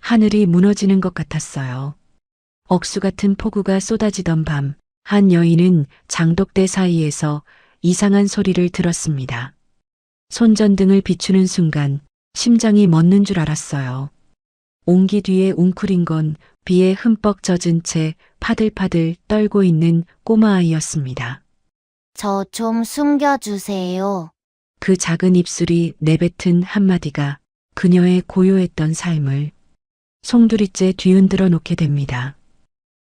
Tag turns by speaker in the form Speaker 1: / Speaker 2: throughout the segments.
Speaker 1: 하늘이 무너지는 것 같았어요. 억수 같은 폭우가 쏟아지던 밤, 한 여인은 장독대 사이에서 이상한 소리를 들었습니다. 손전등을 비추는 순간 심장이 멎는 줄 알았어요. 옹기 뒤에 웅크린 건 비에 흠뻑 젖은 채 파들파들 떨고 있는 꼬마 아이였습니다.
Speaker 2: 저 좀 숨겨주세요.
Speaker 1: 그 작은 입술이 내뱉은 한마디가 그녀의 고요했던 삶을 송두리째 뒤흔들어 놓게 됩니다.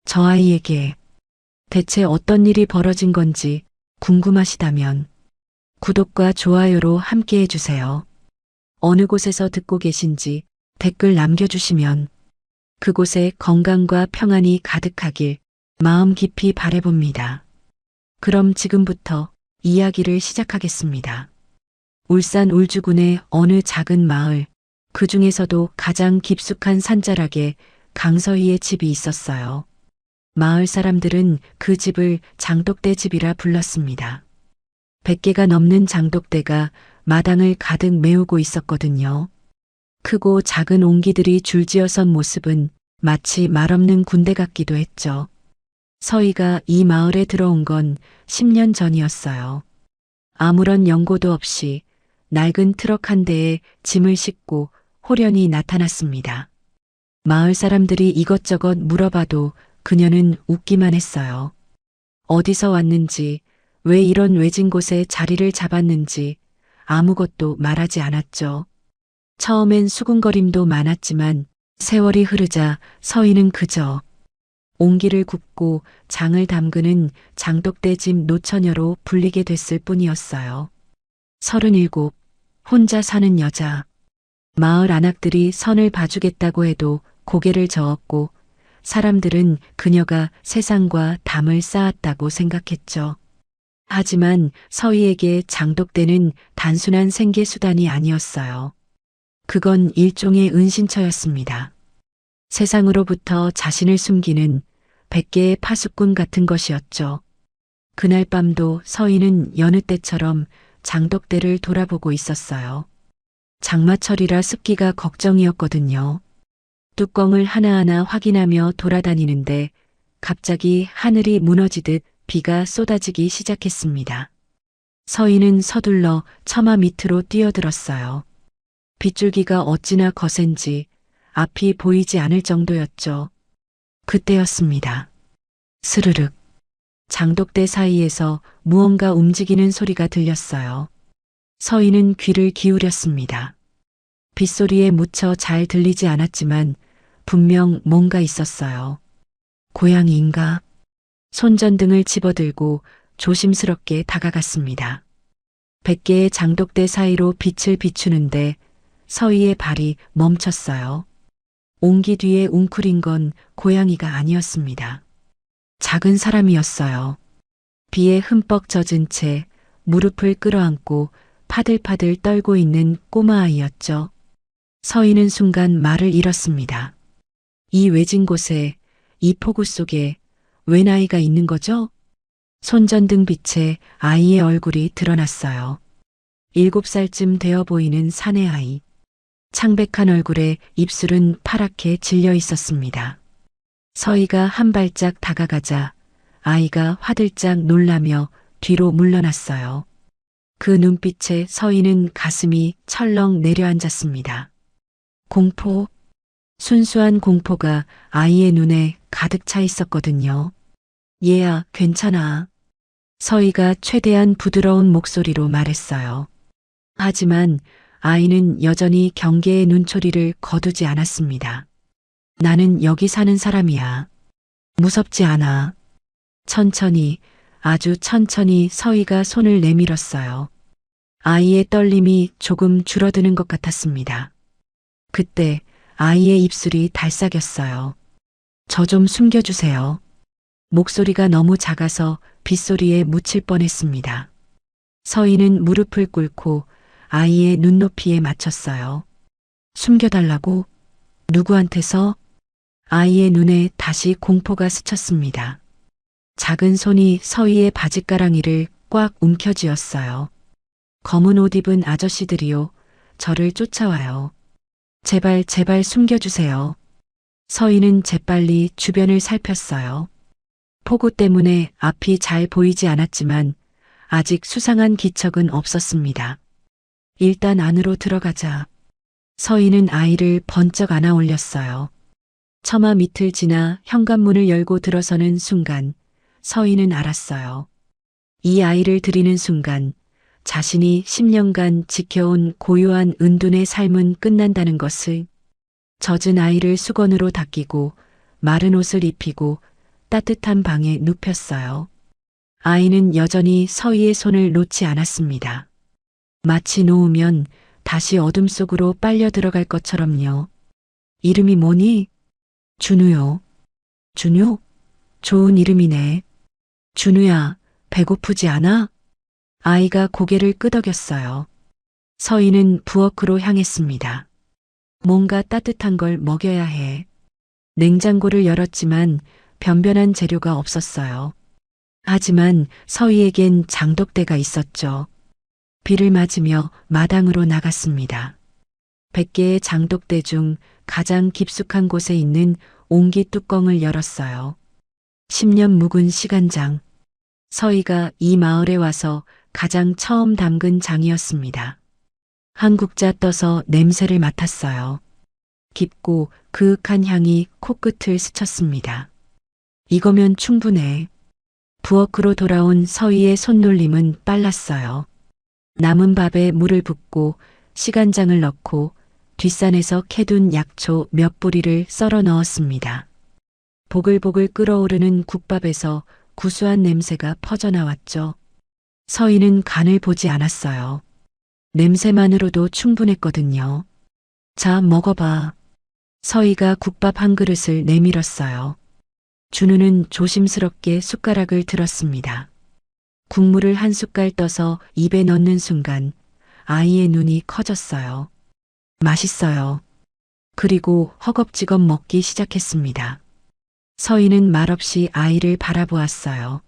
Speaker 1: 저 아이에게 대체 어떤 일이 벌어진 건지 궁금하시다면 구독과 좋아요로 함께 해주세요. 어느 곳에서 듣고 계신지 댓글 남겨주시면 그곳에 건강과 평안이 가득하길 마음 깊이 바라봅니다. 그럼 지금부터 이야기를 시작하겠습니다. 울산 울주군의 어느 작은 마을, 그 중에서도 가장 깊숙한 산자락에 강서희의 집이 있었어요. 마을 사람들은 그 집을 장독대 집이라 불렀습니다. 100개가 넘는 장독대가 마당을 가득 메우고 있었거든요. 크고 작은 옹기들이 줄지어 선 모습은 마치 말없는 군대 같기도 했죠. 서희가 이 마을에 들어온 건 10년 전이었어요. 아무런 연고도 없이 낡은 트럭 한 대에 짐을 싣고 호련히 나타났습니다. 마을 사람들이 이것저것 물어봐도 그녀는 웃기만 했어요. 어디서 왔는지, 왜 이런 외진 곳에 자리를 잡았는지 아무것도 말하지 않았죠. 처음엔 수군거림도 많았지만 세월이 흐르자 서희는 그저 옹기를 굽고 장을 담그는 장독대 집 노처녀로 불리게 됐을 뿐이었어요. 37, 혼자 사는 여자. 마을 안악들이 선을 봐주겠다고 해도 고개를 저었고 사람들은 그녀가 세상과 담을 쌓았다고 생각했죠. 하지만 서희에게 장독대는 단순한 생계수단이 아니었어요. 그건 일종의 은신처였습니다. 세상으로부터 자신을 숨기는 100개의 파수꾼 같은 것이었죠. 그날 밤도 서희는 여느 때처럼 장독대를 돌아보고 있었어요. 장마철이라 습기가 걱정이었거든요. 뚜껑을 하나하나 확인하며 돌아다니는데 갑자기 하늘이 무너지듯 비가 쏟아지기 시작했습니다. 서희는 서둘러 처마 밑으로 뛰어들었어요. 빗줄기가 어찌나 거센지 앞이 보이지 않을 정도였죠. 그때였습니다. 스르륵. 장독대 사이에서 무언가 움직이는 소리가 들렸어요. 서희는 귀를 기울였습니다. 빗소리에 무쳐 잘 들리지 않았지만 분명 뭔가 있었어요. 고양이인가? 손전등을 집어들고 조심스럽게 다가갔습니다. 100개의 장독대 사이로 빛을 비추는데 서희의 발이 멈췄어요. 옹기 뒤에 웅크린 건 고양이가 아니었습니다. 작은 사람이었어요. 비에 흠뻑 젖은 채 무릎을 끌어안고 파들파들 떨고 있는 꼬마 아이였죠. 서희는 순간 말을 잃었습니다. 이 외진 곳에, 이 폭우 속에 웬 아이가 있는 거죠? 손전등 빛에 아이의 얼굴이 드러났어요. 7살쯤 되어 보이는 사내 아이. 창백한 얼굴에 입술은 파랗게 질려 있었습니다. 서희가 한 발짝 다가가자 아이가 화들짝 놀라며 뒤로 물러났어요. 그 눈빛에 서희는 가슴이 철렁 내려앉았습니다. 공포, 순수한 공포가 아이의 눈에 가득 차 있었거든요. 얘야, 괜찮아. 서희가 최대한 부드러운 목소리로 말했어요. 하지만 아이는 여전히 경계의 눈초리를 거두지 않았습니다. 나는 여기 사는 사람이야. 무섭지 않아. 천천히, 아주 천천히 서희가 손을 내밀었어요. 아이의 떨림이 조금 줄어드는 것 같았습니다. 그때 아이의 입술이 달싹였어요. 저 좀 숨겨주세요. 목소리가 너무 작아서 빗소리에 묻힐 뻔했습니다. 서희는 무릎을 꿇고 아이의 눈높이에 맞췄어요. 숨겨달라고? 누구한테서? 아이의 눈에 다시 공포가 스쳤습니다. 작은 손이 서희의 바짓가랑이를 꽉 움켜쥐었어요. 검은 옷 입은 아저씨들이요. 저를 쫓아와요. 제발 제발 숨겨주세요. 서희는 재빨리 주변을 살폈어요. 폭우 때문에 앞이 잘 보이지 않았지만 아직 수상한 기척은 없었습니다. 일단 안으로 들어가자. 서희는 아이를 번쩍 안아 올렸어요. 처마 밑을 지나 현관문을 열고 들어서는 순간 서희는 알았어요. 이 아이를 들이는 순간 자신이 10년간 지켜온 고요한 은둔의 삶은 끝난다는 것을. 젖은 아이를 수건으로 닦이고 마른 옷을 입히고 따뜻한 방에 눕혔어요. 아이는 여전히 서희의 손을 놓지 않았습니다. 마치 놓으면 다시 어둠 속으로 빨려 들어갈 것처럼요. 이름이 뭐니? 준우요. 준우? 좋은 이름이네. 준우야, 배고프지 않아? 아이가 고개를 끄덕였어요. 서희는 부엌으로 향했습니다. 뭔가 따뜻한 걸 먹여야 해. 냉장고를 열었지만 변변한 재료가 없었어요. 하지만 서희에겐 장독대가 있었죠. 비를 맞으며 마당으로 나갔습니다. 100개의 장독대 중 가장 깊숙한 곳에 있는 옹기 뚜껑을 열었어요. 10년 묵은 시간장. 서희가 이 마을에 와서 가장 처음 담근 장이었습니다. 한 국자 떠서 냄새를 맡았어요. 깊고 그윽한 향이 코끝을 스쳤습니다. 이거면 충분해. 부엌으로 돌아온 서희의 손놀림은 빨랐어요. 남은 밥에 물을 붓고 시간장을 넣고 뒷산에서 캐둔 약초 몇 뿌리를 썰어 넣었습니다. 보글보글 끓어오르는 국밥에서 구수한 냄새가 퍼져나왔죠. 서희는 간을 보지 않았어요. 냄새만으로도 충분했거든요. 자, 먹어봐. 서희가 국밥 한 그릇을 내밀었어요. 준우는 조심스럽게 숟가락을 들었습니다. 국물을 한 숟갈 떠서 입에 넣는 순간 아이의 눈이 커졌어요. 맛있어요. 그리고 허겁지겁 먹기 시작했습니다. 서희는 말없이 아이를 바라보았어요.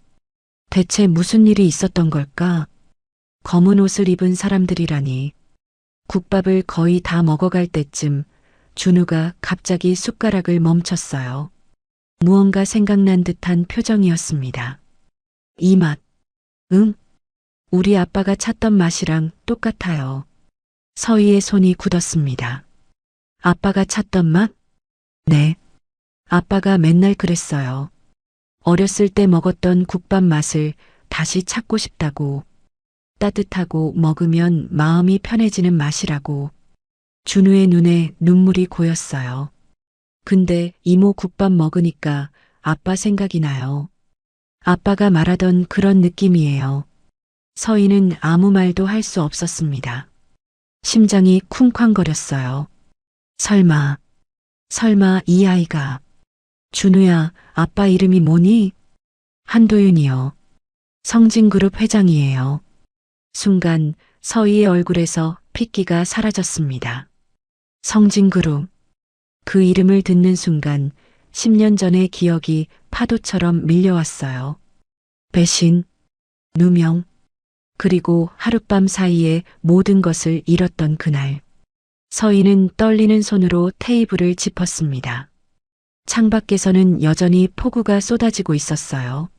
Speaker 1: 대체 무슨 일이 있었던 걸까? 검은 옷을 입은 사람들이라니. 국밥을 거의 다 먹어갈 때쯤 준우가 갑자기 숟가락을 멈췄어요. 무언가 생각난 듯한 표정이었습니다. 이 맛. 응? 우리 아빠가 찾던 맛이랑 똑같아요. 서희의 손이 굳었습니다. 아빠가 찾던 맛? 네. 아빠가 맨날 그랬어요. 어렸을 때 먹었던 국밥 맛을 다시 찾고 싶다고. 따뜻하고 먹으면 마음이 편해지는 맛이라고. 준우의 눈에 눈물이 고였어요. 근데 이모 국밥 먹으니까 아빠 생각이 나요. 아빠가 말하던 그런 느낌이에요. 서희는 아무 말도 할 수 없었습니다. 심장이 쿵쾅거렸어요. 설마 이 아이가. 준우야, 아빠 이름이 뭐니? 한도윤이요. 성진그룹 회장이에요. 순간 서희의 얼굴에서 핏기가 사라졌습니다. 성진그룹. 그 이름을 듣는 순간 10년 전의 기억이 파도처럼 밀려왔어요. 배신, 누명, 그리고 하룻밤 사이에 모든 것을 잃었던 그날. 서희는 떨리는 손으로 테이블을 짚었습니다. 창밖에서는 여전히 폭우가 쏟아지고 있었어요.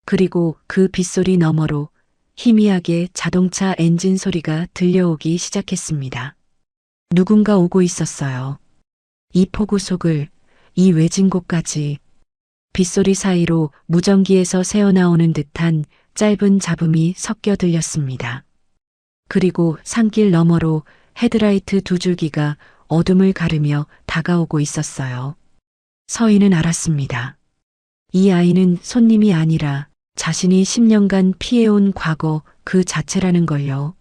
Speaker 1: 그리고 그 빗소리 너머로 희미하게 자동차 엔진 소리가 들려오기 시작했습니다. 누군가 오고 있었어요. 이 폭우 속을, 이 외진 곳까지. 빗소리 사이로 무전기에서 새어나오는 듯한 짧은 잡음이 섞여 들렸습니다. 그리고 산길 너머로 헤드라이트 두 줄기가 어둠을 가르며 다가오고 있었어요. 서희는 알았습니다. 이 아이는 손님이 아니라 자신이 10년간 피해온 과거 그 자체라는 걸요.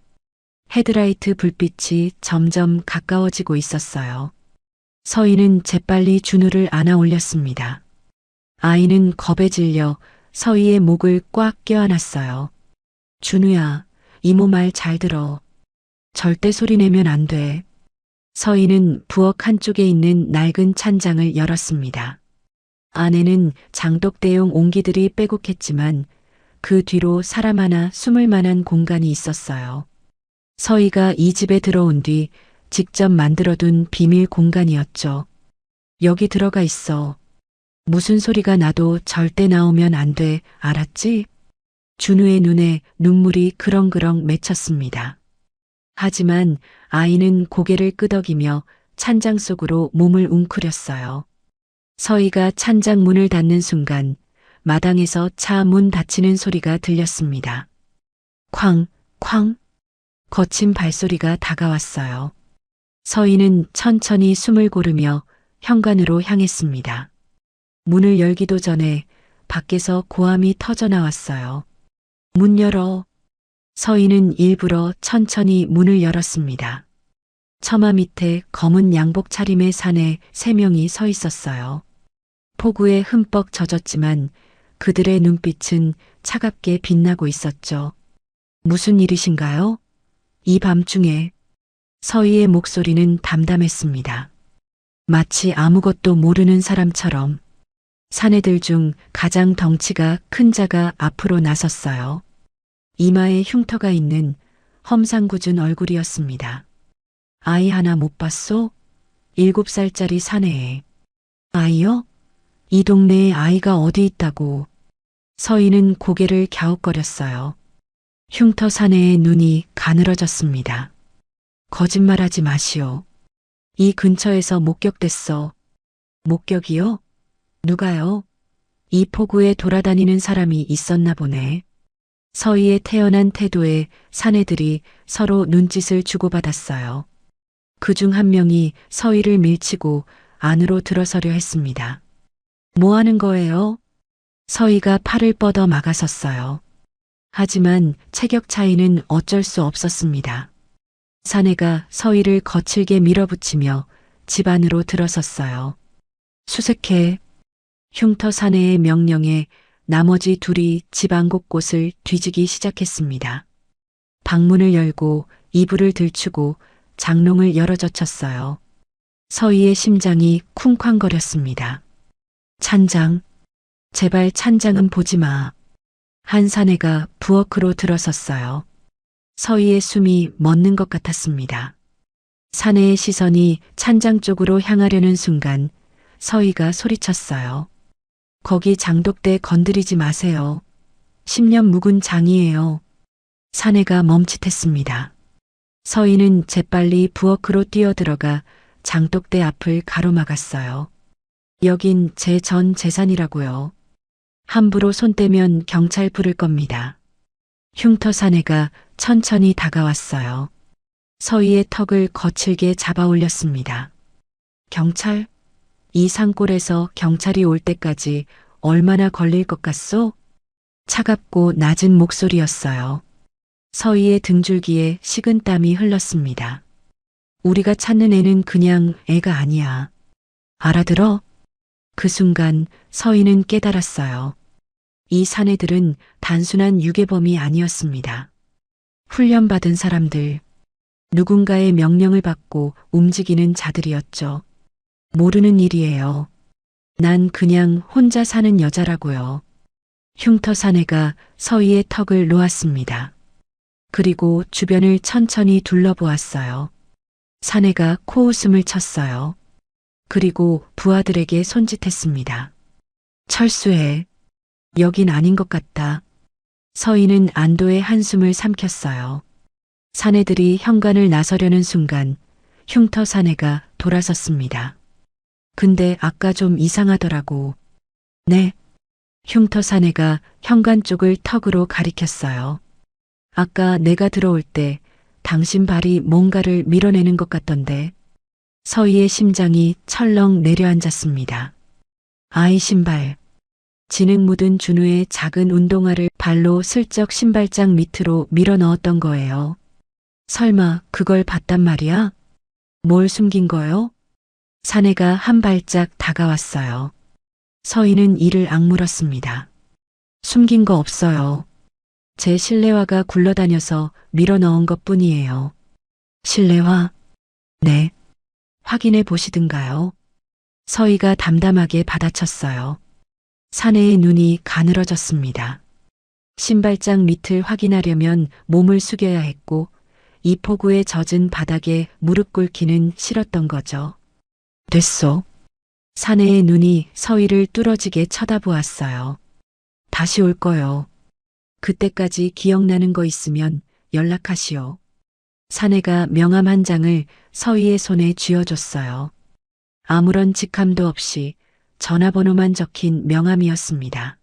Speaker 1: 헤드라이트 불빛이 점점 가까워지고 있었어요. 서희는 재빨리 준우를 안아 올렸습니다. 아이는 겁에 질려 서희의 목을 꽉 껴안았어요. 준우야, 이모 말 잘 들어. 절대 소리 내면 안 돼. 서희는 부엌 한쪽에 있는 낡은 찬장을 열었습니다. 안에는 장독대용 옹기들이 빼곡했지만 그 뒤로 사람 하나 숨을 만한 공간이 있었어요. 서희가 이 집에 들어온 뒤 직접 만들어둔 비밀 공간이었죠. 여기 들어가 있어. 무슨 소리가 나도 절대 나오면 안 돼. 알았지? 준우의 눈에 눈물이 그렁그렁 맺혔습니다. 하지만 아이는 고개를 끄덕이며 찬장 속으로 몸을 웅크렸어요. 서희가 찬장 문을 닫는 순간 마당에서 차 문 닫히는 소리가 들렸습니다. 쾅, 쾅. 거친 발소리가 다가왔어요. 서희는 천천히 숨을 고르며 현관으로 향했습니다. 문을 열기도 전에 밖에서 고함이 터져 나왔어요. 문 열어. 서희는 일부러 천천히 문을 열었습니다. 처마 밑에 검은 양복 차림의 산에 3명이 서 있었어요. 폭우에 흠뻑 젖었지만 그들의 눈빛은 차갑게 빛나고 있었죠. 무슨 일이신가요? 이 밤중에 서희의 목소리는 담담했습니다. 마치 아무것도 모르는 사람처럼. 사내들 중 가장 덩치가 큰 자가 앞으로 나섰어요. 이마에 흉터가 있는 험상궂은 얼굴이었습니다. 아이 하나 못 봤소? 7살짜리 사내에. 아이요? 이 동네에 아이가 어디 있다고. 서희는 고개를 갸웃거렸어요. 흉터 사내의 눈이 가늘어졌습니다. 거짓말하지 마시오. 이 근처에서 목격됐어. 목격이요? 누가요? 이 폭우에 돌아다니는 사람이 있었나 보네. 서희의 태연한 태도에 사내들이 서로 눈짓을 주고받았어요. 그중 한 명이 서희를 밀치고 안으로 들어서려 했습니다. 뭐 하는 거예요? 서희가 팔을 뻗어 막아섰어요. 하지만 체격 차이는 어쩔 수 없었습니다. 사내가 서희를 거칠게 밀어붙이며 집 안으로 들어섰어요. 수색해. 흉터 사내의 명령에 나머지 둘이 집 안 곳곳을 뒤지기 시작했습니다. 방문을 열고 이불을 들추고 장롱을 열어젖혔어요. 서희의 심장이 쿵쾅거렸습니다. 찬장. 제발 찬장은 보지 마. 한 사내가 부엌으로 들어섰어요. 서희의 숨이 멎는 것 같았습니다. 사내의 시선이 찬장 쪽으로 향하려는 순간 서희가 소리쳤어요. 거기 장독대 건드리지 마세요. 10년 묵은 장이에요. 사내가 멈칫했습니다. 서희는 재빨리 부엌으로 뛰어들어가 장독대 앞을 가로막았어요. 여긴 제 전 재산이라고요. 함부로 손 떼면 경찰 부를 겁니다. 흉터 사내가 천천히 다가왔어요. 서희의 턱을 거칠게 잡아 올렸습니다. 경찰? 이 산골에서 경찰이 올 때까지 얼마나 걸릴 것 같소? 차갑고 낮은 목소리였어요. 서희의 등줄기에 식은땀이 흘렀습니다. 우리가 찾는 애는 그냥 애가 아니야. 알아들어? 그 순간 서희는 깨달았어요. 이 사내들은 단순한 유괴범이 아니었습니다. 훈련받은 사람들, 누군가의 명령을 받고 움직이는 자들이었죠. 모르는 일이에요. 난 그냥 혼자 사는 여자라고요. 흉터 사내가 서희의 턱을 놓았습니다. 그리고 주변을 천천히 둘러보았어요. 사내가 코웃음을 쳤어요. 그리고 부하들에게 손짓했습니다. 철수해. 여긴 아닌 것 같다. 서희는 안도의 한숨을 삼켰어요. 사내들이 현관을 나서려는 순간 흉터 사내가 돌아섰습니다. 근데 아까 좀 이상하더라고. 네. 흉터 사내가 현관 쪽을 턱으로 가리켰어요. 아까 내가 들어올 때 당신 발이 뭔가를 밀어내는 것 같던데. 서희의 심장이 철렁 내려앉았습니다. 아이 신발. 진흙 묻은 준우의 작은 운동화를 발로 슬쩍 신발장 밑으로 밀어 넣었던 거예요. 설마 그걸 봤단 말이야? 뭘 숨긴 거요? 사내가 한 발짝 다가왔어요. 서희는 이를 악물었습니다. 숨긴 거 없어요. 제 실내화가 굴러다녀서 밀어 넣은 것 뿐이에요. 실내화? 네. 확인해 보시든가요. 서희가 담담하게 받아쳤어요. 사내의 눈이 가늘어졌습니다. 신발장 밑을 확인하려면 몸을 숙여야 했고 이 폭우에 젖은 바닥에 무릎 꿇기는 싫었던 거죠. 됐소. 사내의 눈이 서희를 뚫어지게 쳐다보았어요. 다시 올 거요. 그때까지 기억나는 거 있으면 연락하시오. 사내가 명함 한 장을 서희의 손에 쥐어줬어요. 아무런 직함도 없이 전화번호만 적힌 명함이었습니다.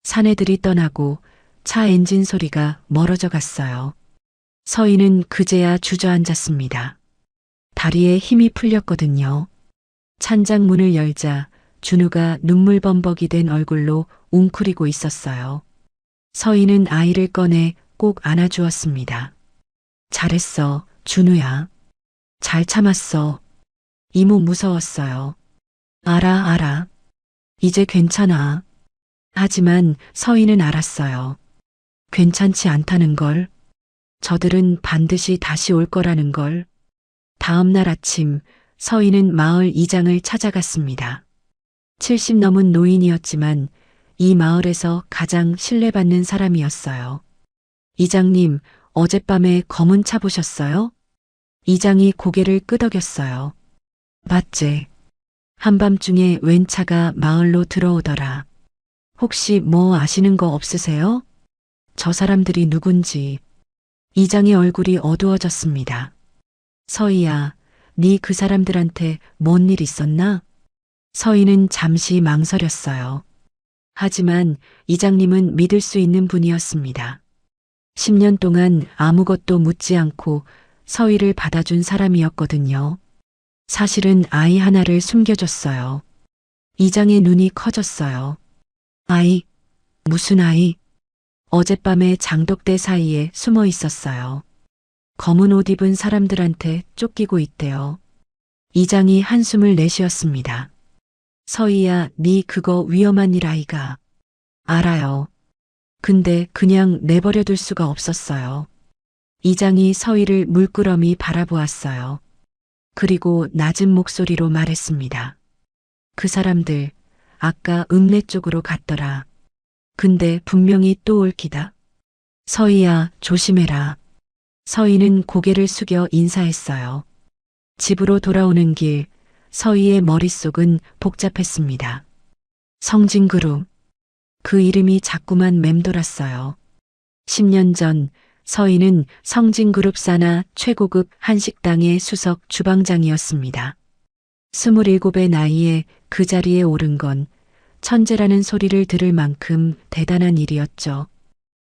Speaker 1: 사내들이 떠나고 차 엔진 소리가 멀어져 갔어요. 서희는 그제야 주저앉았습니다. 다리에 힘이 풀렸거든요. 찬장 문을 열자 준우가 눈물범벅이 된 얼굴로 웅크리고 있었어요. 서희는 아이를 꺼내 꼭 안아주었습니다. 잘했어, 준우야. 잘 참았어. 이모 무서웠어요. 알아. 이제 괜찮아. 하지만 서희는 알았어요. 괜찮지 않다는 걸. 저들은 반드시 다시 올 거라는 걸. 다음 날 아침 서희는 마을 이장을 찾아갔습니다. 70 넘은 노인이었지만 이 마을에서 가장 신뢰받는 사람이었어요. 이장님, 어젯밤에 검은 차 보셨어요? 이장이 고개를 끄덕였어요. 맞제. 한밤중에 웬 차가 마을로 들어오더라. 혹시 뭐 아시는 거 없으세요? 저 사람들이 누군지. 이장의 얼굴이 어두워졌습니다. 서희야, 네 그 사람들한테 뭔 일 있었나? 서희는 잠시 망설였어요. 하지만 이장님은 믿을 수 있는 분이었습니다. 10년 동안 아무것도 묻지 않고 서희를 받아준 사람이었거든요. 사실은 아이 하나를 숨겨줬어요. 이장의 눈이 커졌어요. 아이? 무슨 아이? 어젯밤에 장독대 사이에 숨어 있었어요. 검은 옷 입은 사람들한테 쫓기고 있대요. 이장이 한숨을 내쉬었습니다. 서희야, 네 그거 위험한 일 아이가. 알아요. 근데 그냥 내버려둘 수가 없었어요. 이장이 서희를 물끄러미 바라보았어요. 그리고 낮은 목소리로 말했습니다. 그 사람들 아까 읍내 쪽으로 갔더라. 근데 분명히 또 올 기다. 서희야, 조심해라. 서희는 고개를 숙여 인사했어요. 집으로 돌아오는 길 서희의 머릿속은 복잡했습니다. 성진그룹. 그 이름이 자꾸만 맴돌았어요. 10년 전 서희는 성진그룹 산하 최고급 한식당의 수석 주방장이었습니다. 27의 나이에 그 자리에 오른 건 천재라는 소리를 들을 만큼 대단한 일이었죠.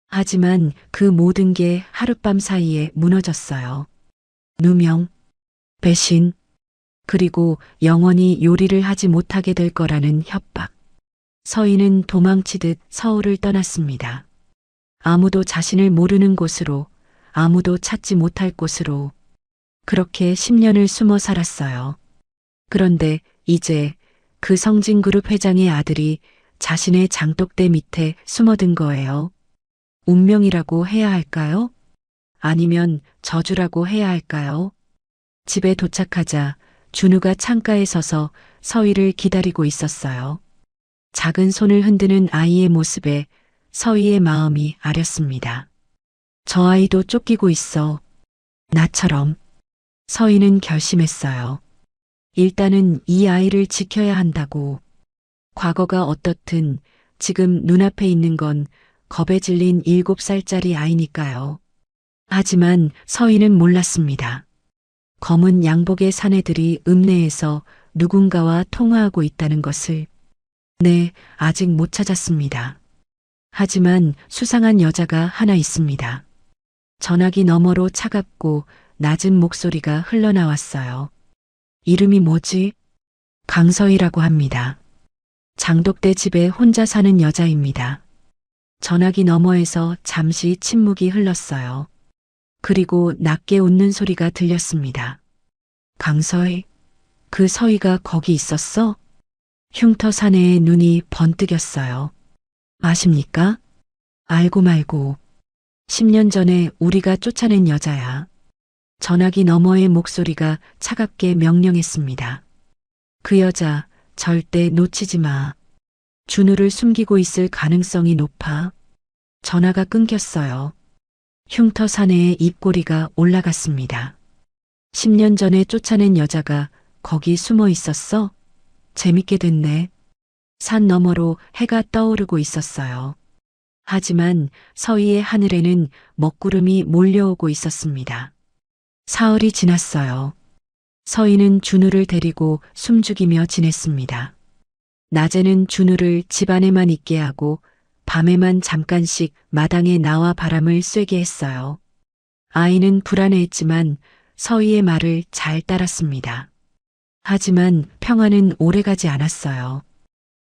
Speaker 1: 하지만 그 모든 게 하룻밤 사이에 무너졌어요. 누명, 배신, 그리고 영원히 요리를 하지 못하게 될 거라는 협박. 서희는 도망치듯 서울을 떠났습니다. 아무도 자신을 모르는 곳으로, 아무도 찾지 못할 곳으로. 그렇게 10년을 숨어 살았어요. 그런데 이제 그 성진그룹 회장의 아들이 자신의 장독대 밑에 숨어든 거예요. 운명이라고 해야 할까요? 아니면 저주라고 해야 할까요? 집에 도착하자 준우가 창가에 서서 서희를 기다리고 있었어요. 작은 손을 흔드는 아이의 모습에 서희의 마음이 아렸습니다. 저 아이도 쫓기고 있어. 나처럼. 서희는 결심했어요. 일단은 이 아이를 지켜야 한다고. 과거가 어떻든 지금 눈앞에 있는 건 겁에 질린 7살짜리 아이니까요. 하지만 서희는 몰랐습니다. 검은 양복의 사내들이 읍내에서 누군가와 통화하고 있다는 것을. 네, 아직 못 찾았습니다. 하지만 수상한 여자가 하나 있습니다. 전화기 너머로 차갑고 낮은 목소리가 흘러나왔어요. 이름이 뭐지? 강서희라고 합니다. 장독대 집에 혼자 사는 여자입니다. 전화기 너머에서 잠시 침묵이 흘렀어요. 그리고 낮게 웃는 소리가 들렸습니다. 강서희? 그 서희가 거기 있었어? 흉터 사내의 눈이 번뜩였어요. 아십니까? 알고 말고. 10년 전에 우리가 쫓아낸 여자야. 전화기 너머의 목소리가 차갑게 명령했습니다. 그 여자 절대 놓치지 마. 준우를 숨기고 있을 가능성이 높아. 전화가 끊겼어요. 흉터 사내의 입꼬리가 올라갔습니다. 10년 전에 쫓아낸 여자가 거기 숨어 있었어? 재밌게 됐네. 산 너머로 해가 떠오르고 있었어요. 하지만 서위의 하늘에는 먹구름이 몰려오고 있었습니다. 사흘이 지났어요. 서희는 준우를 데리고 숨죽이며 지냈습니다. 낮에는 준우를 집 안에만 있게 하고 밤에만 잠깐씩 마당에 나와 바람을 쐬게 했어요. 아이는 불안해했지만 서희의 말을 잘 따랐습니다. 하지만 평화는 오래가지 않았어요.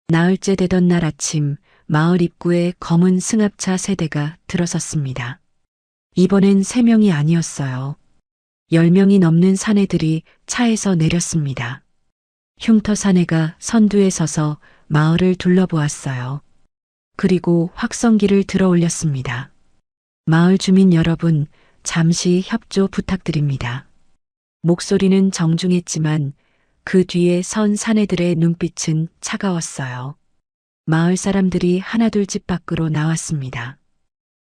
Speaker 1: 나흘째 되던 날 아침 마을 입구에 검은 승합차 세대가 들어섰습니다. 이번엔 3명이 아니었어요. 10명이 넘는 사내들이 차에서 내렸습니다. 흉터 사내가 선두에 서서 마을을 둘러보았어요. 그리고 확성기를 들어 올렸습니다. 마을 주민 여러분, 잠시 협조 부탁드립니다. 목소리는 정중했지만 그 뒤에 선 사내들의 눈빛은 차가웠어요. 마을 사람들이 하나둘 집 밖으로 나왔습니다.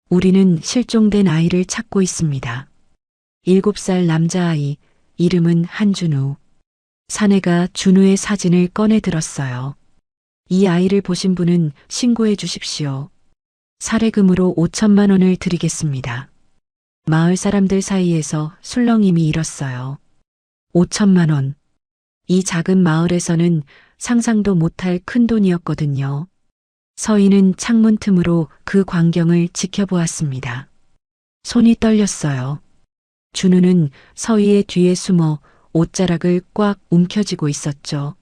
Speaker 1: 우리는 실종된 아이를 찾고 있습니다. 7살 남자아이, 이름은 한준우. 사내가 준우의 사진을 꺼내 들었어요. 이 아이를 보신 분은 신고해 주십시오. 살해금으로 5천만 원을 드리겠습니다. 마을 사람들 사이에서 술렁임이 일었어요. 5천만 원. 이 작은 마을에서는 상상도 못할 큰 돈이었거든요. 서희는 창문 틈으로 그 광경을 지켜보았습니다. 손이 떨렸어요. 준우는 서희의 뒤에 숨어 옷자락을 꽉 움켜쥐고 있었죠.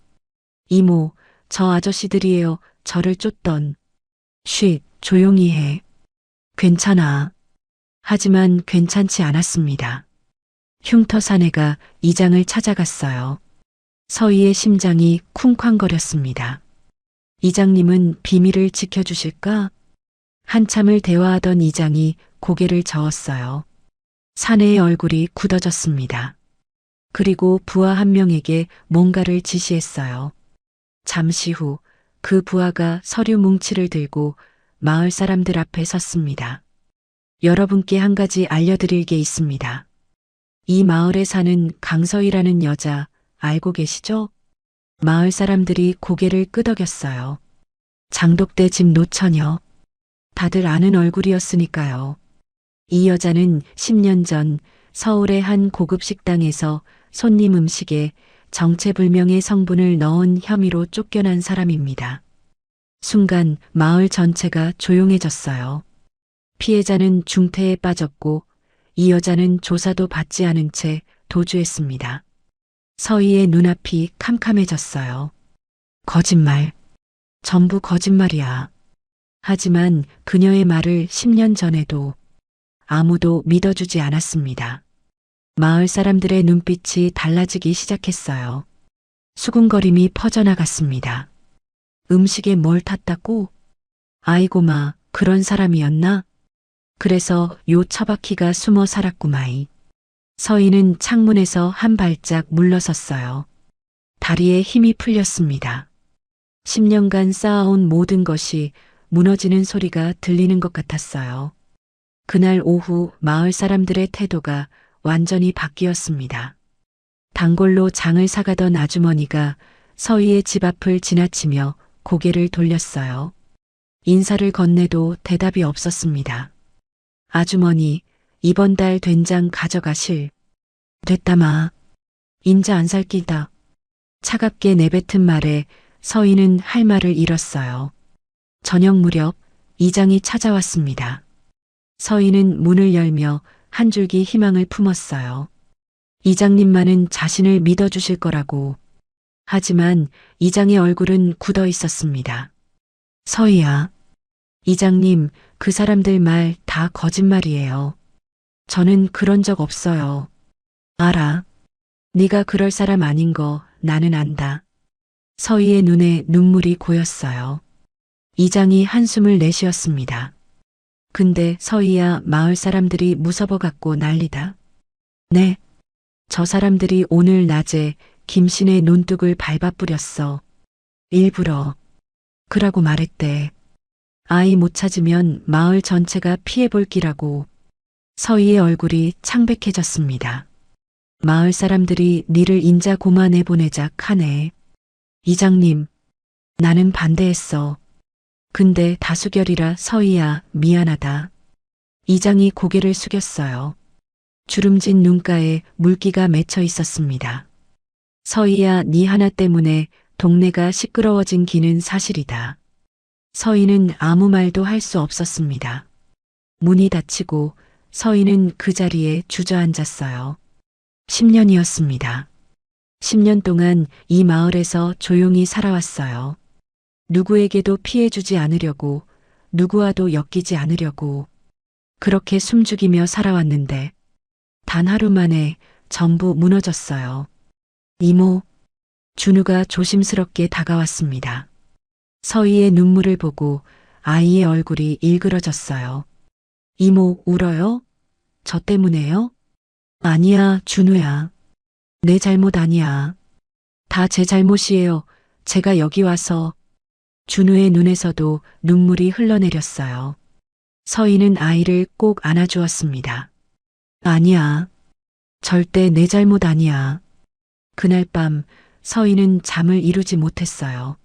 Speaker 1: 이모, 저 아저씨들이에요. 저를 쫓던. 쉿, 조용히 해. 괜찮아. 하지만 괜찮지 않았습니다. 흉터 사내가 이장을 찾아갔어요. 서희의 심장이 쿵쾅거렸습니다. 이장님은 비밀을 지켜주실까? 한참을 대화하던 이장이 고개를 저었어요. 사내의 얼굴이 굳어졌습니다. 그리고 부하 한 명에게 뭔가를 지시했어요. 잠시 후 그 부하가 서류 뭉치를 들고 마을 사람들 앞에 섰습니다. 여러분께 한 가지 알려드릴 게 있습니다. 이 마을에 사는 강서희라는 여자 알고 계시죠? 마을 사람들이 고개를 끄덕였어요. 장독대 집 노처녀. 다들 아는 얼굴이었으니까요. 이 여자는 10년 전 서울의 한 고급 식당에서 손님 음식에 정체불명의 성분을 넣은 혐의로 쫓겨난 사람입니다. 순간 마을 전체가 조용해졌어요. 피해자는 중태에 빠졌고 이 여자는 조사도 받지 않은 채 도주했습니다. 서희의 눈앞이 캄캄해졌어요. 거짓말. 전부 거짓말이야. 하지만 그녀의 말을 10년 전에도 아무도 믿어주지 않았습니다. 마을 사람들의 눈빛이 달라지기 시작했어요. 수군거림이 퍼져나갔습니다. 음식에 뭘 탔다고? 아이고 마, 그런 사람이었나? 그래서 요 처바퀴가 숨어 살았구마이. 서희는 창문에서 한 발짝 물러섰어요. 다리에 힘이 풀렸습니다. 10년간 쌓아온 모든 것이 무너지는 소리가 들리는 것 같았어요. 그날 오후 마을 사람들의 태도가 완전히 바뀌었습니다. 단골로 장을 사가던 아주머니가 서희의 집 앞을 지나치며 고개를 돌렸어요. 인사를 건네도 대답이 없었습니다. 아주머니, 이번 달 된장 가져가실. 됐다마. 인자 안 살 끼다. 차갑게 내뱉은 말에 서희는 할 말을 잃었어요. 저녁 무렵 이장이 찾아왔습니다. 서희는 문을 열며 한 줄기 희망을 품었어요. 이장님만은 자신을 믿어주실 거라고. 하지만 이장의 얼굴은 굳어 있었습니다. 서희야. 이장님, 그 사람들 말 다 거짓말이에요. 저는 그런 적 없어요. 알아. 네가 그럴 사람 아닌 거 나는 안다. 서희의 눈에 눈물이 고였어요. 이장이 한숨을 내쉬었습니다. 근데 서희야, 마을 사람들이 무서워 갖고 난리다. 네. 저 사람들이 오늘 낮에 김신의 논둑을 밟아 뿌렸어. 일부러. 그라고 말했대. 아이 못 찾으면 마을 전체가 피해볼 기라고. 서희의 얼굴이 창백해졌습니다. 마을 사람들이 니를 인자 고만해 보내자 하네. 이장님, 나는 반대했어. 근데 다수결이라 서희야, 미안하다. 이장이 고개를 숙였어요. 주름진 눈가에 물기가 맺혀 있었습니다. 서희야, 네 하나 때문에 동네가 시끄러워진 기는 사실이다. 서희는 아무 말도 할 수 없었습니다. 문이 닫히고 서희는 그 자리에 주저앉았어요. 10년이었습니다. 10년 동안 이 마을에서 조용히 살아왔어요. 누구에게도 피해주지 않으려고, 누구와도 엮이지 않으려고, 그렇게 숨죽이며 살아왔는데, 단 하루 만에 전부 무너졌어요. 이모, 준우가 조심스럽게 다가왔습니다. 서희의 눈물을 보고 아이의 얼굴이 일그러졌어요. 이모, 울어요? 저 때문에요? 아니야, 준우야. 내 잘못 아니야. 다 제 잘못이에요. 제가 여기 와서. 준우의 눈에서도 눈물이 흘러내렸어요. 서희는 아이를 꼭 안아주었습니다. 아니야. 절대 내 잘못 아니야. 그날 밤 서희는 잠을 이루지 못했어요.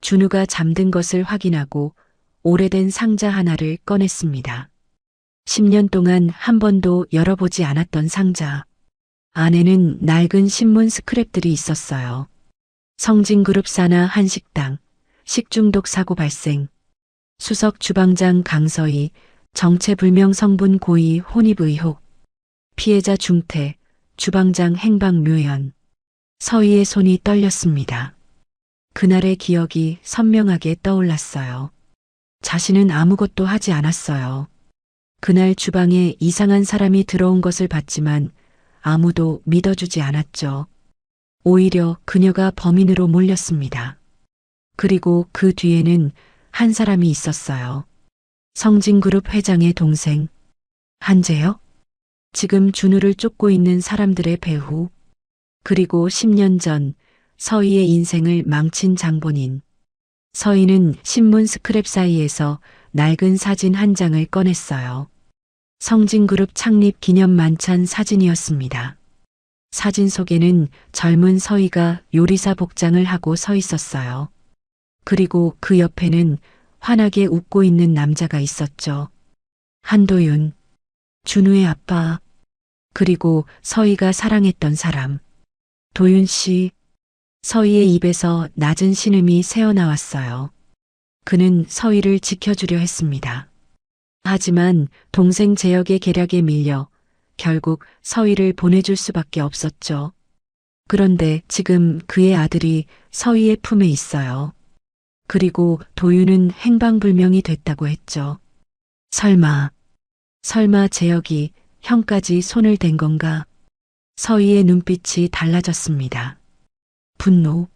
Speaker 1: 준우가 잠든 것을 확인하고 오래된 상자 하나를 꺼냈습니다. 10년 동안 한 번도 열어보지 않았던 상자. 안에는 낡은 신문 스크랩들이 있었어요. 성진그룹 산하 한식당, 식중독 사고 발생, 수석 주방장 강서희, 정체불명 성분 고의 혼입 의혹, 피해자 중태, 주방장 행방 묘연. 서희의 손이 떨렸습니다. 그날의 기억이 선명하게 떠올랐어요. 자신은 아무것도 하지 않았어요. 그날 주방에 이상한 사람이 들어온 것을 봤지만 아무도 믿어주지 않았죠. 오히려 그녀가 범인으로 몰렸습니다. 그리고 그 뒤에는 한 사람이 있었어요. 성진그룹 회장의 동생, 한재혁? 지금 준우를 쫓고 있는 사람들의 배후. 그리고 10년 전 서희의 인생을 망친 장본인. 서희는 신문 스크랩 사이에서 낡은 사진 한 장을 꺼냈어요. 성진그룹 창립 기념 만찬 사진이었습니다. 사진 속에는 젊은 서희가 요리사 복장을 하고 서 있었어요. 그리고 그 옆에는 환하게 웃고 있는 남자가 있었죠. 한도윤, 준우의 아빠, 그리고 서희가 사랑했던 사람. 도윤 씨, 서희의 입에서 낮은 신음이 새어나왔어요. 그는 서희를 지켜주려 했습니다. 하지만 동생 재혁의 계략에 밀려 결국 서희를 보내줄 수밖에 없었죠. 그런데 지금 그의 아들이 서희의 품에 있어요. 그리고 도윤은 행방불명이 됐다고 했죠. 설마 재혁이 형까지 손을 댄 건가? 서희의 눈빛이 달라졌습니다. 분노.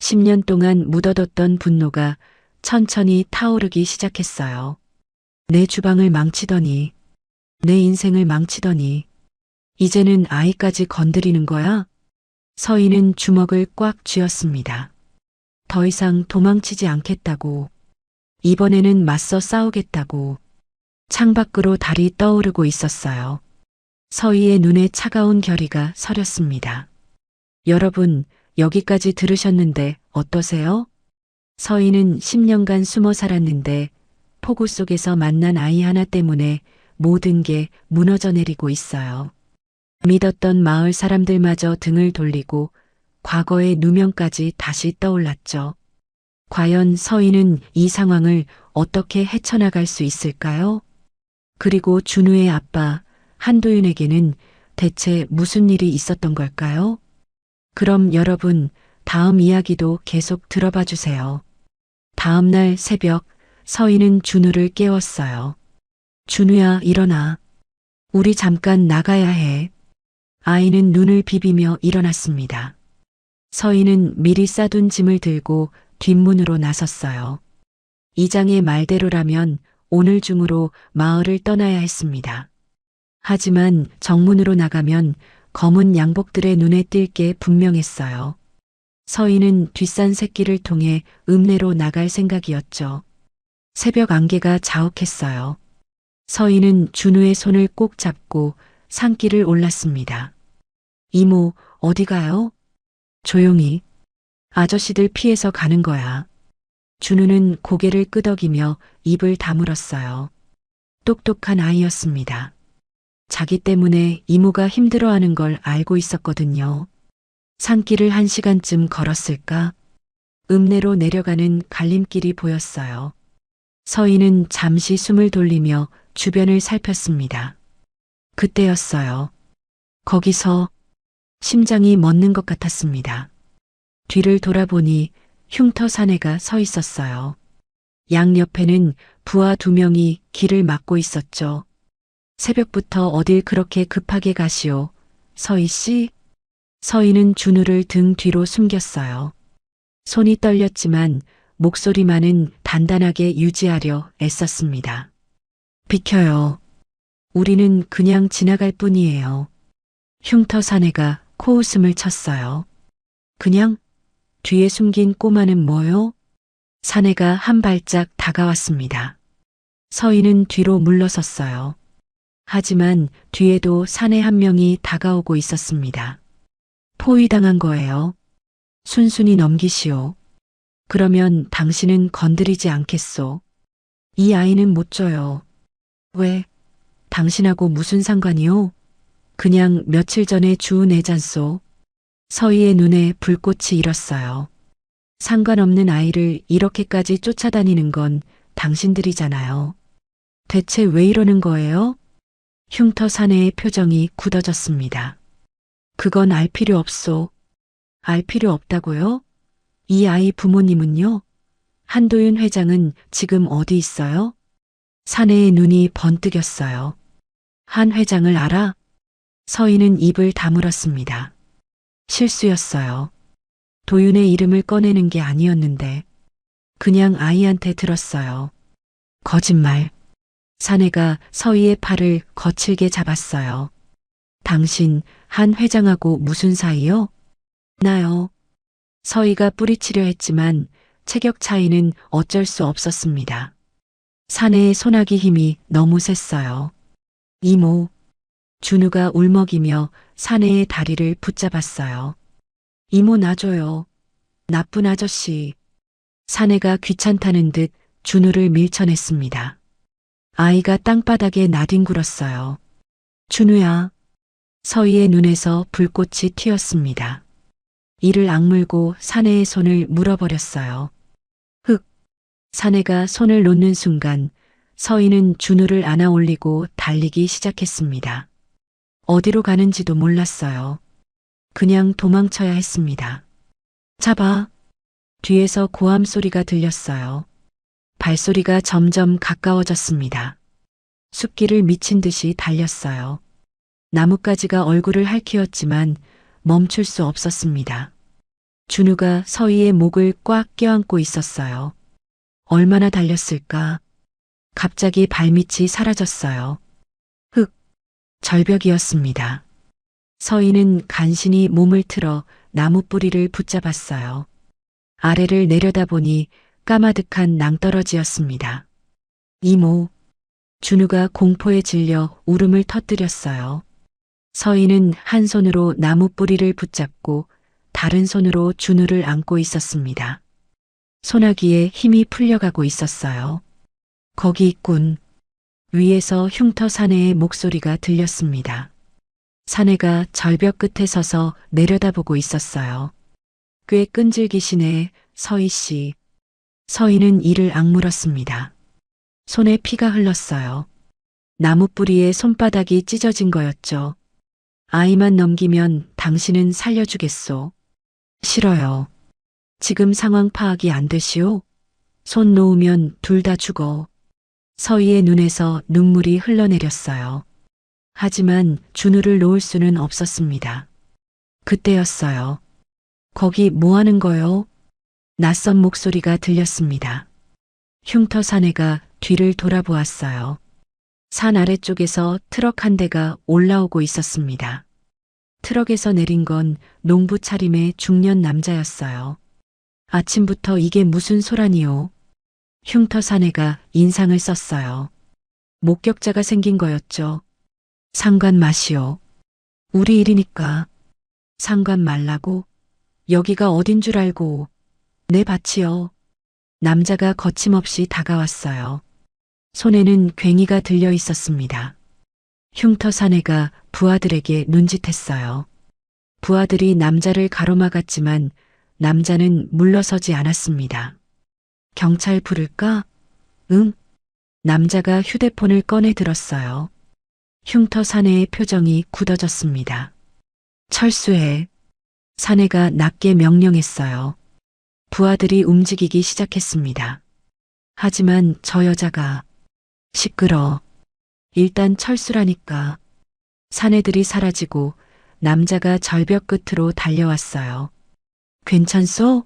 Speaker 1: 10년 동안 묻어뒀던 분노가 천천히 타오르기 시작했어요. 내 주방을 망치더니, 내 인생을 망치더니, 이제는 아이까지 건드리는 거야? 서희는 주먹을 꽉 쥐었습니다. 더 이상 도망치지 않겠다고, 이번에는 맞서 싸우겠다고, 창밖으로 달이 떠오르고 있었어요. 서희의 눈에 차가운 결의가 서렸습니다. 여러분, 여기까지 들으셨는데 어떠세요? 서희는 10년간 숨어 살았는데 폭우 속에서 만난 아이 하나 때문에 모든 게 무너져 내리고 있어요. 믿었던 마을 사람들마저 등을 돌리고 과거의 누명까지 다시 떠올랐죠. 과연 서희는 이 상황을 어떻게 헤쳐나갈 수 있을까요? 그리고 준우의 아빠 한도윤에게는 대체 무슨 일이 있었던 걸까요? 그럼 여러분, 다음 이야기도 계속 들어봐 주세요. 다음 날 새벽, 서희는 준우를 깨웠어요. 준우야, 일어나. 우리 잠깐 나가야 해. 아이는 눈을 비비며 일어났습니다. 서희는 미리 싸둔 짐을 들고 뒷문으로 나섰어요. 이장의 말대로라면 오늘 중으로 마을을 떠나야 했습니다. 하지만 정문으로 나가면 검은 양복들의 눈에 띌 게 분명했어요. 서희는 뒷산 새길을 통해 읍내로 나갈 생각이었죠. 새벽 안개가 자욱했어요. 서희는 준우의 손을 꼭 잡고 산길을 올랐습니다. 이모, 어디 가요? 조용히. 아저씨들 피해서 가는 거야. 준우는 고개를 끄덕이며 입을 다물었어요. 똑똑한 아이였습니다. 자기 때문에 이모가 힘들어하는 걸 알고 있었거든요. 산길을 1시간쯤 걸었을까? 읍내로 내려가는 갈림길이 보였어요. 서희는 잠시 숨을 돌리며 주변을 살폈습니다. 그때였어요. 거기서 심장이 멎는 것 같았습니다. 뒤를 돌아보니 흉터 사내가 서 있었어요. 양옆에는 부하 2명이 길을 막고 있었죠. 새벽부터 어딜 그렇게 급하게 가시오, 서희 씨? 서희는 준우를 등 뒤로 숨겼어요. 손이 떨렸지만 목소리만은 단단하게 유지하려 애썼습니다. 비켜요. 우리는 그냥 지나갈 뿐이에요. 흉터 사내가 코웃음을 쳤어요. 그냥? 뒤에 숨긴 꼬마는 뭐요? 사내가 한 발짝 다가왔습니다. 서희는 뒤로 물러섰어요. 하지만 뒤에도 사내 한 명이 다가오고 있었습니다. 포위당한 거예요. 순순히 넘기시오. 그러면 당신은 건드리지 않겠소. 이 아이는 못 줘요. 왜? 당신하고 무슨 상관이요? 그냥 며칠 전에 주운 애잔소. 서희의 눈에 불꽃이 일었어요. 상관없는 아이를 이렇게까지 쫓아다니는 건 당신들이잖아요. 대체 왜 이러는 거예요? 흉터 사내의 표정이 굳어졌습니다. 그건 알 필요 없소. 알 필요 없다고요? 이 아이 부모님은요? 한도윤 회장은 지금 어디 있어요? 사내의 눈이 번뜩였어요. 한 회장을 알아? 서희는 입을 다물었습니다. 실수였어요. 도윤의 이름을 꺼내는 게 아니었는데 그냥 아이한테 들었어요. 거짓말. 사내가 서희의 팔을 거칠게 잡았어요. 당신 한 회장하고 무슨 사이요? 나요. 서희가 뿌리치려 했지만 체격 차이는 어쩔 수 없었습니다. 사내의 손아귀 힘이 너무 셌어요. 이모. 준우가 울먹이며 사내의 다리를 붙잡았어요. 이모 놔줘요. 나쁜 아저씨. 사내가 귀찮다는 듯 준우를 밀쳐냈습니다. 아이가 땅바닥에 나뒹굴었어요. 준우야. 서희의 눈에서 불꽃이 튀었습니다. 이를 악물고 사내의 손을 물어버렸어요. 흑. 사내가 손을 놓는 순간 서희는 준우를 안아 올리고 달리기 시작했습니다. 어디로 가는지도 몰랐어요. 그냥 도망쳐야 했습니다. 잡아. 뒤에서 고함 소리가 들렸어요. 발소리가 점점 가까워졌습니다. 숲길을 미친 듯이 달렸어요. 나뭇가지가 얼굴을 핥히었지만 멈출 수 없었습니다. 준우가 서희의 목을 꽉 껴안고 있었어요. 얼마나 달렸을까? 갑자기 발밑이 사라졌어요. 흙, 절벽이었습니다. 서희는 간신히 몸을 틀어 나무 뿌리를 붙잡았어요. 아래를 내려다보니 까마득한 낭떠러지였습니다. 이모. 준우가 공포에 질려 울음을 터뜨렸어요. 서희는 한 손으로 나무 뿌리를 붙잡고 다른 손으로 준우를 안고 있었습니다. 소나기에 힘이 풀려가고 있었어요. 거기 있군. 위에서 흉터 사내의 목소리가 들렸습니다. 사내가 절벽 끝에 서서 내려다보고 있었어요. 꽤 끈질기시네, 서희 씨. 서희는 이를 악물었습니다. 손에 피가 흘렀어요. 나무 뿌리에 손바닥이 찢어진 거였죠. 아이만 넘기면 당신은 살려주겠소. 싫어요. 지금 상황 파악이 안 되시오? 손 놓으면 둘 다 죽어. 서희의 눈에서 눈물이 흘러내렸어요. 하지만 준우를 놓을 수는 없었습니다. 그때였어요. 거기 뭐 하는 거요? 낯선 목소리가 들렸습니다. 흉터 사내가 뒤를 돌아보았어요. 산 아래쪽에서 트럭 한 대가 올라오고 있었습니다. 트럭에서 내린 건 농부 차림의 중년 남자였어요. 아침부터 이게 무슨 소란이요? 흉터 사내가 인상을 썼어요. 목격자가 생긴 거였죠. 상관 마시오. 우리 일이니까. 상관 말라고? 여기가 어딘 줄 알고. 내 밭이요. 남자가 거침없이 다가왔어요. 손에는 괭이가 들려 있었습니다. 흉터 사내가 부하들에게 눈짓했어요. 부하들이 남자를 가로막았지만 남자는 물러서지 않았습니다. 경찰 부를까? 응. 남자가 휴대폰을 꺼내 들었어요. 흉터 사내의 표정이 굳어졌습니다. 철수해. 사내가 낮게 명령했어요. 부하들이 움직이기 시작했습니다. 하지만 저 여자가 시끄러. 일단 철수라니까. 사내들이 사라지고 남자가 절벽 끝으로 달려왔어요. 괜찮소?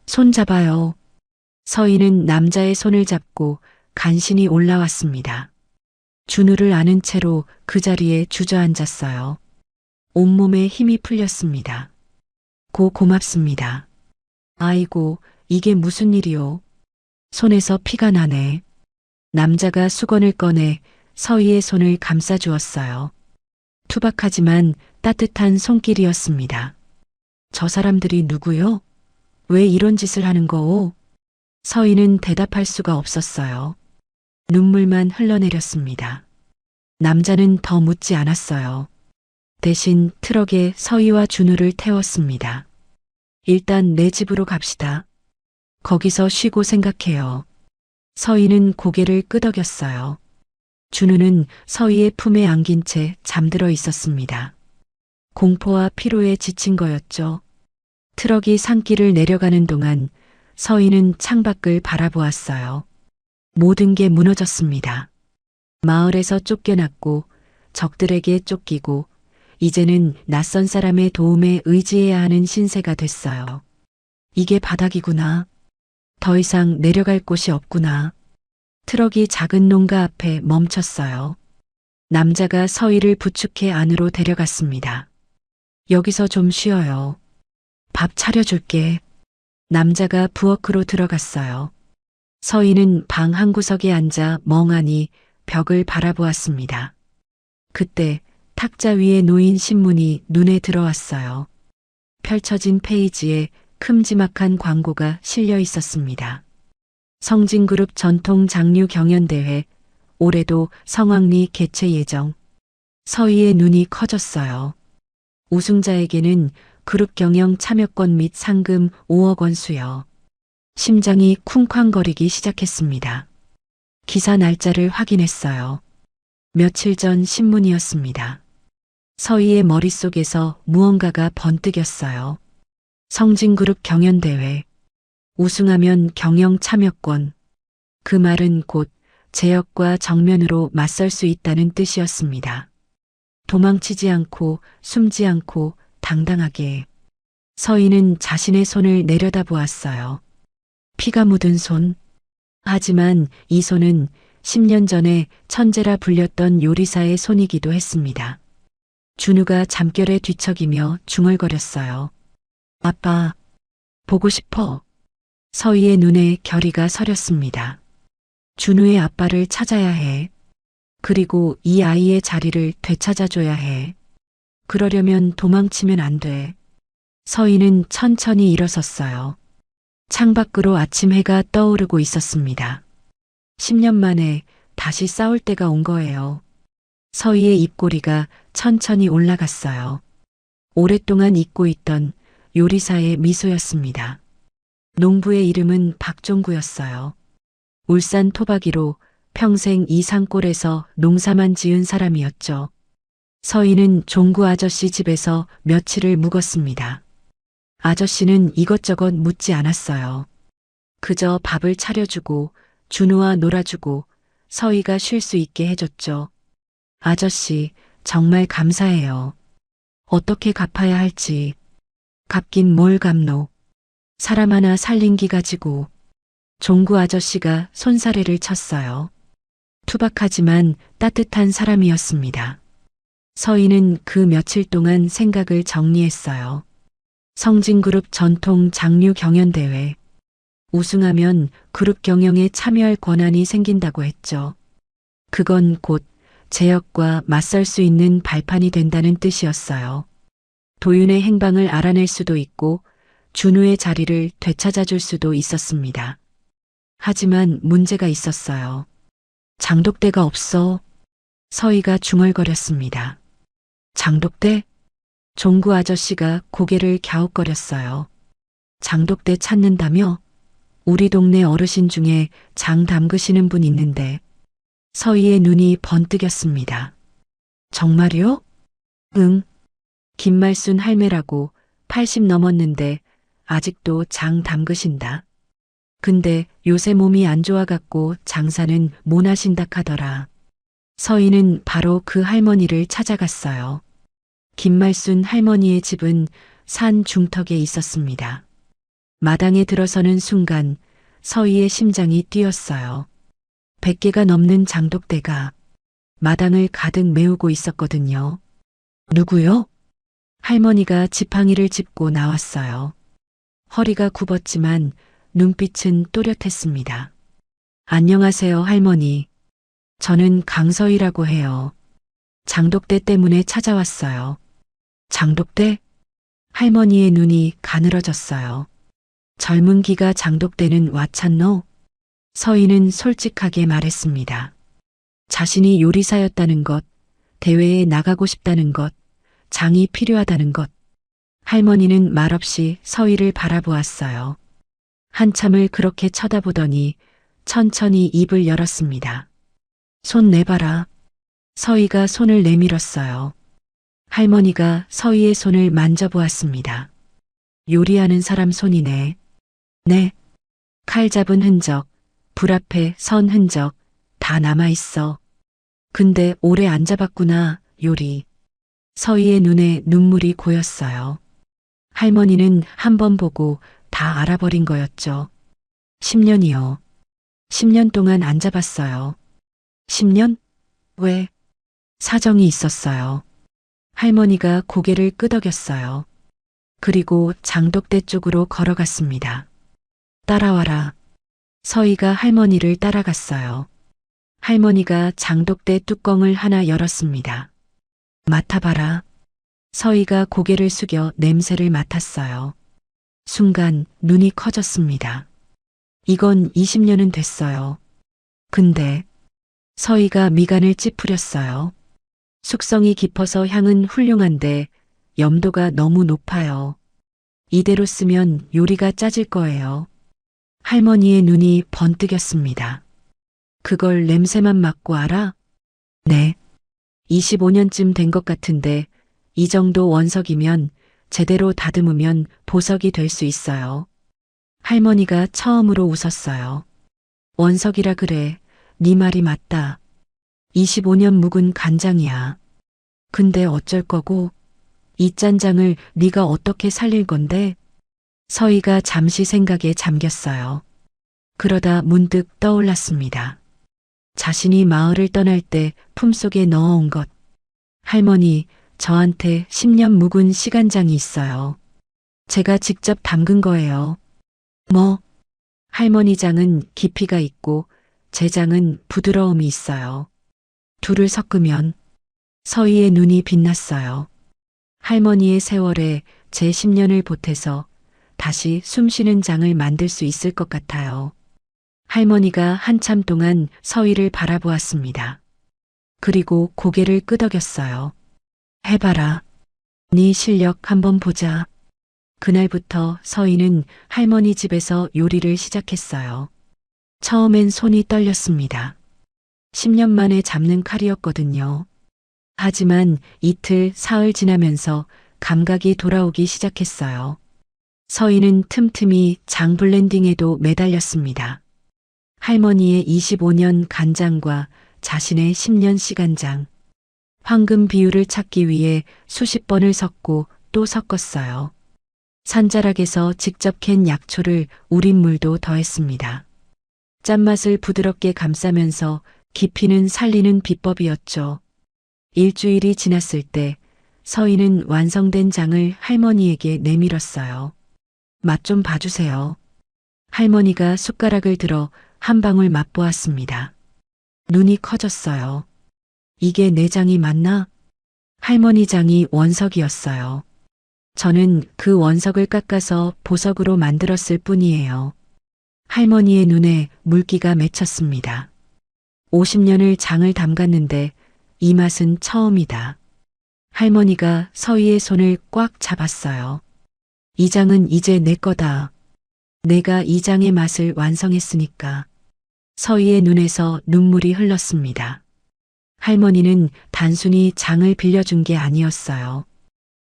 Speaker 1: 손 잡아요. 서인은 남자의 손을 잡고 간신히 올라왔습니다. 준우를 아는 채로 그 자리에 주저앉았어요. 온몸에 힘이 풀렸습니다. 고맙습니다. 아이고, 이게 무슨 일이오? 손에서 피가 나네. 남자가 수건을 꺼내 서희의 손을 감싸주었어요. 투박하지만 따뜻한 손길이었습니다. 저 사람들이 누구요? 왜 이런 짓을 하는 거오? 서희는 대답할 수가 없었어요. 눈물만 흘러내렸습니다. 남자는 더 묻지 않았어요. 대신 트럭에 서희와 준우를 태웠습니다. 일단 내 집으로 갑시다. 거기서 쉬고 생각해요. 서희는 고개를 끄덕였어요. 준우는 서희의 품에 안긴 채 잠들어 있었습니다. 공포와 피로에 지친 거였죠. 트럭이 산길을 내려가는 동안 서희는 창밖을 바라보았어요. 모든 게 무너졌습니다. 마을에서 쫓겨났고 적들에게 쫓기고 이제는 낯선 사람의 도움에 의지해야 하는 신세가 됐어요. 이게 바닥이구나. 더 이상 내려갈 곳이 없구나. 트럭이 작은 농가 앞에 멈췄어요. 남자가 서희를 부축해 안으로 데려갔습니다. 여기서 좀 쉬어요. 밥 차려줄게. 남자가 부엌으로 들어갔어요. 서희는 방 한구석에 앉아 멍하니 벽을 바라보았습니다. 그때 탁자 위에 놓인 신문이 눈에 들어왔어요. 펼쳐진 페이지에 큼지막한 광고가 실려 있었습니다. 성진그룹 전통 장류 경연대회, 올해도 성황리 개최 예정. 서희의 눈이 커졌어요. 우승자에게는 그룹 경영 참여권 및 상금 5억 원 수여. 심장이 쿵쾅거리기 시작했습니다. 기사 날짜를 확인했어요. 며칠 전 신문이었습니다. 서희의 머릿속에서 무언가가 번뜩였어요. 성진그룹 경연대회. 우승하면 경영 참여권. 그 말은 곧 제역과 정면으로 맞설 수 있다는 뜻이었습니다. 도망치지 않고 숨지 않고 당당하게. 서희는 자신의 손을 내려다보았어요. 피가 묻은 손. 하지만 이 손은 10년 전에 천재라 불렸던 요리사의 손이기도 했습니다. 준우가 잠결에 뒤척이며 중얼거렸어요. 아빠, 보고 싶어. 서희의 눈에 결의가 서렸습니다. 준우의 아빠를 찾아야 해. 그리고 이 아이의 자리를 되찾아줘야 해. 그러려면 도망치면 안 돼. 서희는 천천히 일어섰어요. 창밖으로 아침 해가 떠오르고 있었습니다. 10년 만에 다시 싸울 때가 온 거예요. 서희의 입꼬리가 천천히 올라갔어요. 오랫동안 잊고 있던 요리사의 미소였습니다. 농부의 이름은 박종구였어요. 울산 토박이로 평생 이 산골에서 농사만 지은 사람이었죠. 서희는 종구 아저씨 집에서 며칠을 묵었습니다. 아저씨는 이것저것 묻지 않았어요. 그저 밥을 차려주고 준우와 놀아주고 서희가 쉴 수 있게 해줬죠. 아저씨, 정말 감사해요. 어떻게 갚아야 할지. 갚긴 뭘 갚노. 사람 하나 살린 기 가지고. 종구 아저씨가 손사래를 쳤어요. 투박하지만 따뜻한 사람이었습니다. 서희는 그 며칠 동안 생각을 정리했어요. 성진그룹 전통 장류 경연대회. 우승하면 그룹 경영에 참여할 권한이 생긴다고 했죠. 그건 곧 제역과 맞설 수 있는 발판이 된다는 뜻이었어요. 도윤의 행방을 알아낼 수도 있고 준우의 자리를 되찾아줄 수도 있었습니다. 하지만 문제가 있었어요. 장독대가 없어. 서희가 중얼거렸습니다. 장독대? 종구 아저씨가 고개를 갸웃거렸어요. 장독대 찾는다며? 우리 동네 어르신 중에 장 담그시는 분 있는데. 서희의 눈이 번뜩였습니다. 정말요? 응. 김말순 할매라고 80 넘었는데 아직도 장 담그신다. 근데 요새 몸이 안 좋아갖고 장사는 못 하신다 카더라. 서희는 바로 그 할머니를 찾아갔어요. 김말순 할머니의 집은 산 중턱에 있었습니다. 마당에 들어서는 순간 서희의 심장이 뛰었어요. 100개가 넘는 장독대가 마당을 가득 메우고 있었거든요. 누구요? 할머니가 지팡이를 짚고 나왔어요. 허리가 굽었지만 눈빛은 또렷했습니다. 안녕하세요, 할머니. 저는 강서희라고 해요. 장독대 때문에 찾아왔어요. 장독대? 할머니의 눈이 가늘어졌어요. 젊은 기가 장독대는 와찬노? 서희는 솔직하게 말했습니다. 자신이 요리사였다는 것, 대회에 나가고 싶다는 것, 장이 필요하다는 것. 할머니는 말없이 서희를 바라보았어요. 한참을 그렇게 쳐다보더니 천천히 입을 열었습니다. 손 내봐라. 서희가 손을 내밀었어요. 할머니가 서희의 손을 만져보았습니다. 요리하는 사람 손이네. 네. 칼 잡은 흔적, 불 앞에 선 흔적 다 남아있어. 근데 오래 안 잡았구나, 요리. 서희의 눈에 눈물이 고였어요. 할머니는 한 번 보고 다 알아버린 거였죠. 10년이요. 10년 동안 안 잡았어요. 10년? 왜? 사정이 있었어요. 할머니가 고개를 끄덕였어요. 그리고 장독대 쪽으로 걸어갔습니다. 따라와라. 서희가 할머니를 따라갔어요. 할머니가 장독대 뚜껑을 하나 열었습니다. 맡아봐라. 서희가 고개를 숙여 냄새를 맡았어요. 순간 눈이 커졌습니다. 이건 20년은 됐어요. 근데 서희가 미간을 찌푸렸어요. 숙성이 깊어서 향은 훌륭한데 염도가 너무 높아요. 이대로 쓰면 요리가 짜질 거예요. 할머니의 눈이 번뜩였습니다. 그걸 냄새만 맡고 알아? 네. 25년쯤 된 것 같은데 이 정도 원석이면 제대로 다듬으면 보석이 될 수 있어요. 할머니가 처음으로 웃었어요. 원석이라 그래. 네 말이 맞다. 25년 묵은 간장이야. 근데 어쩔 거고? 이 짠장을 네가 어떻게 살릴 건데? 서희가 잠시 생각에 잠겼어요. 그러다 문득 떠올랐습니다. 자신이 마을을 떠날 때 품속에 넣어온 것. 할머니, 저한테 10년 묵은 시간장이 있어요. 제가 직접 담근 거예요. 뭐? 할머니 장은 깊이가 있고 제 장은 부드러움이 있어요. 둘을 섞으면 서희의 눈이 빛났어요. 할머니의 세월에 제 10년을 보태서 다시 숨쉬는 장을 만들 수 있을 것 같아요. 할머니가 한참 동안 서희를 바라보았습니다. 그리고 고개를 끄덕였어요. 해봐라. 네 실력 한번 보자. 그날부터 서희는 할머니 집에서 요리를 시작했어요. 처음엔 손이 떨렸습니다. 10년 만에 잡는 칼이었거든요. 하지만 이틀, 사흘 지나면서 감각이 돌아오기 시작했어요. 서희는 틈틈이 장 블렌딩에도 매달렸습니다. 할머니의 25년 간장과 자신의 10년 시간장. 황금 비율을 찾기 위해 수십 번을 섞고 또 섞었어요. 산자락에서 직접 캔 약초를 우린 물도 더했습니다. 짠맛을 부드럽게 감싸면서 깊이는 살리는 비법이었죠. 일주일이 지났을 때 서희는 완성된 장을 할머니에게 내밀었어요. 맛 좀 봐주세요. 할머니가 숟가락을 들어 한 방울 맛보았습니다. 눈이 커졌어요. 이게 내 장이 맞나? 할머니 장이 원석이었어요. 저는 그 원석을 깎아서 보석으로 만들었을 뿐이에요. 할머니의 눈에 물기가 맺혔습니다. 50년을 장을 담갔는데 이 맛은 처음이다. 할머니가 서희의 손을 꽉 잡았어요. 이 장은 이제 내 거다. 내가 이 장의 맛을 완성했으니까. 서희의 눈에서 눈물이 흘렀습니다. 할머니는 단순히 장을 빌려준 게 아니었어요.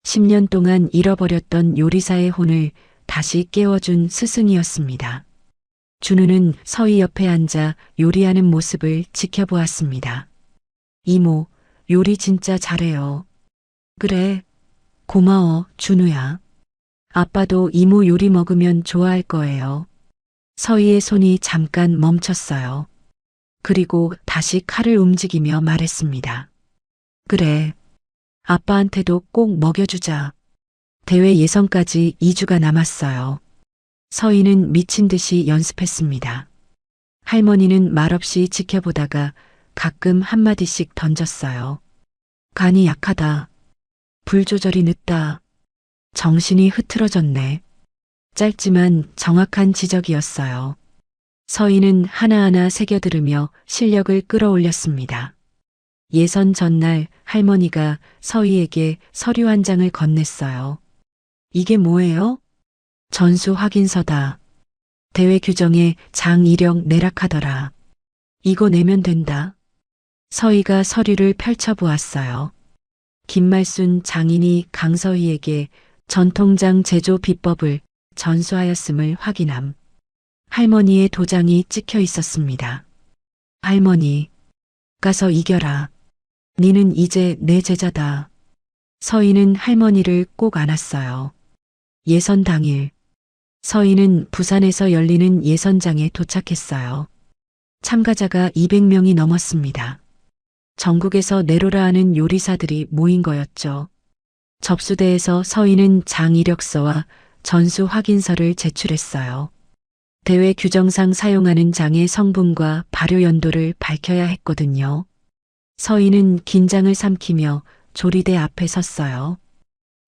Speaker 1: 10년 동안 잃어버렸던 요리사의 혼을 다시 깨워준 스승이었습니다. 준우는 서희 옆에 앉아 요리하는 모습을 지켜보았습니다. 이모, 요리 진짜 잘해요. 그래, 고마워, 준우야. 아빠도 이모 요리 먹으면 좋아할 거예요. 서희의 손이 잠깐 멈췄어요. 그리고 다시 칼을 움직이며 말했습니다. 그래, 아빠한테도 꼭 먹여주자. 대회 예선까지 2주가 남았어요. 서희는 미친 듯이 연습했습니다. 할머니는 말없이 지켜보다가 가끔 한마디씩 던졌어요. 간이 약하다. 불 조절이 늦다. 정신이 흐트러졌네. 짧지만 정확한 지적이었어요. 서희는 하나하나 새겨들으며 실력을 끌어올렸습니다. 예선 전날 할머니가 서희에게 서류 한 장을 건넸어요. 이게 뭐예요? 전수 확인서다. 대회 규정에 장 이력 내락하더라. 이거 내면 된다. 서희가 서류를 펼쳐보았어요. 김말순 장인이 강서희에게 전통장 제조 비법을 전수하였음을 확인함. 할머니의 도장이 찍혀 있었습니다. 할머니, 가서 이겨라. 니는 이제 내 제자다. 서희는 할머니를 꼭 안았어요. 예선 당일, 서희는 부산에서 열리는 예선장에 도착했어요. 참가자가 200명이 넘었습니다. 전국에서 내로라 하는 요리사들이 모인 거였죠. 접수대에서 서희는 장 이력서와 전수 확인서를 제출했어요. 대회 규정상 사용하는 장의 성분과 발효 연도를 밝혀야 했거든요. 서희는 긴장을 삼키며 조리대 앞에 섰어요.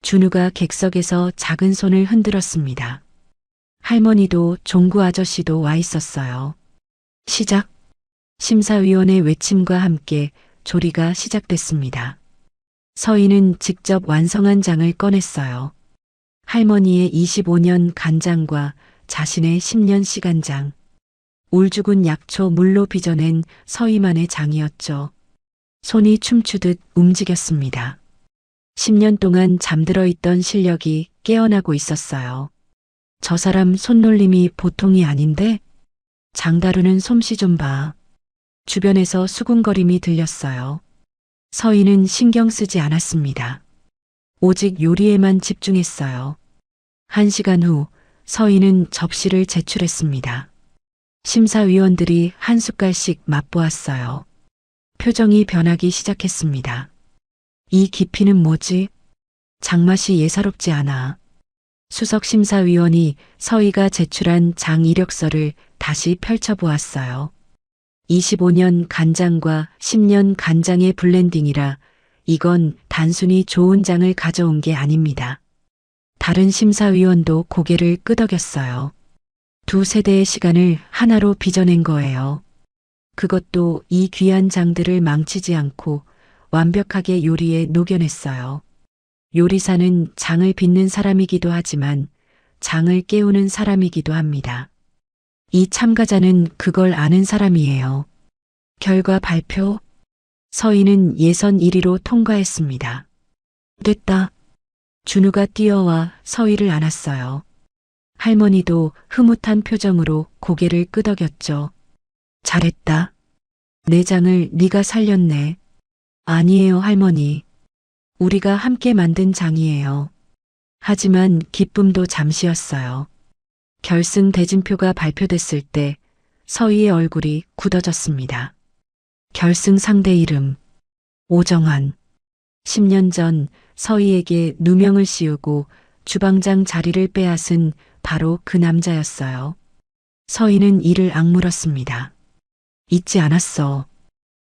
Speaker 1: 준우가 객석에서 작은 손을 흔들었습니다. 할머니도 종구 아저씨도 와 있었어요. 시작. 심사위원의 외침과 함께 조리가 시작됐습니다. 서희는 직접 완성한 장을 꺼냈어요. 할머니의 25년 간장과 자신의 10년 시간장. 울죽은 약초 물로 빚어낸 서희만의 장이었죠. 손이 춤추듯 움직였습니다. 10년 동안 잠들어 있던 실력이 깨어나고 있었어요. 저 사람 손놀림이 보통이 아닌데? 장다루는 솜씨 좀 봐. 주변에서 수군거림이 들렸어요. 서희는 신경 쓰지 않았습니다. 오직 요리에만 집중했어요. 1시간 후 서희는 접시를 제출했습니다. 심사위원들이 한 숟갈씩 맛보았어요. 표정이 변하기 시작했습니다. 이 깊이는 뭐지? 장맛이 예사롭지 않아. 수석 심사위원이 서희가 제출한 장 이력서를 다시 펼쳐보았어요. 25년 간장과 10년 간장의 블렌딩이라 이건 단순히 좋은 장을 가져온 게 아닙니다. 다른 심사위원도 고개를 끄덕였어요. 두 세대의 시간을 하나로 빚어낸 거예요. 그것도 이 귀한 장들을 망치지 않고 완벽하게 요리에 녹여냈어요. 요리사는 장을 빚는 사람이기도 하지만 장을 깨우는 사람이기도 합니다. 이 참가자는 그걸 아는 사람이에요. 결과 발표. 서희는 예선 1위로 통과했습니다. 됐다. 준우가 뛰어와 서희를 안았어요. 할머니도 흐뭇한 표정으로 고개를 끄덕였죠. 잘했다. 내 장을 네가 살렸네. 아니에요, 할머니. 우리가 함께 만든 장이에요. 하지만 기쁨도 잠시였어요. 결승 대진표가 발표됐을 때 서희의 얼굴이 굳어졌습니다. 결승 상대 이름 오정환. 10년 전 서희에게 누명을 씌우고 주방장 자리를 빼앗은 바로 그 남자였어요. 서희는 이를 악물었습니다. 잊지 않았어.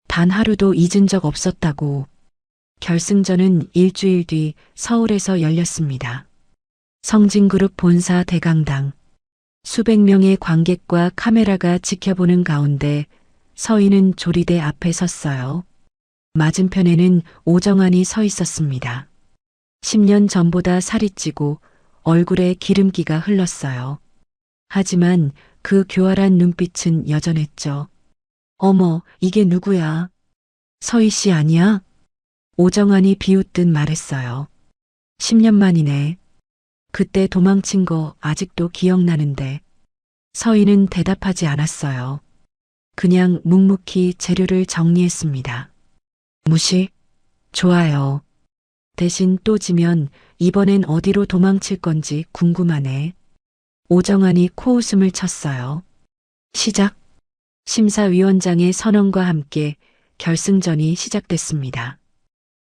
Speaker 1: 단 하루도 잊은 적 없었다고. 결승전은 일주일 뒤 서울에서 열렸습니다. 성진그룹 본사 대강당. 수백 명의 관객과 카메라가 지켜보는 가운데 서희는 조리대 앞에 섰어요. 맞은편에는 오정환이 서 있었습니다. 10년 전보다 살이 찌고 얼굴에 기름기가 흘렀어요. 하지만 그 교활한 눈빛은 여전했죠. 어머, 이게 누구야? 서희 씨 아니야? 오정환이 비웃듯 말했어요. 10년 만이네. 그때 도망친 거 아직도 기억나는데. 서희는 대답하지 않았어요. 그냥 묵묵히 재료를 정리했습니다. 무시? 좋아요. 대신 또 지면 이번엔 어디로 도망칠 건지 궁금하네. 오정환이 코웃음을 쳤어요. 시작. 심사위원장의 선언과 함께 결승전이 시작됐습니다.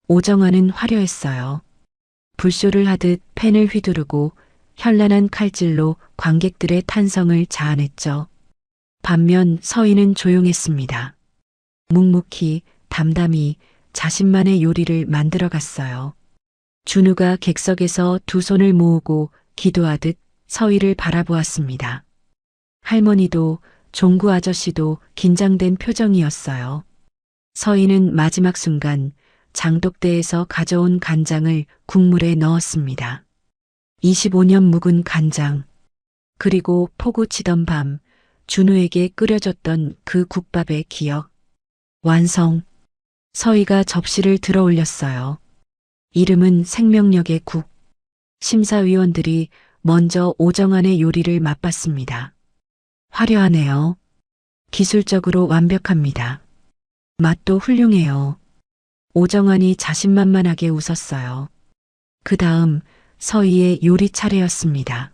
Speaker 1: 오정환은 화려했어요. 불쇼를 하듯 펜을 휘두르고 현란한 칼질로 관객들의 탄성을 자아냈죠. 반면 서희는 조용했습니다. 묵묵히 담담히 자신만의 요리를 만들어갔어요. 준우가 객석에서 두 손을 모으고 기도하듯 서희를 바라보았습니다. 할머니도 종구 아저씨도 긴장된 표정이었어요. 서희는 마지막 순간 장독대에서 가져온 간장을 국물에 넣었습니다. 25년 묵은 간장. 그리고 포구 치던 밤 준우에게 끓여줬던 그 국밥의 기억. 완성. 서희가 접시를 들어 올렸어요. 이름은 생명력의 국. 심사위원들이 먼저 오정환의 요리를 맛봤습니다. 화려하네요. 기술적으로 완벽합니다. 맛도 훌륭해요. 오정환이 자신만만하게 웃었어요. 그 다음 서희의 요리 차례였습니다.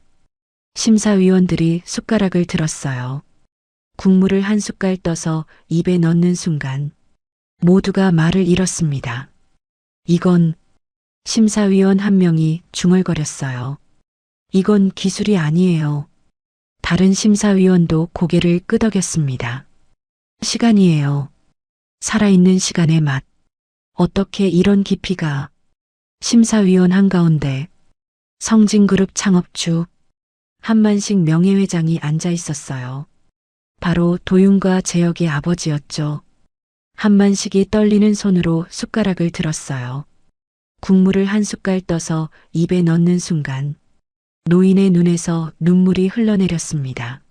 Speaker 1: 심사위원들이 숟가락을 들었어요. 국물을 한 숟갈 떠서 입에 넣는 순간 모두가 말을 잃었습니다. 이건 심사위원 한 명이 중얼거렸어요. 이건 기술이 아니에요. 다른 심사위원도 고개를 끄덕였습니다. 시간이에요. 살아있는 시간의 맛. 어떻게 이런 깊이가. 심사위원 한가운데 성진그룹 창업주 한만식 명예회장이 앉아 있었어요. 바로 도윤과 재혁의 아버지였죠. 한만식이 떨리는 손으로 숟가락을 들었어요. 국물을 한 숟갈 떠서 입에 넣는 순간 노인의 눈에서 눈물이 흘러내렸습니다.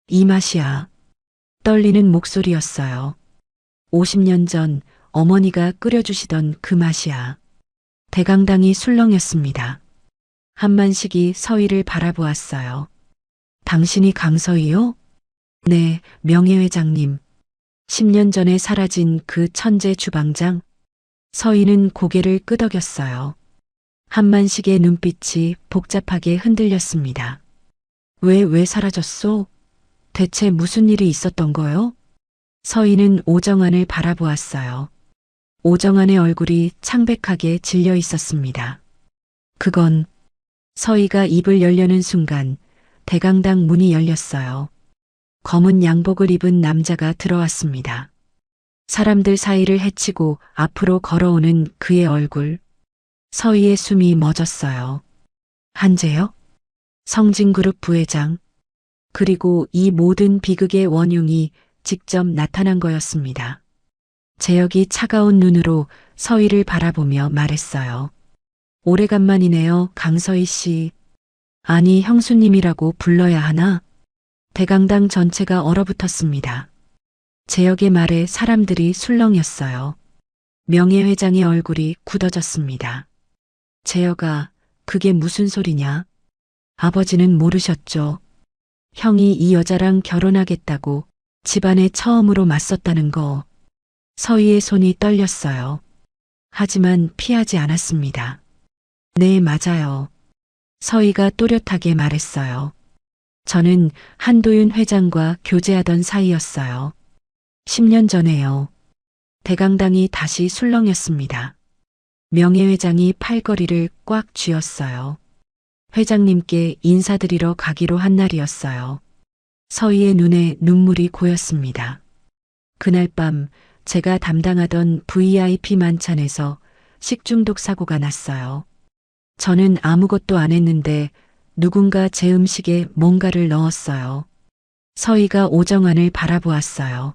Speaker 1: 이 맛이야. 떨리는 목소리였어요. 50년 전 어머니가 끓여주시던 그 맛이야. 대강당이 술렁였습니다. 한만식이 서희를 바라보았어요. 당신이 강서희요? 네, 명예회장님. 10년 전에 사라진 그 천재 주방장? 서희는 고개를 끄덕였어요. 한만식의 눈빛이 복잡하게 흔들렸습니다. 왜 사라졌소? 대체 무슨 일이 있었던 거요? 서희는 오정환을 바라보았어요. 오정환의 얼굴이 창백하게 질려 있었습니다. 그건 서희가 입을 열려는 순간 대강당 문이 열렸어요. 검은 양복을 입은 남자가 들어왔습니다. 사람들 사이를 헤치고 앞으로 걸어오는 그의 얼굴. 서희의 숨이 멎었어요. 한재혁? 성진그룹 부회장. 그리고 이 모든 비극의 원흉이 직접 나타난 거였습니다. 재혁이 차가운 눈으로 서희를 바라보며 말했어요. 오래간만이네요, 강서희 씨. 아니, 형수님이라고 불러야 하나? 대강당 전체가 얼어붙었습니다. 재혁의 말에 사람들이 술렁였어요. 명예회장의 얼굴이 굳어졌습니다. 재혁아, 그게 무슨 소리냐? 아버지는 모르셨죠. 형이 이 여자랑 결혼하겠다고 집안에 처음으로 맞섰다는 거. 서희의 손이 떨렸어요. 하지만 피하지 않았습니다. 네, 맞아요. 서희가 또렷하게 말했어요. 저는 한도윤 회장과 교제하던 사이였어요. 10년 전에요. 대강당이 다시 술렁였습니다. 명예회장이 팔걸이를 꽉 쥐었어요. 회장님께 인사드리러 가기로 한 날이었어요. 서희의 눈에 눈물이 고였습니다. 그날 밤 제가 담당하던 VIP 만찬에서 식중독 사고가 났어요. 저는 아무것도 안 했는데 누군가 제 음식에 뭔가를 넣었어요. 서희가 오정환을 바라보았어요.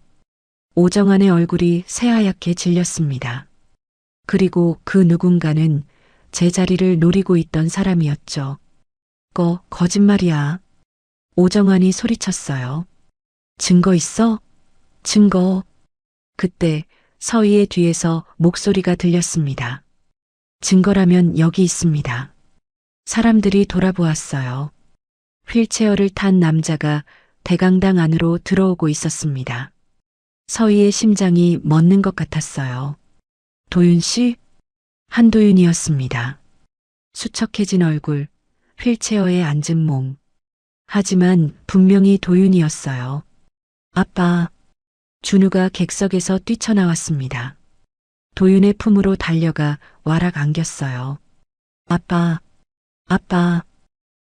Speaker 1: 오정환의 얼굴이 새하얗게 질렸습니다. 그리고 그 누군가는 제 자리를 노리고 있던 사람이었죠. 거짓말이야. 오정환이 소리쳤어요. 증거 있어? 증거. 그때 서희의 뒤에서 목소리가 들렸습니다. 증거라면 여기 있습니다. 사람들이 돌아보았어요. 휠체어를 탄 남자가 대강당 안으로 들어오고 있었습니다. 서희의 심장이 멎는 것 같았어요. 도윤 씨? 한도윤이었습니다. 수척해진 얼굴, 휠체어에 앉은 몸. 하지만 분명히 도윤이었어요. 아빠. 준우가 객석에서 뛰쳐나왔습니다. 도윤의 품으로 달려가 와락 안겼어요. 아빠.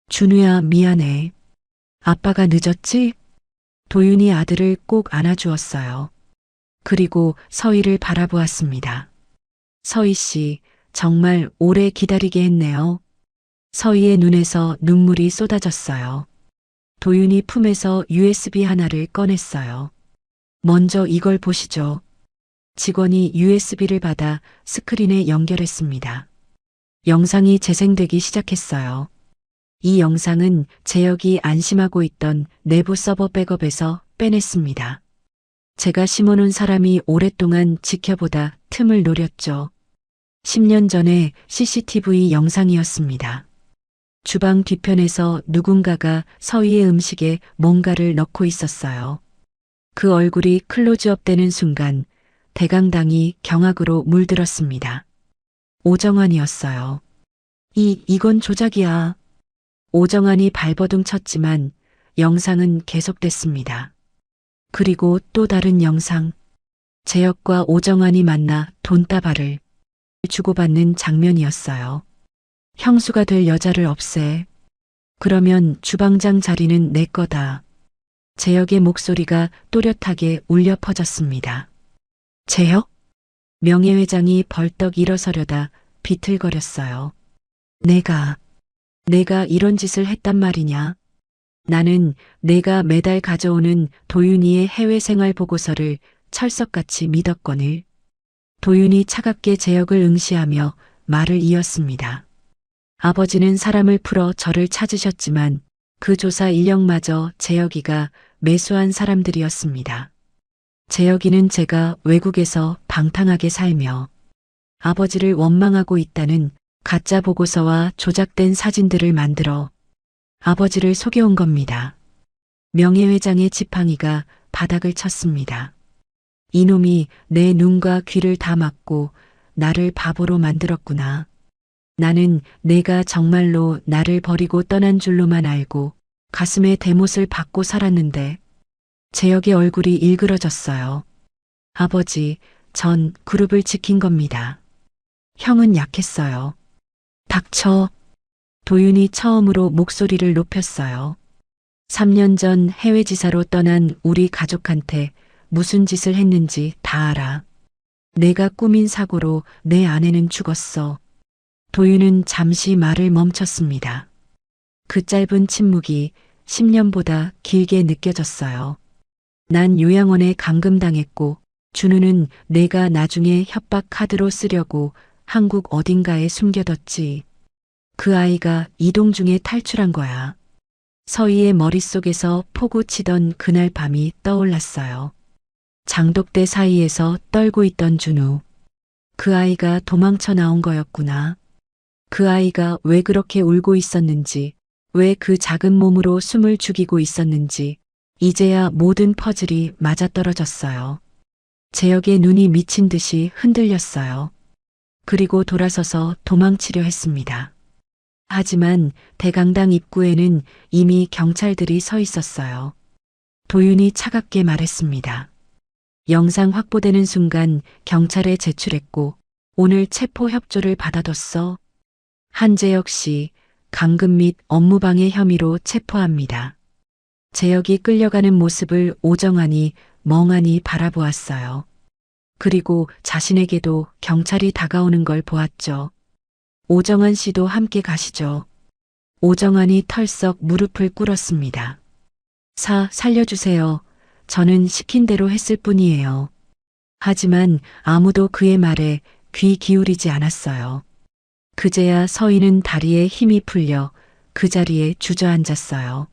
Speaker 1: 준우야, 미안해. 아빠가 늦었지? 도윤이 아들을 꼭 안아주었어요. 그리고 서희를 바라보았습니다. 서희 씨, 정말 오래 기다리게 했네요. 서희의 눈에서 눈물이 쏟아졌어요. 도윤이 품에서 USB 하나를 꺼냈어요. 먼저 이걸 보시죠. 직원이 USB를 받아 스크린에 연결했습니다. 영상이 재생되기 시작했어요. 이 영상은 재혁이 안심하고 있던 내부 서버 백업에서 빼냈습니다. 제가 심어놓은 사람이 오랫동안 지켜보다 틈을 노렸죠. 10년 전에 CCTV 영상이었습니다. 주방 뒤편에서 누군가가 서희의 음식에 뭔가를 넣고 있었어요. 그 얼굴이 클로즈업 되는 순간 대강당이 경악으로 물들었습니다. 오정환이었어요. 이건 조작이야. 오정환이 발버둥 쳤지만 영상은 계속됐습니다. 그리고 또 다른 영상. 재혁과 오정환이 만나 돈다발을 주고받는 장면이었어요. 형수가 될 여자를 없애. 그러면 주방장 자리는 내 거다. 재혁의 목소리가 또렷하게 울려 퍼졌습니다. 재혁? 명예회장이 벌떡 일어서려다 비틀거렸어요. 내가 이런 짓을 했단 말이냐? 나는 내가 매달 가져오는 도윤이의 해외 생활 보고서를 철석같이 믿었거늘. 도윤이 차갑게 재혁을 응시하며 말을 이었습니다. 아버지는 사람을 풀어 저를 찾으셨지만 그 조사 인력마저 재혁이가 매수한 사람들이었습니다. 재혁이는 제가 외국에서 방탕하게 살며 아버지를 원망하고 있다는 가짜 보고서와 조작된 사진들을 만들어 아버지를 속여온 겁니다. 명예회장의 지팡이가 바닥을 쳤습니다. 이놈이 내 눈과 귀를 다 막고 나를 바보로 만들었구나. 나는 내가 정말로 나를 버리고 떠난 줄로만 알고 가슴에 대못을 받고 살았는데 재혁의 얼굴이 일그러졌어요. 아버지, 전 그룹을 지킨 겁니다. 형은 약했어요. 닥쳐. 도윤이 처음으로 목소리를 높였어요. 3년 전 해외지사로 떠난 우리 가족한테 무슨 짓을 했는지 다 알아. 내가 꾸민 사고로 내 아내는 죽었어. 도윤은 잠시 말을 멈췄습니다. 그 짧은 침묵이 10년보다 길게 느껴졌어요. 난 요양원에 감금당했고 준우는 내가 나중에 협박 카드로 쓰려고 한국 어딘가에 숨겨뒀지. 그 아이가 이동 중에 탈출한 거야. 서희의 머릿속에서 포구 치던 그날 밤이 떠올랐어요. 장독대 사이에서 떨고 있던 준우. 그 아이가 도망쳐 나온 거였구나. 그 아이가 왜 그렇게 울고 있었는지, 왜 그 작은 몸으로 숨을 죽이고 있었는지, 이제야 모든 퍼즐이 맞아떨어졌어요. 재혁의 눈이 미친 듯이 흔들렸어요. 그리고 돌아서서 도망치려 했습니다. 하지만 대강당 입구에는 이미 경찰들이 서 있었어요. 도윤이 차갑게 말했습니다. 영상 확보되는 순간 경찰에 제출했고 오늘 체포 협조를 받아뒀어. 한재혁 씨 감금 및 업무방해 혐의로 체포합니다. 재혁이 끌려가는 모습을 오정환이 멍하니 바라보았어요. 그리고 자신에게도 경찰이 다가오는 걸 보았죠. 오정환 씨도 함께 가시죠. 오정환이 털썩 무릎을 꿇었습니다. 살려주세요. 저는 시킨 대로 했을 뿐이에요. 하지만 아무도 그의 말에 귀 기울이지 않았어요. 그제야 서희는 다리에 힘이 풀려 그 자리에 주저앉았어요.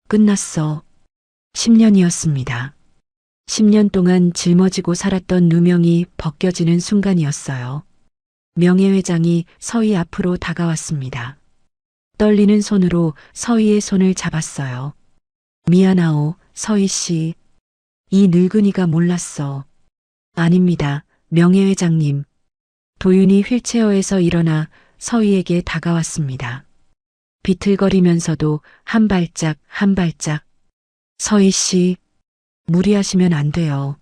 Speaker 1: 끝났어. 10년이었습니다. 10년 동안 짊어지고 살았던 누명이 벗겨지는 순간이었어요. 명예회장이 서희 앞으로 다가왔습니다. 떨리는 손으로 서희의 손을 잡았어요. 미안하오, 서희 씨. 이 늙은이가 몰랐어. 아닙니다, 명예회장님. 도윤이 휠체어에서 일어나 서희에게 다가왔습니다. 비틀거리면서도 한 발짝 한 발짝. 서희 씨, 무리하시면 안 돼요.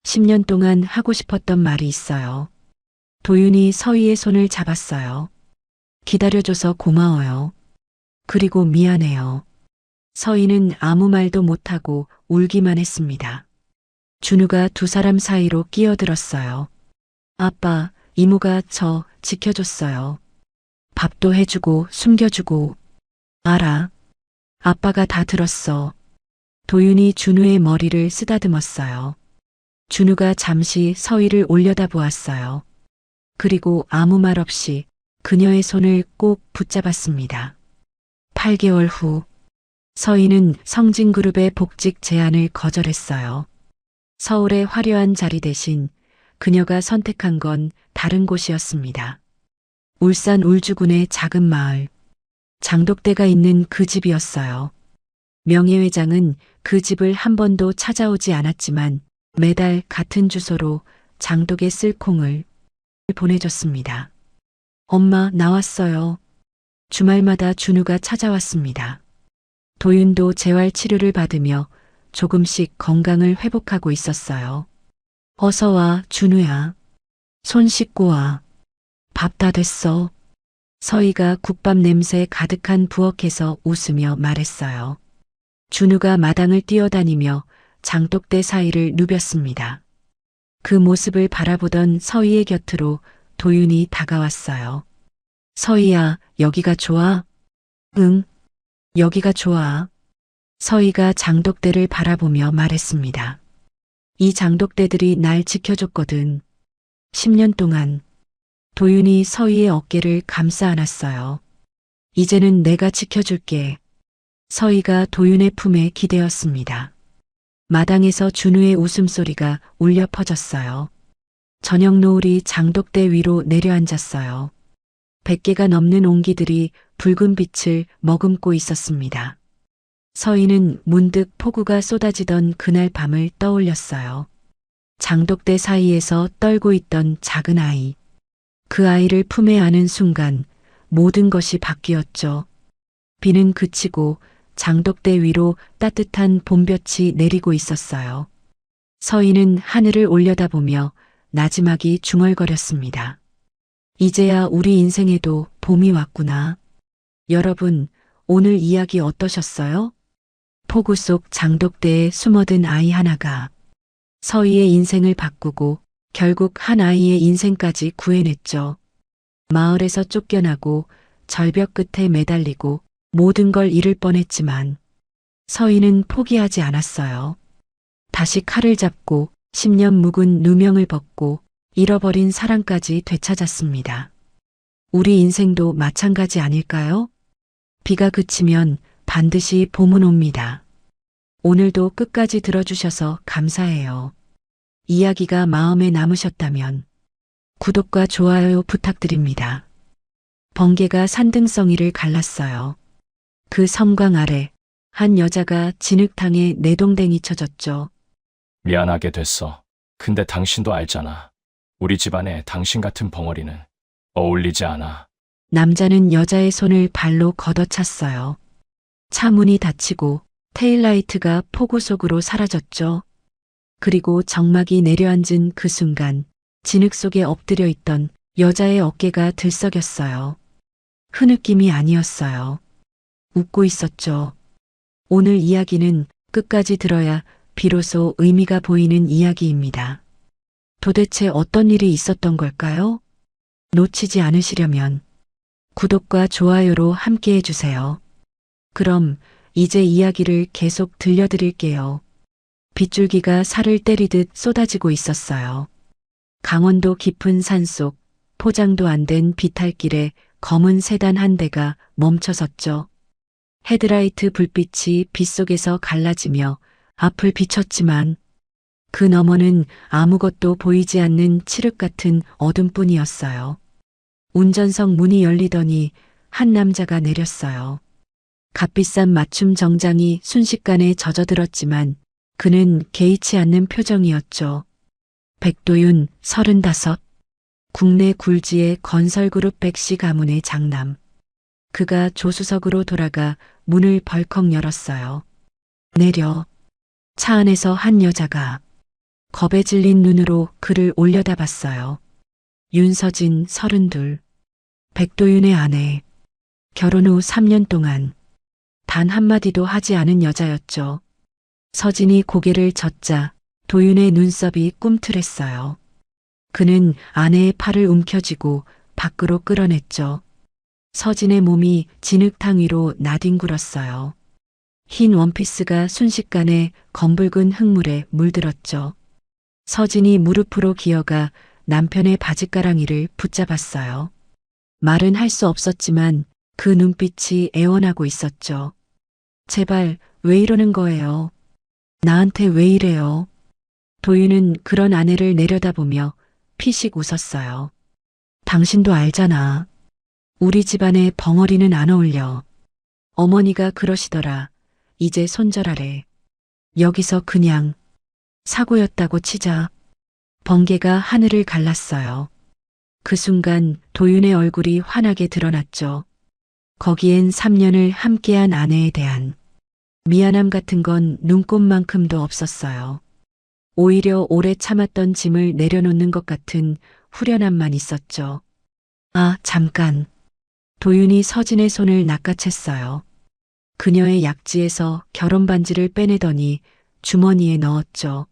Speaker 1: 10년 동안 하고 싶었던 말이 있어요. 도윤이 서희의 손을 잡았어요. 기다려줘서 고마워요. 그리고 미안해요. 서희는 아무 말도 못하고 울기만 했습니다. 준우가 두 사람 사이로 끼어들었어요. 아빠, 이모가 저 지켜줬어요. 밥도 해주고 숨겨주고. 알아. 아빠가 다 들었어. 도윤이 준우의 머리를 쓰다듬었어요. 준우가 잠시 서희를 올려다보았어요. 그리고 아무 말 없이 그녀의 손을 꼭 붙잡았습니다. 8개월 후 서희는 성진그룹의 복직 제안을 거절했어요. 서울의 화려한 자리 대신 그녀가 선택한 건 다른 곳이었습니다. 울산 울주군의 작은 마을, 장독대가 있는 그 집이었어요. 명예회장은 그 집을 한 번도 찾아오지 않았지만 매달 같은 주소로 장독에 쓸 콩을 보내줬습니다. 엄마, 나왔어요. 주말마다 준우가 찾아왔습니다. 도윤도 재활 치료를 받으며 조금씩 건강을 회복하고 있었어요. 어서 와, 준우야. 손 씻고 와. 밥 다 됐어. 서희가 국밥 냄새 가득한 부엌에서 웃으며 말했어요. 준우가 마당을 뛰어다니며 장독대 사이를 누볐습니다. 그 모습을 바라보던 서희의 곁으로 도윤이 다가왔어요. 서희야, 여기가 좋아? 응, 여기가 좋아. 서희가 장독대를 바라보며 말했습니다. 이 장독대들이 날 지켜줬거든. 10년 동안. 도윤이 서희의 어깨를 감싸 안았어요. 이제는 내가 지켜줄게. 서희가 도윤의 품에 기대었습니다. 마당에서 준우의 웃음소리가 울려 퍼졌어요. 저녁 노을이 장독대 위로 내려앉았어요. 100개가 넘는 옹기들이 붉은 빛을 머금고 있었습니다. 서희는 문득 폭우가 쏟아지던 그날 밤을 떠올렸어요. 장독대 사이에서 떨고 있던 작은 아이. 그 아이를 품에 안은 순간 모든 것이 바뀌었죠. 비는 그치고 장독대 위로 따뜻한 봄볕이 내리고 있었어요. 서희는 하늘을 올려다보며 나지막이 중얼거렸습니다. 이제야 우리 인생에도 봄이 왔구나. 여러분, 오늘 이야기 어떠셨어요? 폭우 속 장독대에 숨어든 아이 하나가 서희의 인생을 바꾸고 결국 한 아이의 인생까지 구해냈죠. 마을에서 쫓겨나고 절벽 끝에 매달리고 모든 걸 잃을 뻔했지만 서희는 포기하지 않았어요. 다시 칼을 잡고 10년 묵은 누명을 벗고 잃어버린 사랑까지 되찾았습니다. 우리 인생도 마찬가지 아닐까요? 비가 그치면 반드시 봄은 옵니다. 오늘도 끝까지 들어주셔서 감사해요. 이야기가 마음에 남으셨다면 구독과 좋아요 부탁드립니다. 번개가 산등성이를 갈랐어요. 그 섬광 아래 한 여자가 진흙탕에 내동댕이 쳐졌죠.
Speaker 3: 미안하게 됐어. 근데 당신도 알잖아. 우리 집안에 당신 같은 벙어리는 어울리지 않아.
Speaker 1: 남자는 여자의 손을 발로 걷어찼어요. 차 문이 닫히고 테일라이트가 폭우 속으로 사라졌죠. 그리고 정막이 내려앉은 그 순간 진흙 속에 엎드려 있던 여자의 어깨가 들썩였어요. 흐느낌이 아니었어요. 웃고 있었죠. 오늘 이야기는 끝까지 들어야 비로소 의미가 보이는 이야기입니다. 도대체 어떤 일이 있었던 걸까요? 놓치지 않으시려면 구독과 좋아요로 함께 해주세요. 그럼 이제 이야기를 계속 들려드릴게요. 빗줄기가 살을 때리듯 쏟아지고 있었어요. 강원도 깊은 산속 포장도 안 된 비탈길에 검은 세단 한 대가 멈춰섰죠. 헤드라이트 불빛이 빗속에서 갈라지며 앞을 비췄지만 그 너머는 아무것도 보이지 않는 칠흑 같은 어둠뿐이었어요. 운전석 문이 열리더니 한 남자가 내렸어요. 값비싼 맞춤 정장이 순식간에 젖어들었지만 그는 개의치 않는 표정이었죠. 백도윤 35. 국내 굴지의 건설그룹 백씨 가문의 장남. 그가 조수석으로 돌아가 문을 벌컥 열었어요. 내려. 차 안에서 한 여자가 겁에 질린 눈으로 그를 올려다봤어요. 윤서진 32. 백도윤의 아내. 결혼 후 3년 동안 단 한마디도 하지 않은 여자였죠. 서진이 고개를 젓자 도윤의 눈썹이 꿈틀했어요. 그는 아내의 팔을 움켜쥐고 밖으로 끌어냈죠. 서진의 몸이 진흙탕 위로 나뒹굴었어요. 흰 원피스가 순식간에 검붉은 흙물에 물들었죠. 서진이 무릎으로 기어가 남편의 바짓가랑이를 붙잡았어요. 말은 할 수 없었지만 그 눈빛이 애원하고 있었죠. 제발 왜 이러는 거예요? 나한테 왜 이래요? 도윤은 그런 아내를 내려다보며 피식 웃었어요. 당신도 알잖아. 우리 집안에 벙어리는 안 어울려. 어머니가 그러시더라. 이제 손절하래. 여기서 그냥 사고였다고 치자. 번개가 하늘을 갈랐어요. 그 순간 도윤의 얼굴이 환하게 드러났죠. 거기엔 3년을 함께한 아내에 대한 미안함 같은 건 눈꼽만큼도 없었어요. 오히려 오래 참았던 짐을 내려놓는 것 같은 후련함만 있었죠. 아, 잠깐. 도윤이 서진의 손을 낚아챘어요. 그녀의 약지에서 결혼 반지를 빼내더니 주머니에 넣었죠.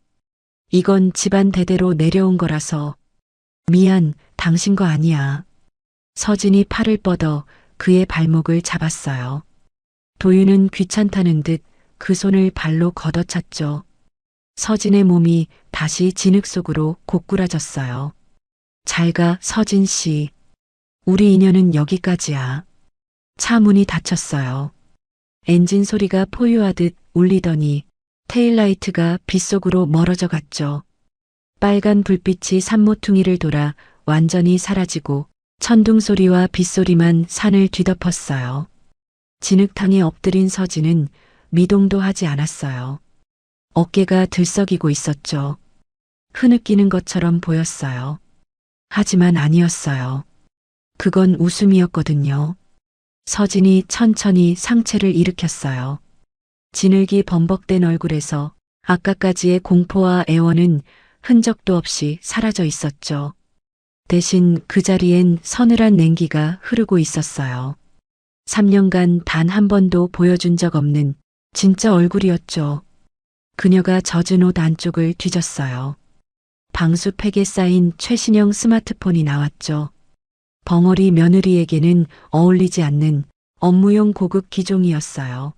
Speaker 1: 이건 집안 대대로 내려온 거라서. 미안, 당신 거 아니야. 서진이 팔을 뻗어 그의 발목을 잡았어요. 도윤은 귀찮다는 듯 그 손을 발로 걷어찼죠. 서진의 몸이 다시 진흙 속으로 고꾸라졌어요. 잘 가, 서진 씨. 우리 인연은 여기까지야. 차 문이 닫혔어요. 엔진 소리가 포효하듯 울리더니 테일라이트가 빗속으로 멀어져 갔죠. 빨간 불빛이 산모퉁이를 돌아 완전히 사라지고 천둥 소리와 빗소리만 산을 뒤덮었어요. 진흙탕에 엎드린 서진은 미동도 하지 않았어요. 어깨가 들썩이고 있었죠. 흐느끼는 것처럼 보였어요. 하지만 아니었어요. 그건 웃음이었거든요. 서진이 천천히 상체를 일으켰어요. 진흙이 범벅된 얼굴에서 아까까지의 공포와 애원은 흔적도 없이 사라져 있었죠. 대신 그 자리엔 서늘한 냉기가 흐르고 있었어요. 3년간 단 한 번도 보여준 적 없는 진짜 얼굴이었죠. 그녀가 젖은 옷 안쪽을 뒤졌어요. 방수팩에 쌓인 최신형 스마트폰이 나왔죠. 벙어리 며느리에게는 어울리지 않는 업무용 고급 기종이었어요.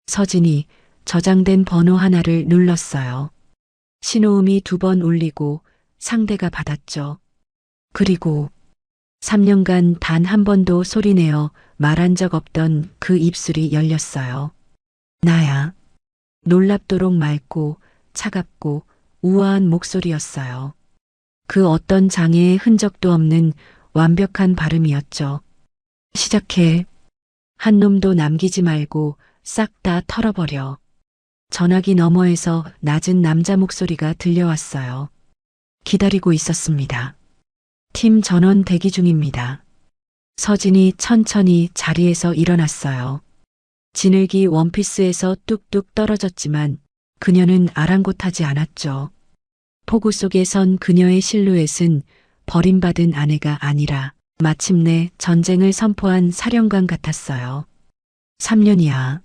Speaker 1: 서진이 저장된 번호 하나를 눌렀어요. 신호음이 2번 울리고 상대가 받았죠. 그리고 3년간 단 한 번도 소리내어 말한 적 없던 그 입술이 열렸어요. 나야. 놀랍도록 맑고 차갑고 우아한 목소리였어요. 그 어떤 장애의 흔적도 없는 완벽한 발음이었죠. 시작해. 한 놈도 남기지 말고 싹 다 털어버려. 전화기 너머에서 낮은 남자 목소리가 들려왔어요. 기다리고 있었습니다. 팀 전원 대기 중입니다. 서진이 천천히 자리에서 일어났어요. 진흙이 원피스에서 뚝뚝 떨어졌지만 그녀는 아랑곳하지 않았죠. 폭우 속에 선 그녀의 실루엣은 버림받은 아내가 아니라 마침내 전쟁을 선포한 사령관 같았어요. 3년이야.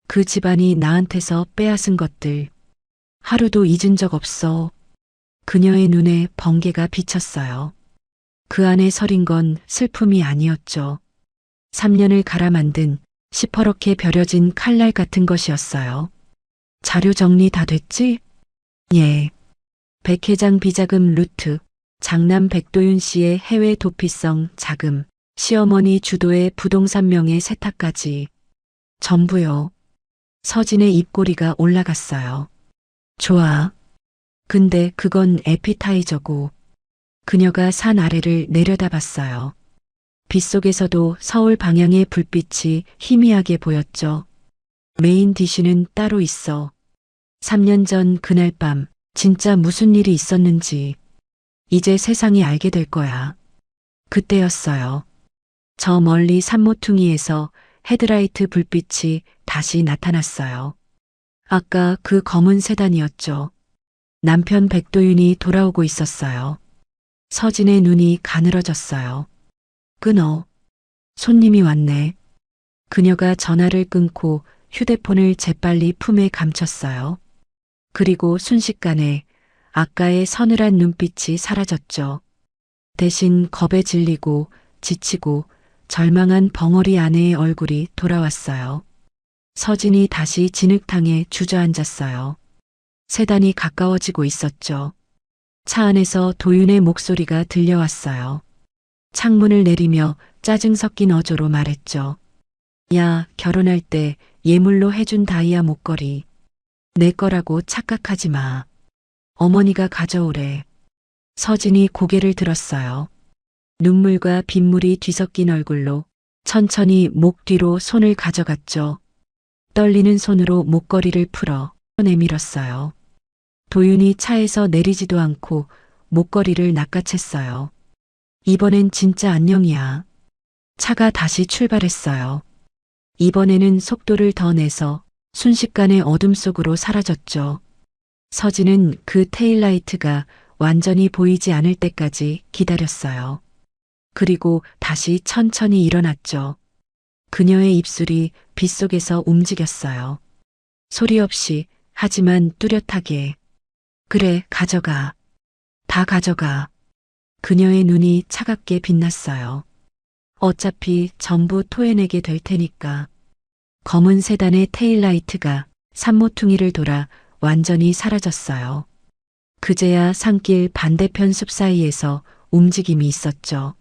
Speaker 1: 그 집안이 나한테서 빼앗은 것들. 하루도 잊은 적 없어. 그녀의 눈에 번개가 비쳤어요. 그 안에 서린 건 슬픔이 아니었죠. 3년을 갈아 만든 시퍼렇게 벼려진 칼날 같은 것이었어요. 자료 정리 다 됐지? 예. 백회장 비자금 루트, 장남 백도윤 씨의 해외 도피성 자금, 시어머니 주도의 부동산 명의 세탁까지. 전부요. 서진의 입꼬리가 올라갔어요. 좋아. 근데 그건 에피타이저고. 그녀가 산 아래를 내려다봤어요. 빗속에서도 서울 방향의 불빛이 희미하게 보였죠. 메인 디쉬는 따로 있어. 3년 전 그날 밤 진짜 무슨 일이 있었는지 이제 세상이 알게 될 거야. 그때였어요. 저 멀리 산모퉁이에서 헤드라이트 불빛이 다시 나타났어요. 아까 그 검은 세단이었죠. 남편 백도윤이 돌아오고 있었어요. 서진의 눈이 가늘어졌어요. 끊어. 손님이 왔네. 그녀가 전화를 끊고 휴대폰을 재빨리 품에 감췄어요. 그리고 순식간에 아까의 서늘한 눈빛이 사라졌죠. 대신 겁에 질리고 지치고 절망한 벙어리 아내의 얼굴이 돌아왔어요. 서진이 다시 진흙탕에 주저앉았어요. 세단이 가까워지고 있었죠. 차 안에서 도윤의 목소리가 들려왔어요. 창문을 내리며 짜증 섞인 어조로 말했죠. 야, 결혼할 때 예물로 해준 다이아 목걸이. 내 거라고 착각하지 마. 어머니가 가져오래. 서진이 고개를 들었어요. 눈물과 빗물이 뒤섞인 얼굴로 천천히 목 뒤로 손을 가져갔죠. 떨리는 손으로 목걸이를 풀어 내밀었어요. 도윤이 차에서 내리지도 않고 목걸이를 낚아챘어요. 이번엔 진짜 안녕이야. 차가 다시 출발했어요. 이번에는 속도를 더 내서 순식간에 어둠 속으로 사라졌죠. 서진은 그 테일라이트가 완전히 보이지 않을 때까지 기다렸어요. 그리고 다시 천천히 일어났죠. 그녀의 입술이 빗속에서 움직였어요. 소리 없이 하지만 뚜렷하게. 그래, 가져가. 다 가져가. 그녀의 눈이 차갑게 빛났어요. 어차피 전부 토해내게 될 테니까. 검은 세단의 테일라이트가 산모퉁이를 돌아 완전히 사라졌어요. 그제야 산길 반대편 숲 사이에서 움직임이 있었죠.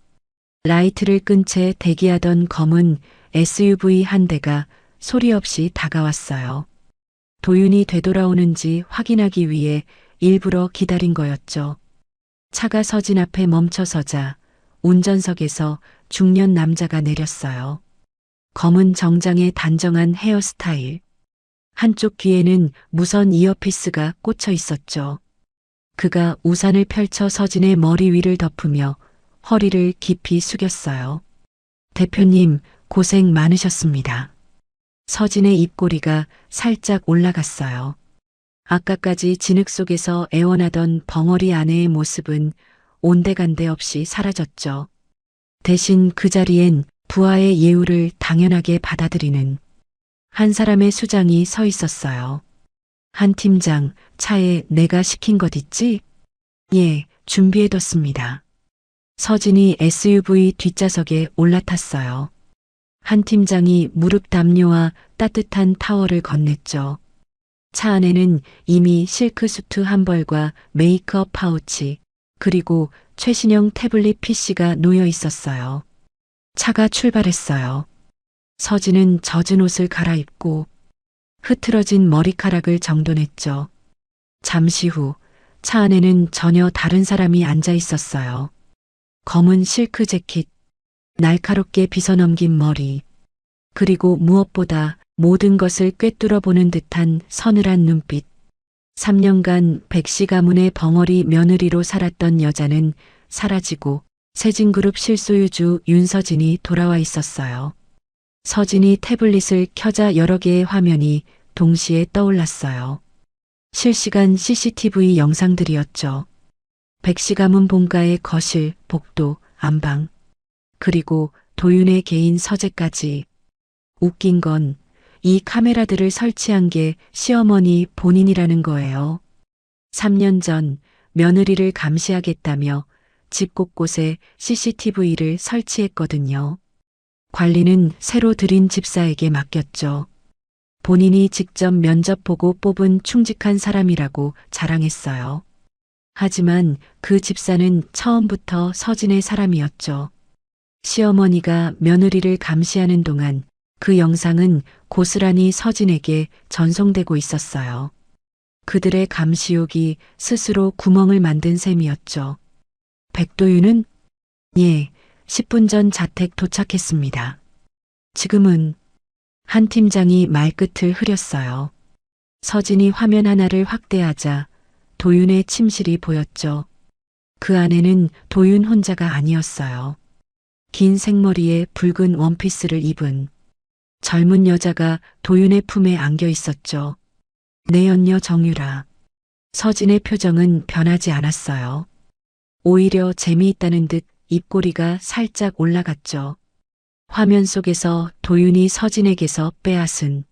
Speaker 1: 라이트를 끈 채 대기하던 검은 SUV 한 대가 소리 없이 다가왔어요. 도윤이 되돌아오는지 확인하기 위해 일부러 기다린 거였죠. 차가 서진 앞에 멈춰서자 운전석에서 중년 남자가 내렸어요. 검은 정장에 단정한 헤어스타일. 한쪽 귀에는 무선 이어피스가 꽂혀 있었죠. 그가 우산을 펼쳐 서진의 머리 위를 덮으며 허리를 깊이 숙였어요. 대표님, 고생 많으셨습니다. 서진의 입꼬리가 살짝 올라갔어요. 아까까지 진흙 속에서 애원하던 벙어리 아내의 모습은 온데간데 없이 사라졌죠. 대신 그 자리엔 부하의 예우를 당연하게 받아들이는 한 사람의 수장이 서 있었어요. 한 팀장, 차에 내가 시킨 것 있지? 예, 준비해뒀습니다. 서진이 SUV 뒷좌석에 올라탔어요. 한 팀장이 무릎 담요와 따뜻한 타월을 건넸죠. 차 안에는 이미 실크 수트 한 벌과 메이크업 파우치, 그리고 최신형 태블릿 PC가 놓여 있었어요. 차가 출발했어요. 서진은 젖은 옷을 갈아입고 흐트러진 머리카락을 정돈했죠. 잠시 후 차 안에는 전혀 다른 사람이 앉아 있었어요. 검은 실크 재킷, 날카롭게 빗어넘긴 머리, 그리고 무엇보다 모든 것을 꿰뚫어 보는 듯한 서늘한 눈빛. 3년간 백씨 가문의 벙어리 며느리로 살았던 여자는 사라지고 세진그룹 실소유주 윤서진이 돌아와 있었어요. 서진이 태블릿을 켜자 여러 개의 화면이 동시에 떠올랐어요. 실시간 CCTV 영상들이었죠. 백씨 가문 본가의 거실, 복도, 안방, 그리고 도윤의 개인 서재까지. 웃긴 건 이 카메라들을 설치한 게 시어머니 본인이라는 거예요. 3년 전 며느리를 감시하겠다며 집 곳곳에 CCTV를 설치했거든요. 관리는 새로 들인 집사에게 맡겼죠. 본인이 직접 면접 보고 뽑은 충직한 사람이라고 자랑했어요. 하지만 그 집사는 처음부터 서진의 사람이었죠. 시어머니가 며느리를 감시하는 동안 그 영상은 고스란히 서진에게 전송되고 있었어요. 그들의 감시욕이 스스로 구멍을 만든 셈이었죠. 백도윤은 10분 전 자택 도착했습니다. 지금은 한 팀장이 말끝을 흐렸어요. 서진이 화면 하나를 확대하자 도윤의 침실이 보였죠. 그 안에는 도윤 혼자가 아니었어요. 긴 생머리에 붉은 원피스를 입은 젊은 여자가 도윤의 품에 안겨 있었죠. 내 연녀 정유라. 서진의 표정은 변하지 않았어요. 오히려 재미있다는 듯 입꼬리가 살짝 올라갔죠. 화면 속에서 도윤이 서진에게서 빼앗은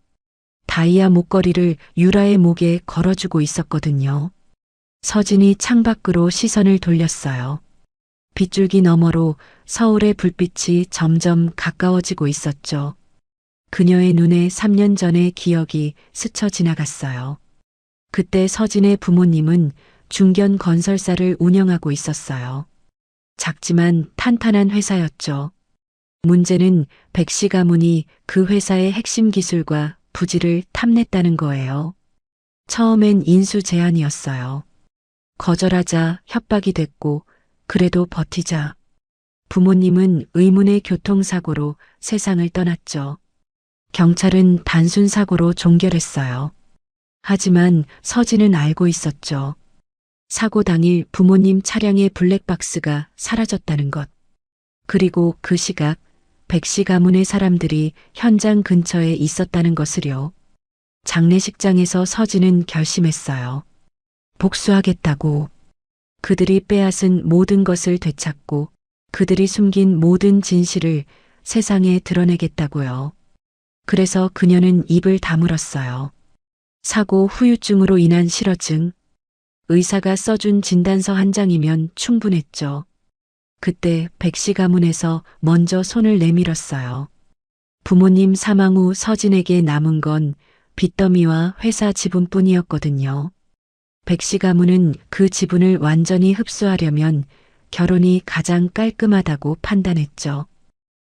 Speaker 1: 다이아 목걸이를 유라의 목에 걸어주고 있었거든요. 서진이 창밖으로 시선을 돌렸어요. 빗줄기 너머로 서울의 불빛이 점점 가까워지고 있었죠. 그녀의 눈에 3년 전의 기억이 스쳐 지나갔어요. 그때 서진의 부모님은 중견 건설사를 운영하고 있었어요. 작지만 탄탄한 회사였죠. 문제는 백씨 가문이 그 회사의 핵심 기술과 부지를 탐냈다는 거예요. 처음엔 인수 제안이었어요. 거절하자 협박이 됐고 그래도 버티자 부모님은 의문의 교통사고로 세상을 떠났죠. 경찰은 단순 사고로 종결했어요. 하지만 서진은 알고 있었죠. 사고 당일 부모님 차량의 블랙박스가 사라졌다는 것. 그리고 그 시각 백씨 가문의 사람들이 현장 근처에 있었다는 것을요. 장례식장에서 서진은 결심했어요. 복수하겠다고. 그들이 빼앗은 모든 것을 되찾고 그들이 숨긴 모든 진실을 세상에 드러내겠다고요. 그래서 그녀는 입을 다물었어요. 사고 후유증으로 인한 실어증, 의사가 써준 진단서 한 장이면 충분했죠. 그때 백씨 가문에서 먼저 손을 내밀었어요. 부모님 사망 후 서진에게 남은 건 빚더미와 회사 지분뿐이었거든요. 백씨 가문은 그 지분을 완전히 흡수하려면 결혼이 가장 깔끔하다고 판단했죠.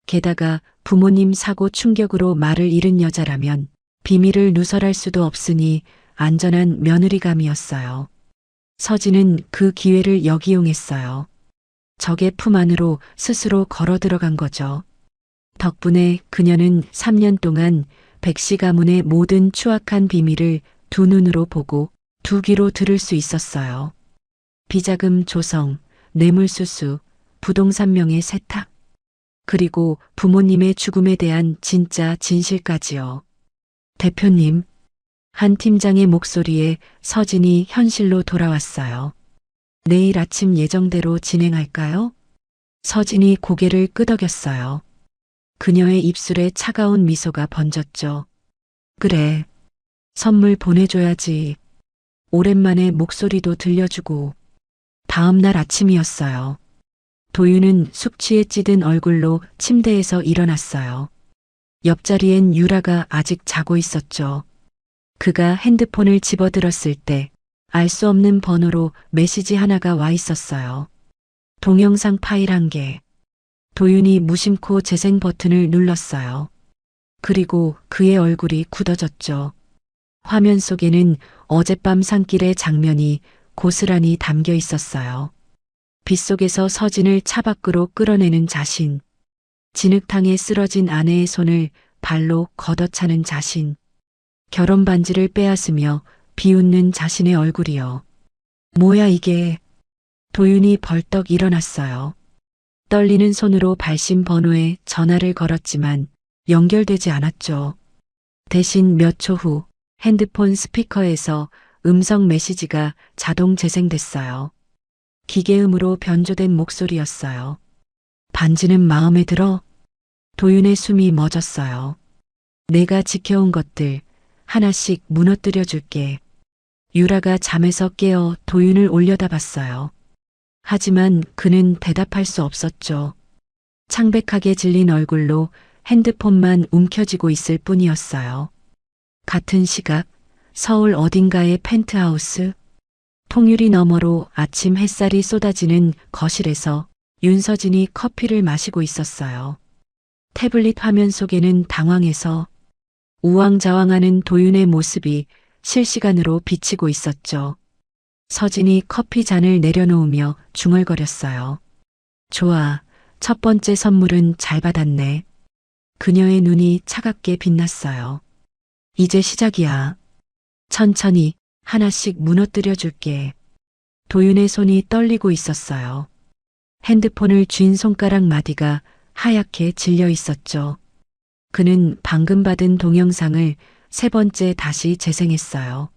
Speaker 1: 게다가 부모님 사고 충격으로 말을 잃은 여자라면 비밀을 누설할 수도 없으니 안전한 며느리감이었어요. 서진은 그 기회를 역이용했어요. 적의 품 안으로 스스로 걸어 들어간 거죠. 덕분에 그녀는 3년 동안 백씨 가문의 모든 추악한 비밀을 두 눈으로 보고 두 귀로 들을 수 있었어요. 비자금 조성, 뇌물수수, 부동산 명의 세탁, 그리고 부모님의 죽음에 대한 진짜 진실까지요. 대표님, 한 팀장의 목소리에 서진이 현실로 돌아왔어요. 내일 아침 예정대로 진행할까요? 서진이 고개를 끄덕였어요. 그녀의 입술에 차가운 미소가 번졌죠. 그래, 선물 보내줘야지. 오랜만에 목소리도 들려주고. 다음 날 아침이었어요. 도윤은 숙취에 찌든 얼굴로 침대에서 일어났어요. 옆자리엔 유라가 아직 자고 있었죠. 그가 핸드폰을 집어들었을 때 알 수 없는 번호로 메시지 하나가 와 있었어요. 동영상 파일 1개. 도윤이 무심코 재생 버튼을 눌렀어요. 그리고 그의 얼굴이 굳어졌죠. 화면 속에는 어젯밤 산길의 장면이 고스란히 담겨 있었어요. 빗속에서 서진을 차 밖으로 끌어내는 자신, 진흙탕에 쓰러진 아내의 손을 발로 걷어차는 자신, 결혼 반지를 빼앗으며 비웃는 자신의 얼굴이요. 뭐야 이게. 도윤이 벌떡 일어났어요. 떨리는 손으로 발신 번호에 전화를 걸었지만 연결되지 않았죠. 대신 몇 초 후 핸드폰 스피커에서 음성 메시지가 자동 재생됐어요. 기계음으로 변조된 목소리였어요. 반지는 마음에 들어? 도윤의 숨이 멎었어요. 내가 지켜온 것들 하나씩 무너뜨려 줄게. 유라가 잠에서 깨어 도윤을 올려다봤어요. 하지만 그는 대답할 수 없었죠. 창백하게 질린 얼굴로 핸드폰만 움켜쥐고 있을 뿐이었어요. 같은 시각, 서울 어딘가의 펜트하우스, 통유리 너머로 아침 햇살이 쏟아지는 거실에서 윤서진이 커피를 마시고 있었어요. 태블릿 화면 속에는 당황해서 우왕좌왕하는 도윤의 모습이 실시간으로 비치고 있었죠. 서진이 커피 잔을 내려놓으며 중얼거렸어요. 좋아, 첫 번째 선물은 잘 받았네. 그녀의 눈이 차갑게 빛났어요. 이제 시작이야. 천천히 하나씩 무너뜨려 줄게. 도윤의 손이 떨리고 있었어요. 핸드폰을 쥔 손가락 마디가 하얗게 질려 있었죠. 그는 방금 받은 동영상을 세 번째 다시 재생했어요.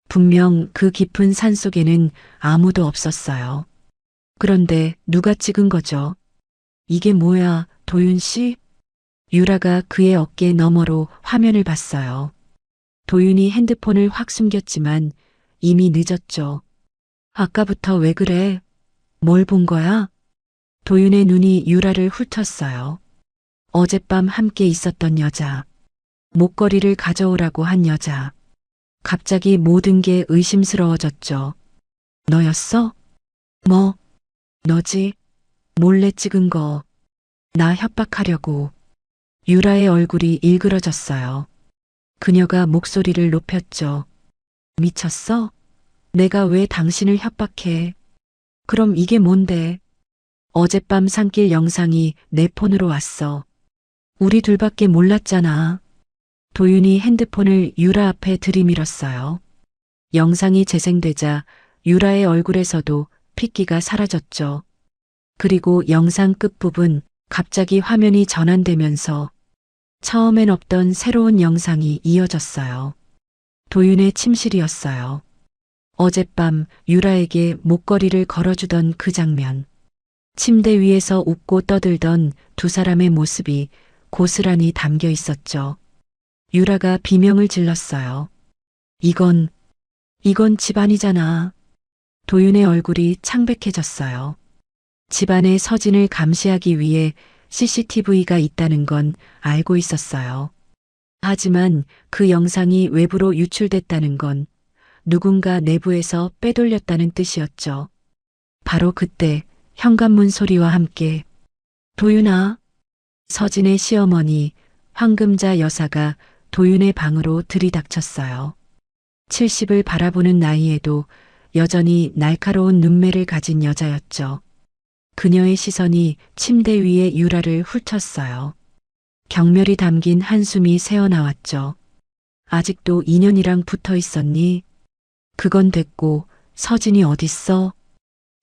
Speaker 1: 분명 그 깊은 산 속에는 아무도 없었어요. 그런데 누가 찍은 거죠? 이게 뭐야, 도윤 씨? 유라가 그의 어깨 너머로 화면을 봤어요. 도윤이 핸드폰을 확 숨겼지만 이미 늦었죠. 아까부터 왜 그래? 뭘 본 거야? 도윤의 눈이 유라를 훑었어요. 어젯밤 함께 있었던 여자. 목걸이를 가져오라고 한 여자. 갑자기 모든 게 의심스러워졌죠. 너였어? 뭐? 너지? 몰래 찍은 거. 나 협박하려고. 유라의 얼굴이 일그러졌어요. 그녀가 목소리를 높였죠. 미쳤어? 내가 왜 당신을 협박해? 그럼 이게 뭔데? 어젯밤 산길 영상이 내 폰으로 왔어. 우리 둘밖에 몰랐잖아. 도윤이 핸드폰을 유라 앞에 들이밀었어요. 영상이 재생되자 유라의 얼굴에서도 핏기가 사라졌죠. 그리고 영상 끝부분 갑자기 화면이 전환되면서 처음엔 없던 새로운 영상이 이어졌어요. 도윤의 침실이었어요. 어젯밤 유라에게 목걸이를 걸어주던 그 장면. 침대 위에서 웃고 떠들던 두 사람의 모습이 고스란히 담겨 있었죠. 유라가 비명을 질렀어요. 이건 집안이잖아. 도윤의 얼굴이 창백해졌어요. 집안의 서진을 감시하기 위해 CCTV가 있다는 건 알고 있었어요. 하지만 그 영상이 외부로 유출됐다는 건 누군가 내부에서 빼돌렸다는 뜻이었죠. 바로 그때 현관문 소리와 함께 도윤아, 서진의 시어머니 황금자 여사가 도윤의 방으로 들이닥쳤어요. 70을 바라보는 나이에도 여전히 날카로운 눈매를 가진 여자였죠. 그녀의 시선이 침대 위에 유라를 훑었어요. 경멸이 담긴 한숨이 새어나왔죠. 아직도 인연이랑 붙어 있었니? 그건 됐고 서진이 어딨어?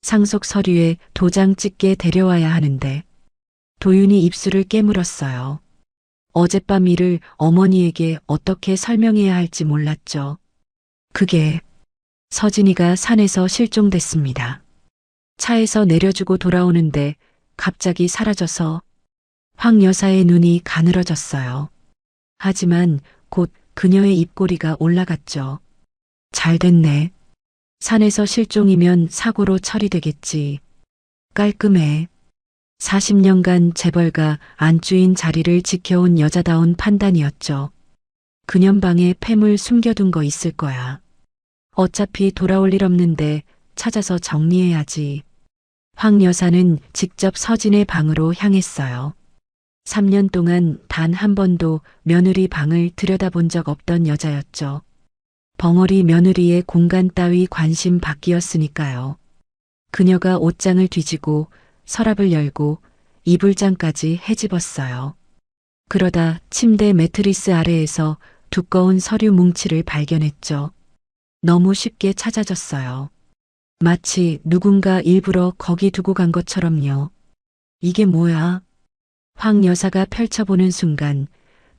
Speaker 1: 상속 서류에 도장 찍게 데려와야 하는데. 도윤이 입술을 깨물었어요. 어젯밤 일을 어머니에게 어떻게 설명해야 할지 몰랐죠. 그게 서진이가 산에서 실종됐습니다. 차에서 내려주고 돌아오는데 갑자기 사라져서 황 여사의 눈이 가늘어졌어요. 하지만 곧 그녀의 입꼬리가 올라갔죠. 잘 됐네. 산에서 실종이면 사고로 처리되겠지. 깔끔해. 40년간 재벌가 안주인 자리를 지켜온 여자다운 판단이었죠. 그년 방에 폐물 숨겨둔 거 있을 거야. 어차피 돌아올 일 없는데 찾아서 정리해야지. 황 여사는 직접 서진의 방으로 향했어요. 3년 동안 단 한 번도 며느리 방을 들여다본 적 없던 여자였죠. 벙어리 며느리의 공간 따위 관심 밖이었으니까요. 그녀가 옷장을 뒤지고 서랍을 열고 이불장까지 헤집었어요. 그러다 침대 매트리스 아래에서 두꺼운 서류 뭉치를 발견했죠. 너무 쉽게 찾아졌어요. 마치 누군가 일부러 거기 두고 간 것처럼요. 이게 뭐야? 황 여사가 펼쳐보는 순간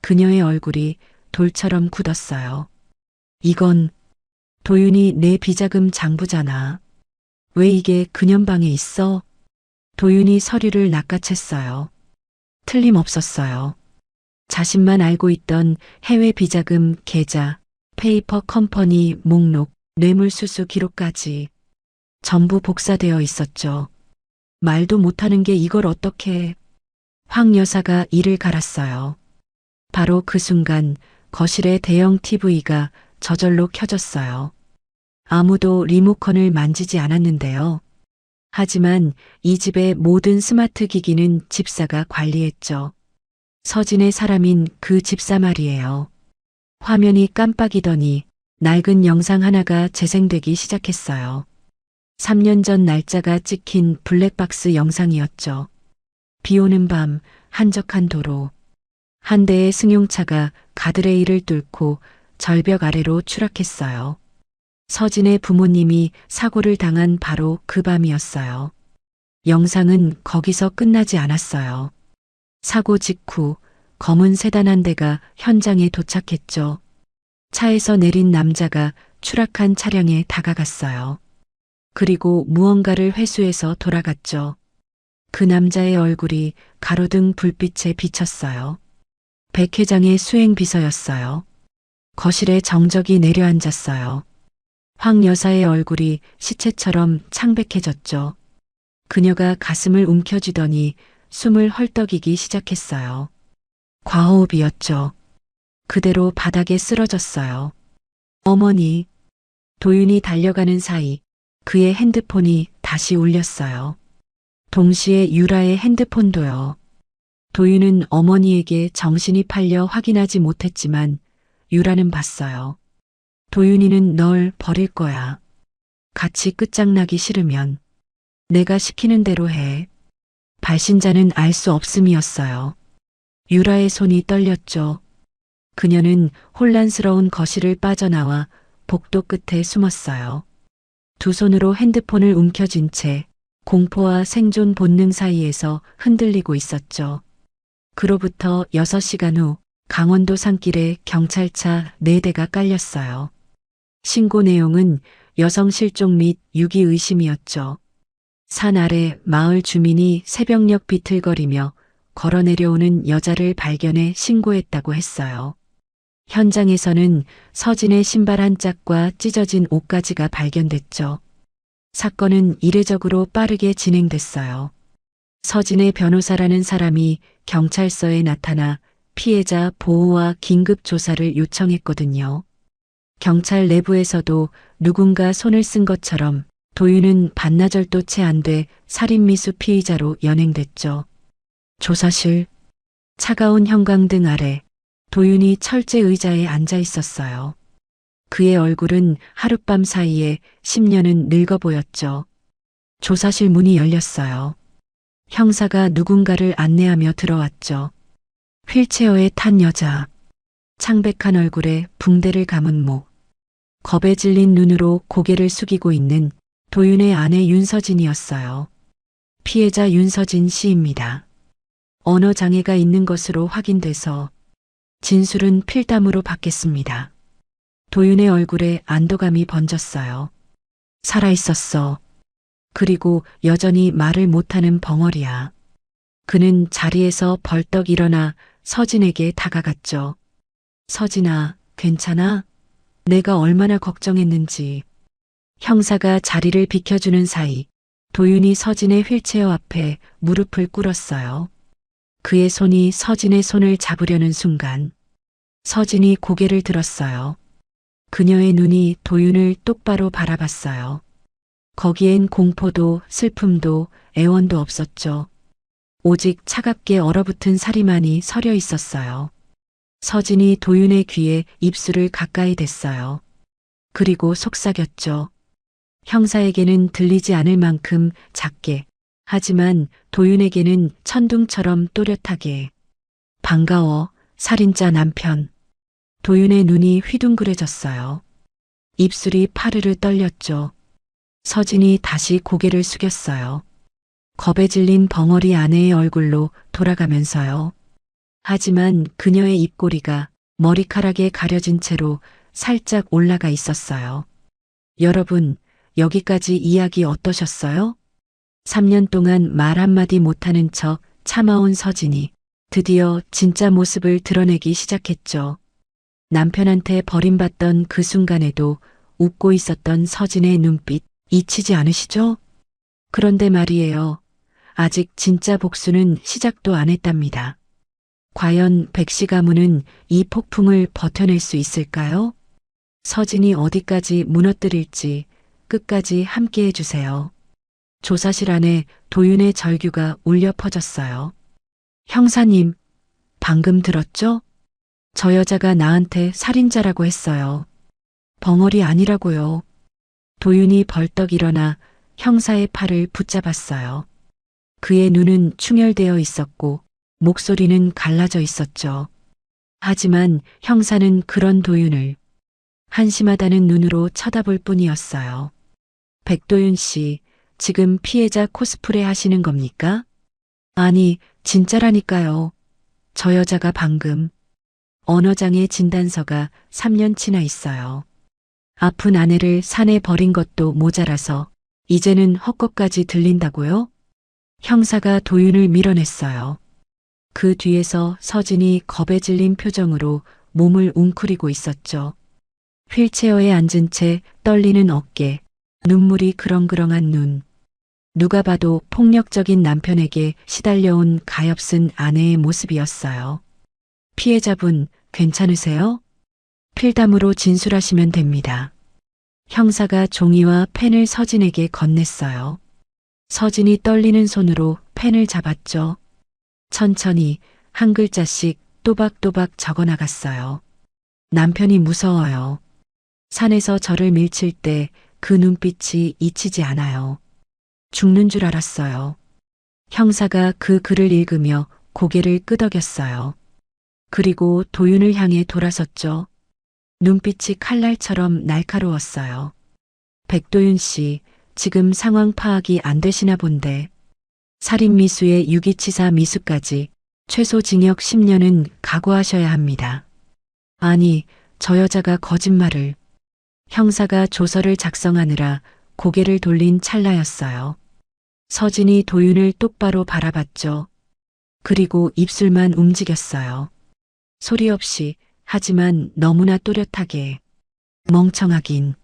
Speaker 1: 그녀의 얼굴이 돌처럼 굳었어요. 이건 도윤이 내 비자금 장부잖아. 왜 이게 그년 방에 있어? 도윤이 서류를 낚아챘어요. 틀림없었어요. 자신만 알고 있던 해외 비자금 계좌, 페이퍼 컴퍼니 목록, 뇌물수수 기록까지 전부 복사되어 있었죠. 말도 못하는 게 이걸 어떻게... 황 여사가 이를 갈았어요. 바로 그 순간 거실의 대형 TV가 저절로 켜졌어요. 아무도 리모컨을 만지지 않았는데요. 하지만 이 집의 모든 스마트 기기는 집사가 관리했죠. 서진의 사람인 그 집사 말이에요. 화면이 깜빡이더니 낡은 영상 하나가 재생되기 시작했어요. 3년 전 날짜가 찍힌 블랙박스 영상이었죠. 비 오는 밤, 한적한 도로. 한 대의 승용차가 가드레일을 뚫고 절벽 아래로 추락했어요. 서진의 부모님이 사고를 당한 바로 그 밤이었어요. 영상은 거기서 끝나지 않았어요. 사고 직후 검은 세단 한 대가 현장에 도착했죠. 차에서 내린 남자가 추락한 차량에 다가갔어요. 그리고 무언가를 회수해서 돌아갔죠. 그 남자의 얼굴이 가로등 불빛에 비쳤어요. 백 회장의 수행비서였어요. 거실에 정적이 내려앉았어요. 황 여사의 얼굴이 시체처럼 창백해졌죠. 그녀가 가슴을 움켜쥐더니 숨을 헐떡이기 시작했어요. 과호흡이었죠. 그대로 바닥에 쓰러졌어요. 어머니, 도윤이 달려가는 사이 그의 핸드폰이 다시 울렸어요. 동시에 유라의 핸드폰도요. 도윤은 어머니에게 정신이 팔려 확인하지 못했지만 유라는 봤어요. 도윤이는 널 버릴 거야. 같이 끝장나기 싫으면 내가 시키는 대로 해. 발신자는 알 수 없음이었어요. 유라의 손이 떨렸죠. 그녀는 혼란스러운 거실을 빠져나와 복도 끝에 숨었어요. 두 손으로 핸드폰을 움켜쥔 채 공포와 생존 본능 사이에서 흔들리고 있었죠. 그로부터 6시간 후 강원도 산길에 경찰차 4대가 깔렸어요. 신고 내용은 여성 실종 및 유기 의심이었죠. 산 아래 마을 주민이 새벽녘 비틀거리며 걸어 내려오는 여자를 발견해 신고했다고 했어요. 현장에서는 서진의 신발 한 짝과 찢어진 옷가지가 발견됐죠. 사건은 이례적으로 빠르게 진행됐어요. 서진의 변호사라는 사람이 경찰서에 나타나 피해자 보호와 긴급 조사를 요청했거든요. 경찰 내부에서도 누군가 손을 쓴 것처럼 도윤은 반나절도 채 안 돼 살인미수 피의자로 연행됐죠. 조사실, 차가운 형광등 아래 도윤이 철제 의자에 앉아 있었어요. 그의 얼굴은 하룻밤 사이에 10년은 늙어 보였죠. 조사실 문이 열렸어요. 형사가 누군가를 안내하며 들어왔죠. 휠체어에 탄 여자, 창백한 얼굴에 붕대를 감은 목, 겁에 질린 눈으로 고개를 숙이고 있는 도윤의 아내 윤서진이었어요. 피해자 윤서진 씨입니다. 언어 장애가 있는 것으로 확인돼서 진술은 필담으로 받겠습니다. 도윤의 얼굴에 안도감이 번졌어요. 살아있었어. 그리고 여전히 말을 못하는 벙어리야. 그는 자리에서 벌떡 일어나 서진에게 다가갔죠. 서진아, 괜찮아? 내가 얼마나 걱정했는지. 형사가 자리를 비켜주는 사이 도윤이 서진의 휠체어 앞에 무릎을 꿇었어요. 그의 손이 서진의 손을 잡으려는 순간 서진이 고개를 들었어요. 그녀의 눈이 도윤을 똑바로 바라봤어요. 거기엔 공포도 슬픔도 애원도 없었죠. 오직 차갑게 얼어붙은 살이만이 서려 있었어요. 서진이 도윤의 귀에 입술을 가까이 댔어요. 그리고 속삭였죠. 형사에게는 들리지 않을 만큼 작게, 하지만 도윤에게는 천둥처럼 또렷하게. 반가워, 살인자 남편. 도윤의 눈이 휘둥그레졌어요. 입술이 파르르 떨렸죠. 서진이 다시 고개를 숙였어요. 겁에 질린 벙어리 아내의 얼굴로 돌아가면서요. 하지만 그녀의 입꼬리가 머리카락에 가려진 채로 살짝 올라가 있었어요. 여러분, 여기까지 이야기 어떠셨어요? 3년 동안 말 한마디 못하는 척 참아온 서진이 드디어 진짜 모습을 드러내기 시작했죠. 남편한테 버림받던 그 순간에도 웃고 있었던 서진의 눈빛 잊히지 않으시죠? 그런데 말이에요. 아직 진짜 복수는 시작도 안 했답니다. 과연 백씨 가문은 이 폭풍을 버텨낼 수 있을까요? 서진이 어디까지 무너뜨릴지 끝까지 함께 해주세요. 조사실 안에 도윤의 절규가 울려 퍼졌어요. 형사님, 방금 들었죠? 저 여자가 나한테 살인자라고 했어요. 벙어리 아니라고요. 도윤이 벌떡 일어나 형사의 팔을 붙잡았어요. 그의 눈은 충혈되어 있었고 목소리는 갈라져 있었죠. 하지만 형사는 그런 도윤을 한심하다는 눈으로 쳐다볼 뿐이었어요. 백도윤 씨, 지금 피해자 코스프레 하시는 겁니까? 아니, 진짜라니까요. 저 여자가 방금 언어장애 진단서가 3년치나 있어요. 아픈 아내를 산에 버린 것도 모자라서 이제는 헛것까지 들린다고요? 형사가 도윤을 밀어냈어요. 그 뒤에서 서진이 겁에 질린 표정으로 몸을 웅크리고 있었죠. 휠체어에 앉은 채 떨리는 어깨, 눈물이 그렁그렁한 눈. 누가 봐도 폭력적인 남편에게 시달려온 가엾은 아내의 모습이었어요. 피해자분, 괜찮으세요? 필담으로 진술하시면 됩니다. 형사가 종이와 펜을 서진에게 건넸어요. 서진이 떨리는 손으로 펜을 잡았죠. 천천히 한 글자씩 또박또박 적어 나갔어요. 남편이 무서워요. 산에서 저를 밀칠 때 그 눈빛이 잊히지 않아요. 죽는 줄 알았어요. 형사가 그 글을 읽으며 고개를 끄덕였어요. 그리고 도윤을 향해 돌아섰죠. 눈빛이 칼날처럼 날카로웠어요. 백도윤 씨, 지금 상황 파악이 안 되시나 본데. 살인미수의 유기치사 미수까지 최소 징역 10년은 각오하셔야 합니다. 아니, 저 여자가 거짓말을. 형사가 조서를 작성하느라 고개를 돌린 찰나였어요. 서진이 도윤을 똑바로 바라봤죠. 그리고 입술만 움직였어요. 소리 없이, 하지만 너무나 또렷하게. 멍청하긴.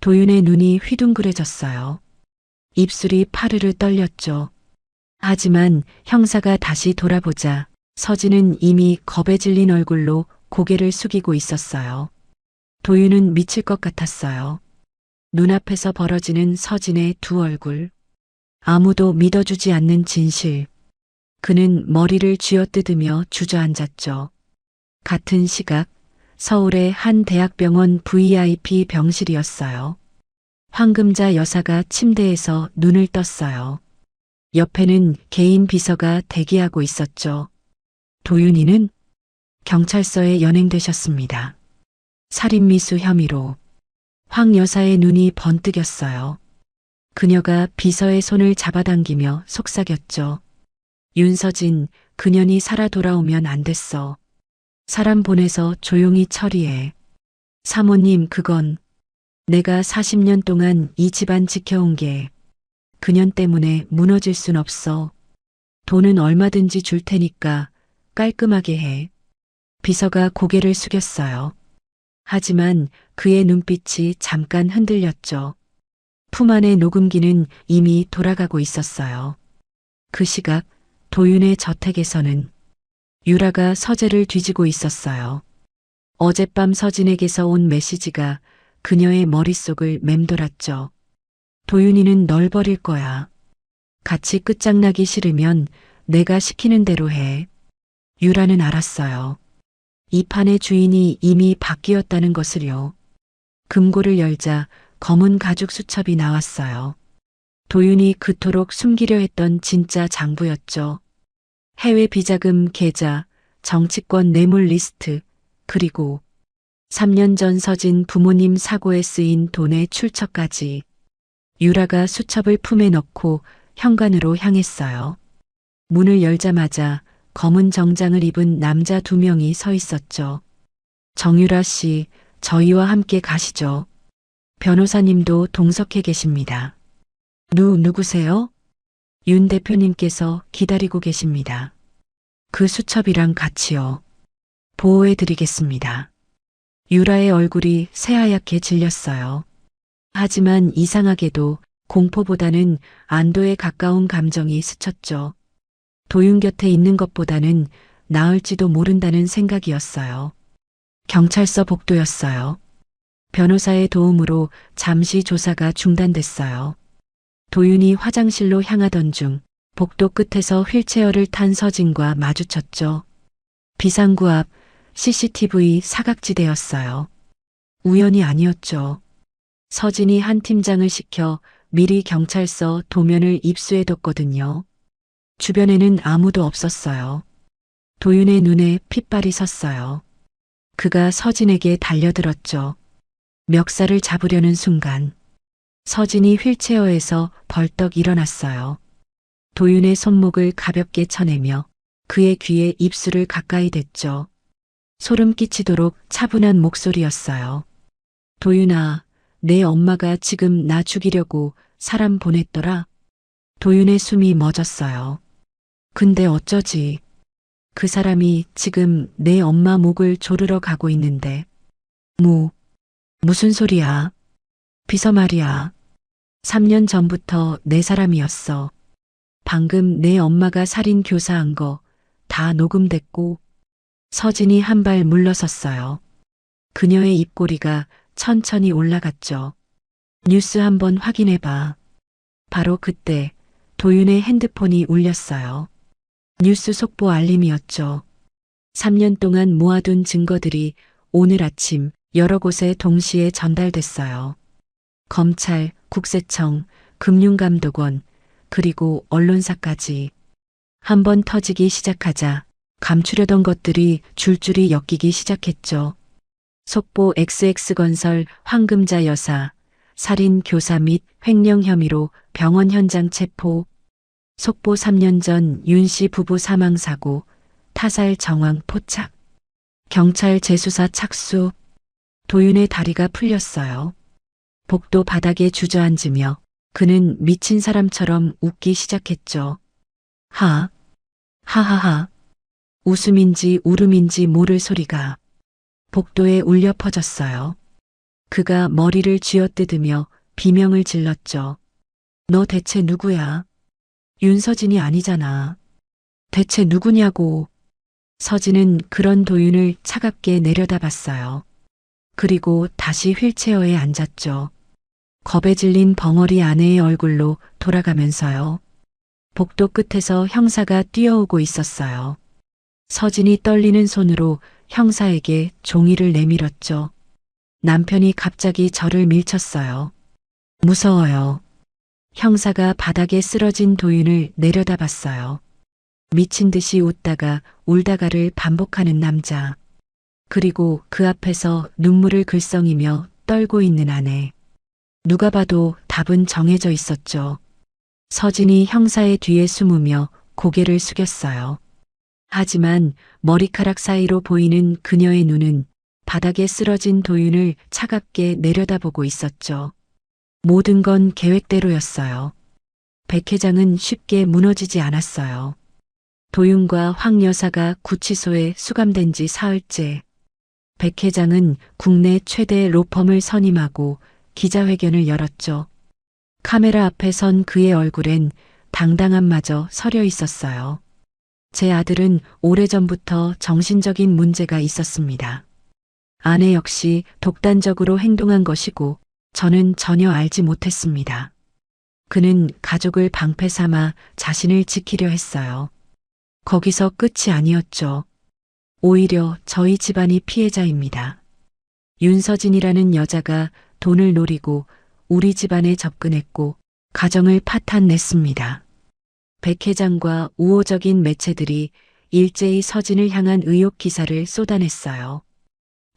Speaker 1: 도윤의 눈이 휘둥그레졌어요. 입술이 파르르 떨렸죠. 하지만 형사가 다시 돌아보자 서진은 이미 겁에 질린 얼굴로 고개를 숙이고 있었어요. 도윤은 미칠 것 같았어요. 눈앞에서 벌어지는 서진의 두 얼굴. 아무도 믿어주지 않는 진실. 그는 머리를 쥐어뜯으며 주저앉았죠. 같은 시각 서울의 한 대학병원 VIP 병실이었어요. 황금자 여사가 침대에서 눈을 떴어요. 옆에는 개인 비서가 대기하고 있었죠. 도윤이는 경찰서에 연행되셨습니다. 살인미수 혐의로. 황 여사의 눈이 번뜩였어요. 그녀가 비서의 손을 잡아당기며 속삭였죠. 윤서진, 그년이 살아 돌아오면 안 됐어. 사람 보내서 조용히 처리해. 사모님, 그건 내가 40년 동안 이 집안 지켜온 게 그년 때문에 무너질 순 없어. 돈은 얼마든지 줄 테니까 깔끔하게 해. 비서가 고개를 숙였어요. 하지만 그의 눈빛이 잠깐 흔들렸죠. 품 안의 녹음기는 이미 돌아가고 있었어요. 그 시각 도윤의 저택에서는 유라가 서재를 뒤지고 있었어요. 어젯밤 서진에게서 온 메시지가 그녀의 머릿속을 맴돌았죠. 도윤이는 널 버릴 거야. 같이 끝장나기 싫으면 내가 시키는 대로 해. 유라는 알았어요. 이 판의 주인이 이미 바뀌었다는 것을요. 금고를 열자 검은 가죽 수첩이 나왔어요. 도윤이 그토록 숨기려 했던 진짜 장부였죠. 해외 비자금 계좌, 정치권 뇌물 리스트, 그리고 3년 전 서진 부모님 사고에 쓰인 돈의 출처까지. 유라가 수첩을 품에 넣고 현관으로 향했어요. 문을 열자마자 검은 정장을 입은 남자 2명이 서 있었죠. 정유라 씨, 저희와 함께 가시죠. 변호사님도 동석해 계십니다. 누구세요? 윤 대표님께서 기다리고 계십니다. 그 수첩이랑 같이요. 보호해 드리겠습니다. 유라의 얼굴이 새하얗게 질렸어요. 하지만 이상하게도 공포보다는 안도에 가까운 감정이 스쳤죠. 도윤 곁에 있는 것보다는 나을지도 모른다는 생각이었어요. 경찰서 복도였어요. 변호사의 도움으로 잠시 조사가 중단됐어요. 도윤이 화장실로 향하던 중 복도 끝에서 휠체어를 탄 서진과 마주쳤죠. 비상구 앞 CCTV 사각지대였어요. 우연이 아니었죠. 서진이 한 팀장을 시켜 미리 경찰서 도면을 입수해뒀거든요. 주변에는 아무도 없었어요. 도윤의 눈에 핏발이 섰어요. 그가 서진에게 달려들었죠. 멱살을 잡으려는 순간 서진이 휠체어에서 벌떡 일어났어요. 도윤의 손목을 가볍게 쳐내며 그의 귀에 입술을 가까이 댔죠. 소름 끼치도록 차분한 목소리였어요. 도윤아, 내 엄마가 지금 나 죽이려고 사람 보냈더라. 도윤의 숨이 멎었어요. 근데 어쩌지? 그 사람이 지금 내 엄마 목을 조르러 가고 있는데. 무슨 소리야? 비서 말이야. 3년 전부터 내 사람이었어. 방금 내 엄마가 살인 교사한 거 다 녹음됐고. 서진이 한 발 물러섰어요. 그녀의 입꼬리가 천천히 올라갔죠. 뉴스 한번 확인해봐. 바로 그때 도윤의 핸드폰이 울렸어요. 뉴스 속보 알림이었죠. 3년 동안 모아둔 증거들이 오늘 아침 여러 곳에 동시에 전달됐어요. 검찰, 국세청, 금융감독원, 그리고 언론사까지. 한번 터지기 시작하자 감추려던 것들이 줄줄이 엮이기 시작했죠. 속보 XX건설 황금자 여사, 살인 교사 및 횡령 혐의로 병원 현장 체포. 속보 3년 전 윤 씨 부부 사망 사고, 타살 정황 포착. 경찰 재수사 착수. 도윤의 다리가 풀렸어요. 복도 바닥에 주저앉으며 그는 미친 사람처럼 웃기 시작했죠. 하하하. 웃음인지 울음인지 모를 소리가 복도에 울려 퍼졌어요. 그가 머리를 쥐어뜯으며 비명을 질렀죠. 너 대체 누구야? 윤서진이 아니잖아. 대체 누구냐고. 서진은 그런 도윤을 차갑게 내려다봤어요. 그리고 다시 휠체어에 앉았죠. 겁에 질린 벙어리 아내의 얼굴로 돌아가면서요. 복도 끝에서 형사가 뛰어오고 있었어요. 서진이 떨리는 손으로 형사에게 종이를 내밀었죠. 남편이 갑자기 저를 밀쳤어요. 무서워요. 형사가 바닥에 쓰러진 도윤을 내려다봤어요. 미친 듯이 웃다가 울다가를 반복하는 남자. 그리고 그 앞에서 눈물을 글썽이며 떨고 있는 아내. 누가 봐도 답은 정해져 있었죠. 서진이 형사의 뒤에 숨으며 고개를 숙였어요. 하지만 머리카락 사이로 보이는 그녀의 눈은 바닥에 쓰러진 도윤을 차갑게 내려다보고 있었죠. 모든 건 계획대로였어요. 백 회장은 쉽게 무너지지 않았어요. 도윤과 황 여사가 구치소에 수감된 지 사흘째. 백 회장은 국내 최대 로펌을 선임하고 기자회견을 열었죠. 카메라 앞에 선 그의 얼굴엔 당당함마저 서려 있었어요. 제 아들은 오래전부터 정신적인 문제가 있었습니다. 아내 역시 독단적으로 행동한 것이고 저는 전혀 알지 못했습니다. 그는 가족을 방패 삼아 자신을 지키려 했어요. 거기서 끝이 아니었죠. 오히려 저희 집안이 피해자입니다. 윤서진이라는 여자가 돈을 노리고 우리 집안에 접근했고 가정을 파탄냈습니다. 백 회장과 우호적인 매체들이 일제히 서진을 향한 의혹 기사를 쏟아냈어요.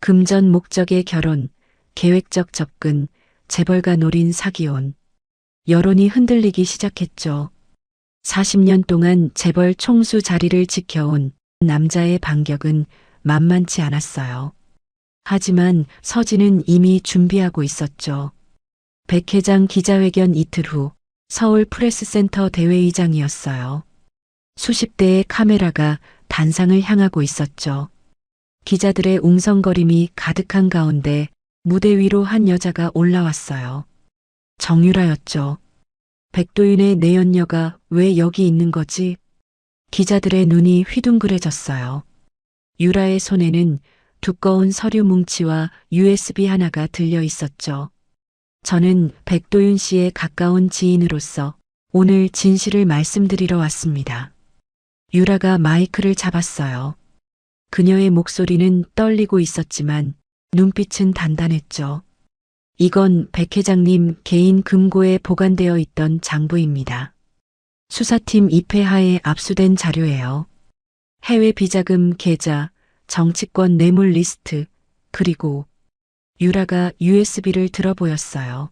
Speaker 1: 금전 목적의 결혼, 계획적 접근, 재벌가 노린 사기혼. 여론이 흔들리기 시작했죠. 40년 동안 재벌 총수 자리를 지켜온 남자의 반격은 만만치 않았어요. 하지만 서진은 이미 준비하고 있었죠. 백 회장 기자회견 이틀 후 서울 프레스센터 대회의장이었어요. 수십 대의 카메라가 단상을 향하고 있었죠. 기자들의 웅성거림이 가득한 가운데 무대 위로 한 여자가 올라왔어요. 정유라였죠. 백도윤의 내연녀가 왜 여기 있는 거지? 기자들의 눈이 휘둥그레졌어요. 유라의 손에는 두꺼운 서류 뭉치와 USB 하나가 들려 있었죠. 저는 백도윤 씨의 가까운 지인으로서 오늘 진실을 말씀드리러 왔습니다. 유라가 마이크를 잡았어요. 그녀의 목소리는 떨리고 있었지만 눈빛은 단단했죠. 이건 백 회장님 개인 금고에 보관되어 있던 장부입니다. 수사팀 입회하에 압수된 자료예요. 해외 비자금 계좌, 정치권 뇌물 리스트, 그리고 유라가 USB를 들어 보였어요.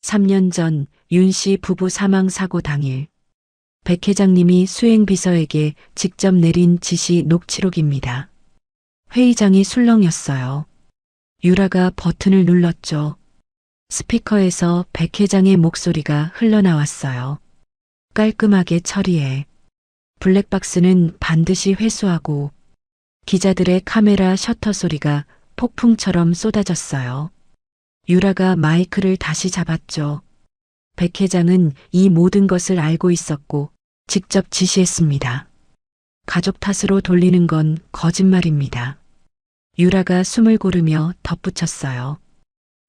Speaker 1: 3년 전 윤 씨 부부 사망 사고 당일 백 회장님이 수행비서에게 직접 내린 지시 녹취록입니다. 회의장이 술렁였어요. 유라가 버튼을 눌렀죠. 스피커에서 백 회장의 목소리가 흘러나왔어요. 깔끔하게 처리해. 블랙박스는 반드시 회수하고. 기자들의 카메라 셔터 소리가 폭풍처럼 쏟아졌어요. 유라가 마이크를 다시 잡았죠. 백 회장은 이 모든 것을 알고 있었고 직접 지시했습니다. 가족 탓으로 돌리는 건 거짓말입니다. 유라가 숨을 고르며 덧붙였어요.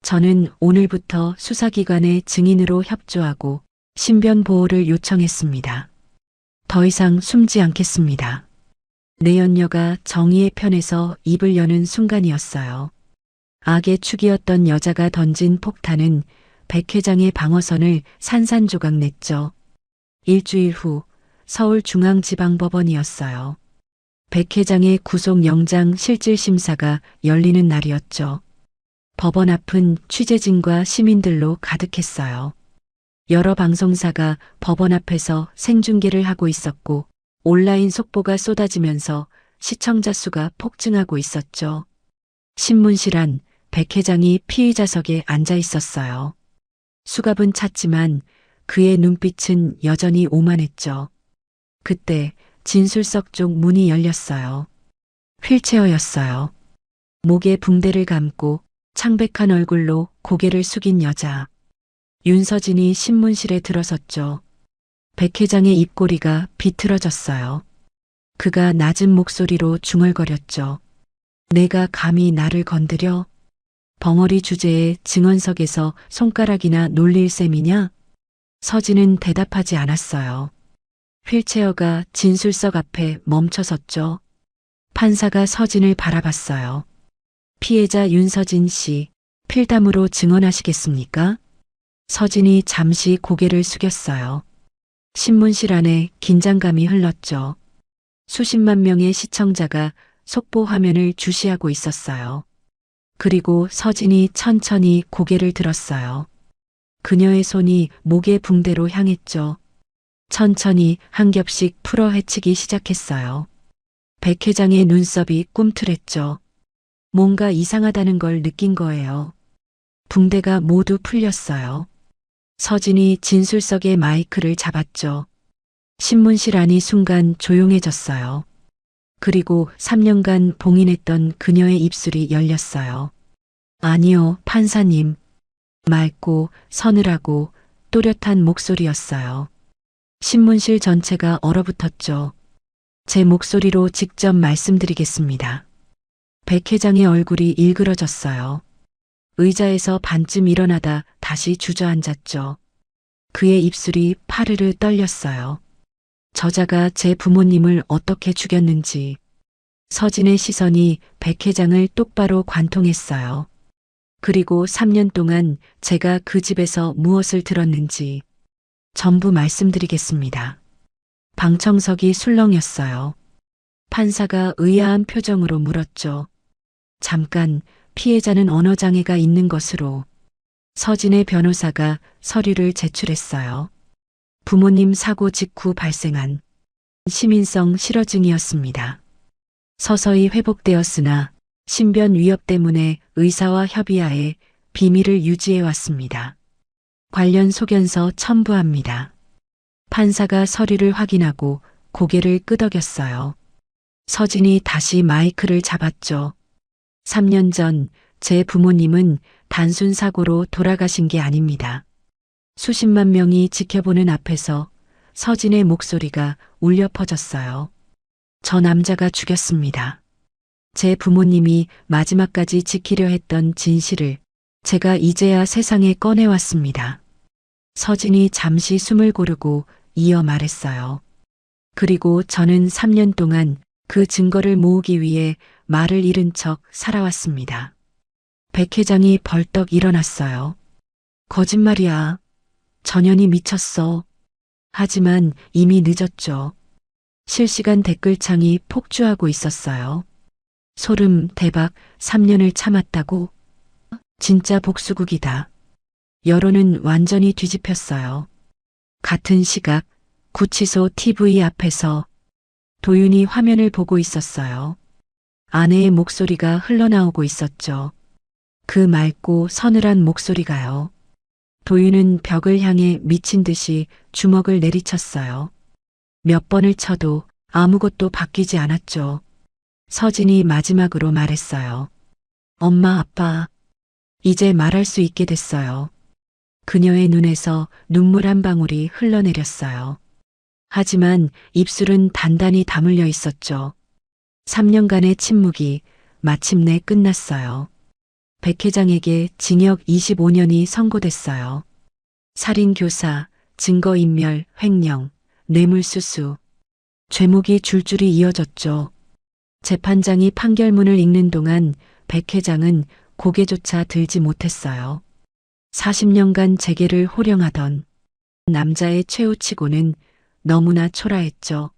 Speaker 1: 저는 오늘부터 수사기관의 증인으로 협조하고 신변 보호를 요청했습니다. 더 이상 숨지 않겠습니다. 내연녀가 정의의 편에서 입을 여는 순간이었어요. 악의 축이었던 여자가 던진 폭탄은 백 회장의 방어선을 산산조각 냈죠. 일주일 후 서울중앙지방법원이었어요. 백 회장의 구속영장 실질심사가 열리는 날이었죠. 법원 앞은 취재진과 시민들로 가득했어요. 여러 방송사가 법원 앞에서 생중계를 하고 있었고 온라인 속보가 쏟아지면서 시청자 수가 폭증하고 있었죠. 신문실 안 백 회장이 피의자석에 앉아 있었어요. 수갑은 찼지만 그의 눈빛은 여전히 오만했죠. 그때 진술석 쪽 문이 열렸어요. 휠체어였어요. 목에 붕대를 감고 창백한 얼굴로 고개를 숙인 여자. 윤서진이 신문실에 들어섰죠. 백 회장의 입꼬리가 비틀어졌어요. 그가 낮은 목소리로 중얼거렸죠. 내가 감히 나를 건드려? 벙어리 주제에 증언석에서 손가락이나 놀릴 셈이냐? 서진은 대답하지 않았어요. 휠체어가 진술석 앞에 멈춰섰죠. 판사가 서진을 바라봤어요. 피해자 윤서진 씨, 필담으로 증언하시겠습니까? 서진이 잠시 고개를 숙였어요. 신문실 안에 긴장감이 흘렀죠. 수십만 명의 시청자가 속보 화면을 주시하고 있었어요. 그리고 서진이 천천히 고개를 들었어요. 그녀의 손이 목의 붕대로 향했죠. 천천히 한 겹씩 풀어 헤치기 시작했어요. 백 회장의 눈썹이 꿈틀했죠. 뭔가 이상하다는 걸 느낀 거예요. 붕대가 모두 풀렸어요. 서진이 진술석의 마이크를 잡았죠. 신문실 안이 순간 조용해졌어요. 그리고 3년간 봉인했던 그녀의 입술이 열렸어요. 아니요, 판사님. 맑고 서늘하고 또렷한 목소리였어요. 신문실 전체가 얼어붙었죠. 제 목소리로 직접 말씀드리겠습니다. 백 회장의 얼굴이 일그러졌어요. 의자에서 반쯤 일어나다 다시 주저앉았죠. 그의 입술이 파르르 떨렸어요. 저자가 제 부모님을 어떻게 죽였는지. 서진의 시선이 백 회장을 똑바로 관통했어요. 그리고 3년 동안 제가 그 집에서 무엇을 들었는지 전부 말씀드리겠습니다. 방청석이 술렁였어요. 판사가 의아한 표정으로 물었죠. 잠깐, 피해자는 언어장애가 있는 것으로. 서진의 변호사가 서류를 제출했어요. 부모님 사고 직후 발생한 시민성 실어증이었습니다. 서서히 회복되었으나 신변 위협 때문에 의사와 협의하에 비밀을 유지해 왔습니다. 관련 소견서 첨부합니다. 판사가 서류를 확인하고 고개를 끄덕였어요. 서진이 다시 마이크를 잡았죠. 3년 전 제 부모님은 단순 사고로 돌아가신 게 아닙니다. 수십만 명이 지켜보는 앞에서 서진의 목소리가 울려 퍼졌어요. 저 남자가 죽였습니다. 제 부모님이 마지막까지 지키려 했던 진실을 제가 이제야 세상에 꺼내왔습니다. 서진이 잠시 숨을 고르고 이어 말했어요. 그리고 저는 3년 동안 그 증거를 모으기 위해 말을 잃은 척 살아왔습니다. 백 회장이 벌떡 일어났어요. 거짓말이야. 전현이 미쳤어. 하지만 이미 늦었죠. 실시간 댓글창이 폭주하고 있었어요. 소름, 대박, 3년을 참았다고? 진짜 복수국이다. 여론은 완전히 뒤집혔어요. 같은 시각, 구치소 TV 앞에서 도윤이 화면을 보고 있었어요. 아내의 목소리가 흘러나오고 있었죠. 그 맑고 서늘한 목소리가요. 도윤은 벽을 향해 미친 듯이 주먹을 내리쳤어요. 몇 번을 쳐도 아무것도 바뀌지 않았죠. 서진이 마지막으로 말했어요. 엄마, 아빠, 이제 말할 수 있게 됐어요. 그녀의 눈에서 눈물 한 방울이 흘러내렸어요. 하지만 입술은 단단히 다물려 있었죠. 3년간의 침묵이 마침내 끝났어요. 백 회장에게 징역 25년이 선고됐어요. 살인교사, 증거인멸, 횡령, 뇌물수수. 죄목이 줄줄이 이어졌죠. 재판장이 판결문을 읽는 동안 백 회장은 고개조차 들지 못했어요. 40년간 재계를 호령하던 남자의 최후치고는 너무나 초라했죠.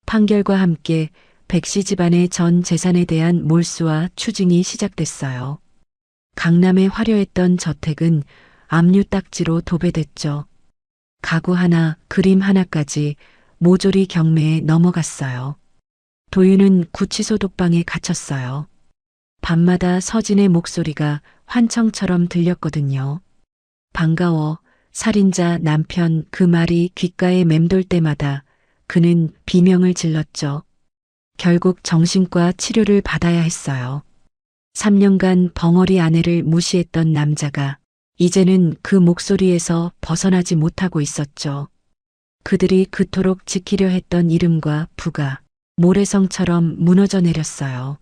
Speaker 1: 판결과 함께 백씨 집안의 전 재산에 대한 몰수와 추징이 시작됐어요. 강남의 화려했던 저택은 압류 딱지로 도배됐죠. 가구 하나, 그림 하나까지 모조리 경매에 넘어갔어요. 도윤은 구치소 독방에 갇혔어요. 밤마다 서진의 목소리가 환청처럼 들렸거든요. 반가워, 살인자 남편 그 말이 귓가에 맴돌 때마다 그는 비명을 질렀죠. 결국 정신과 치료를 받아야 했어요. 3년간 벙어리 아내를 무시했던 남자가 이제는 그 목소리에서 벗어나지 못하고 있었죠. 그들이 그토록 지키려 했던 이름과 부가 모래성처럼 무너져 내렸어요.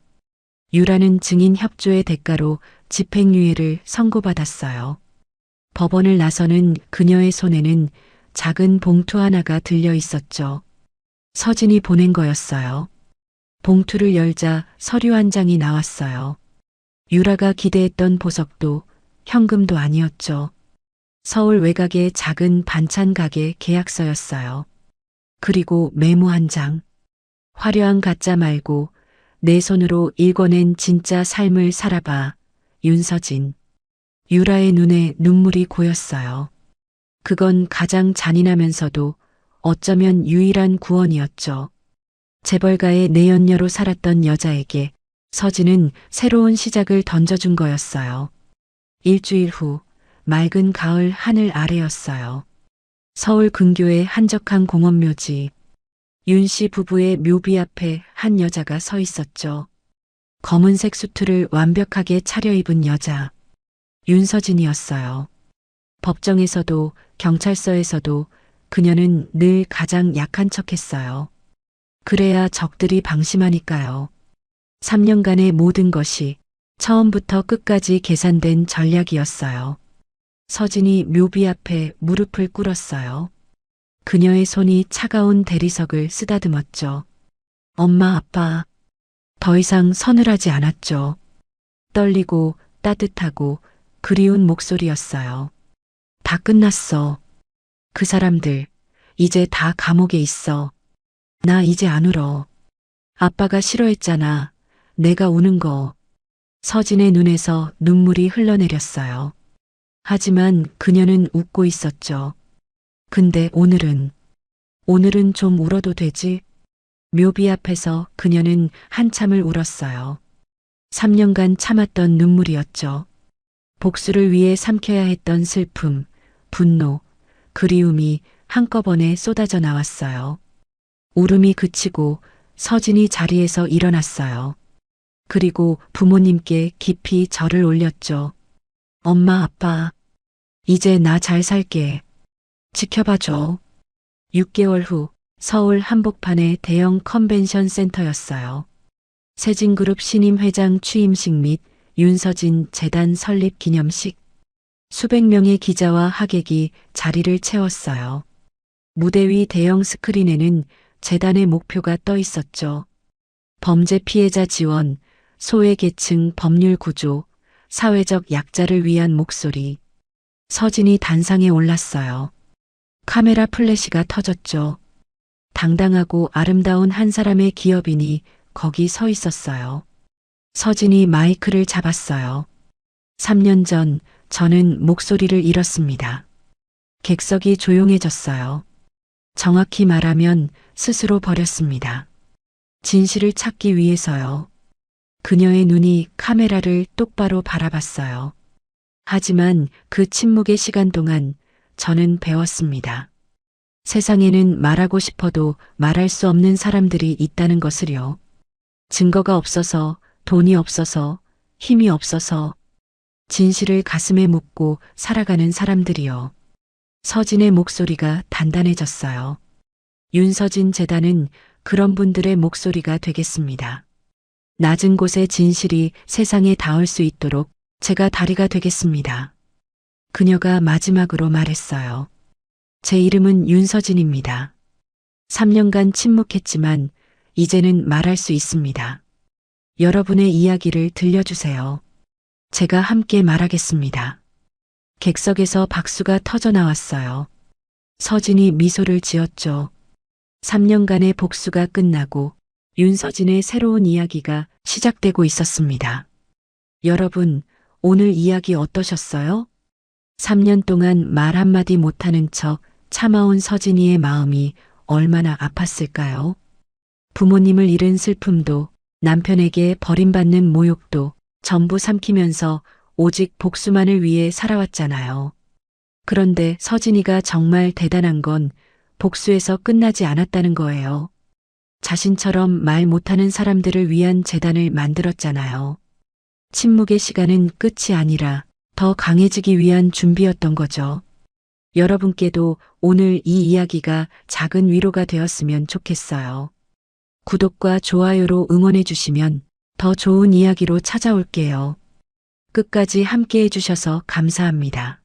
Speaker 1: 유라는 증인 협조의 대가로 집행유예를 선고받았어요. 법원을 나서는 그녀의 손에는 작은 봉투 하나가 들려 있었죠. 서진이 보낸 거였어요. 봉투를 열자 서류 한 장이 나왔어요. 유라가 기대했던 보석도 현금도 아니었죠. 서울 외곽의 작은 반찬 가게 계약서였어요. 그리고 메모 한 장. 화려한 가짜 말고 내 손으로 읽어낸 진짜 삶을 살아봐. 윤서진. 유라의 눈에 눈물이 고였어요. 그건 가장 잔인하면서도 어쩌면 유일한 구원이었죠. 재벌가의 내연녀로 살았던 여자에게 서진은 새로운 시작을 던져준 거였어요. 일주일 후 맑은 가을 하늘 아래였어요. 서울 근교의 한적한 공원묘지. 윤 씨 부부의 묘비 앞에 한 여자가 서 있었죠. 검은색 수트를 완벽하게 차려입은 여자. 윤서진이었어요. 법정에서도 경찰서에서도 그녀는 늘 가장 약한 척했어요. 그래야 적들이 방심하니까요. 3년간의 모든 것이 처음부터 끝까지 계산된 전략이었어요. 서진이 묘비 앞에 무릎을 꿇었어요. 그녀의 손이 차가운 대리석을 쓰다듬었죠. 엄마, 아빠. 더 이상 서늘하지 않았죠. 떨리고 따뜻하고 그리운 목소리였어요. 다 끝났어. 그 사람들, 이제 다 감옥에 있어. 나 이제 안 울어. 아빠가 싫어했잖아. 내가 우는 거. 서진의 눈에서 눈물이 흘러내렸어요. 하지만 그녀는 웃고 있었죠. 근데 오늘은 좀 울어도 되지? 묘비 앞에서 그녀는 한참을 울었어요. 3년간 참았던 눈물이었죠. 복수를 위해 삼켜야 했던 슬픔, 분노, 그리움이 한꺼번에 쏟아져 나왔어요. 울음이 그치고 서진이 자리에서 일어났어요. 그리고 부모님께 깊이 절을 올렸죠. 엄마, 아빠, 이제 나 잘 살게. 지켜봐줘. 6개월 후 서울 한복판의 대형 컨벤션 센터였어요. 세진그룹 신임 회장 취임식 및 윤서진 재단 설립 기념식. 수백 명의 기자와 하객이 자리를 채웠어요. 무대 위 대형 스크린에는 재단의 목표가 떠 있었죠. 범죄 피해자 지원, 소외계층 법률 구조, 사회적 약자를 위한 목소리. 서진이 단상에 올랐어요. 카메라 플래시가 터졌죠. 당당하고 아름다운 한 사람의 기업인이 거기 서 있었어요. 서진이 마이크를 잡았어요. 3년 전 저는 목소리를 잃었습니다. 객석이 조용해졌어요. 정확히 말하면 스스로 버렸습니다. 진실을 찾기 위해서요. 그녀의 눈이 카메라를 똑바로 바라봤어요. 하지만 그 침묵의 시간 동안 저는 배웠습니다. 세상에는 말하고 싶어도 말할 수 없는 사람들이 있다는 것을요. 증거가 없어서, 돈이 없어서, 힘이 없어서, 진실을 가슴에 묻고 살아가는 사람들이요. 서진의 목소리가 단단해졌어요. 윤서진 재단은 그런 분들의 목소리가 되겠습니다. 낮은 곳의 진실이 세상에 닿을 수 있도록 제가 다리가 되겠습니다. 그녀가 마지막으로 말했어요. 제 이름은 윤서진입니다. 3년간 침묵했지만 이제는 말할 수 있습니다. 여러분의 이야기를 들려주세요. 제가 함께 말하겠습니다. 객석에서 박수가 터져 나왔어요. 서진이 미소를 지었죠. 3년간의 복수가 끝나고 윤서진의 새로운 이야기가 시작되고 있었습니다. 여러분, 오늘 이야기 어떠셨어요? 3년 동안 말 한마디 못하는 척 참아온 서진이의 마음이 얼마나 아팠을까요? 부모님을 잃은 슬픔도 남편에게 버림받는 모욕도 전부 삼키면서 오직 복수만을 위해 살아왔잖아요. 그런데 서진이가 정말 대단한 건 복수에서 끝나지 않았다는 거예요. 자신처럼 말 못하는 사람들을 위한 재단을 만들었잖아요. 침묵의 시간은 끝이 아니라 더 강해지기 위한 준비였던 거죠. 여러분께도 오늘 이 이야기가 작은 위로가 되었으면 좋겠어요. 구독과 좋아요로 응원해 주시면 더 좋은 이야기로 찾아올게요. 끝까지 함께 해주셔서 감사합니다.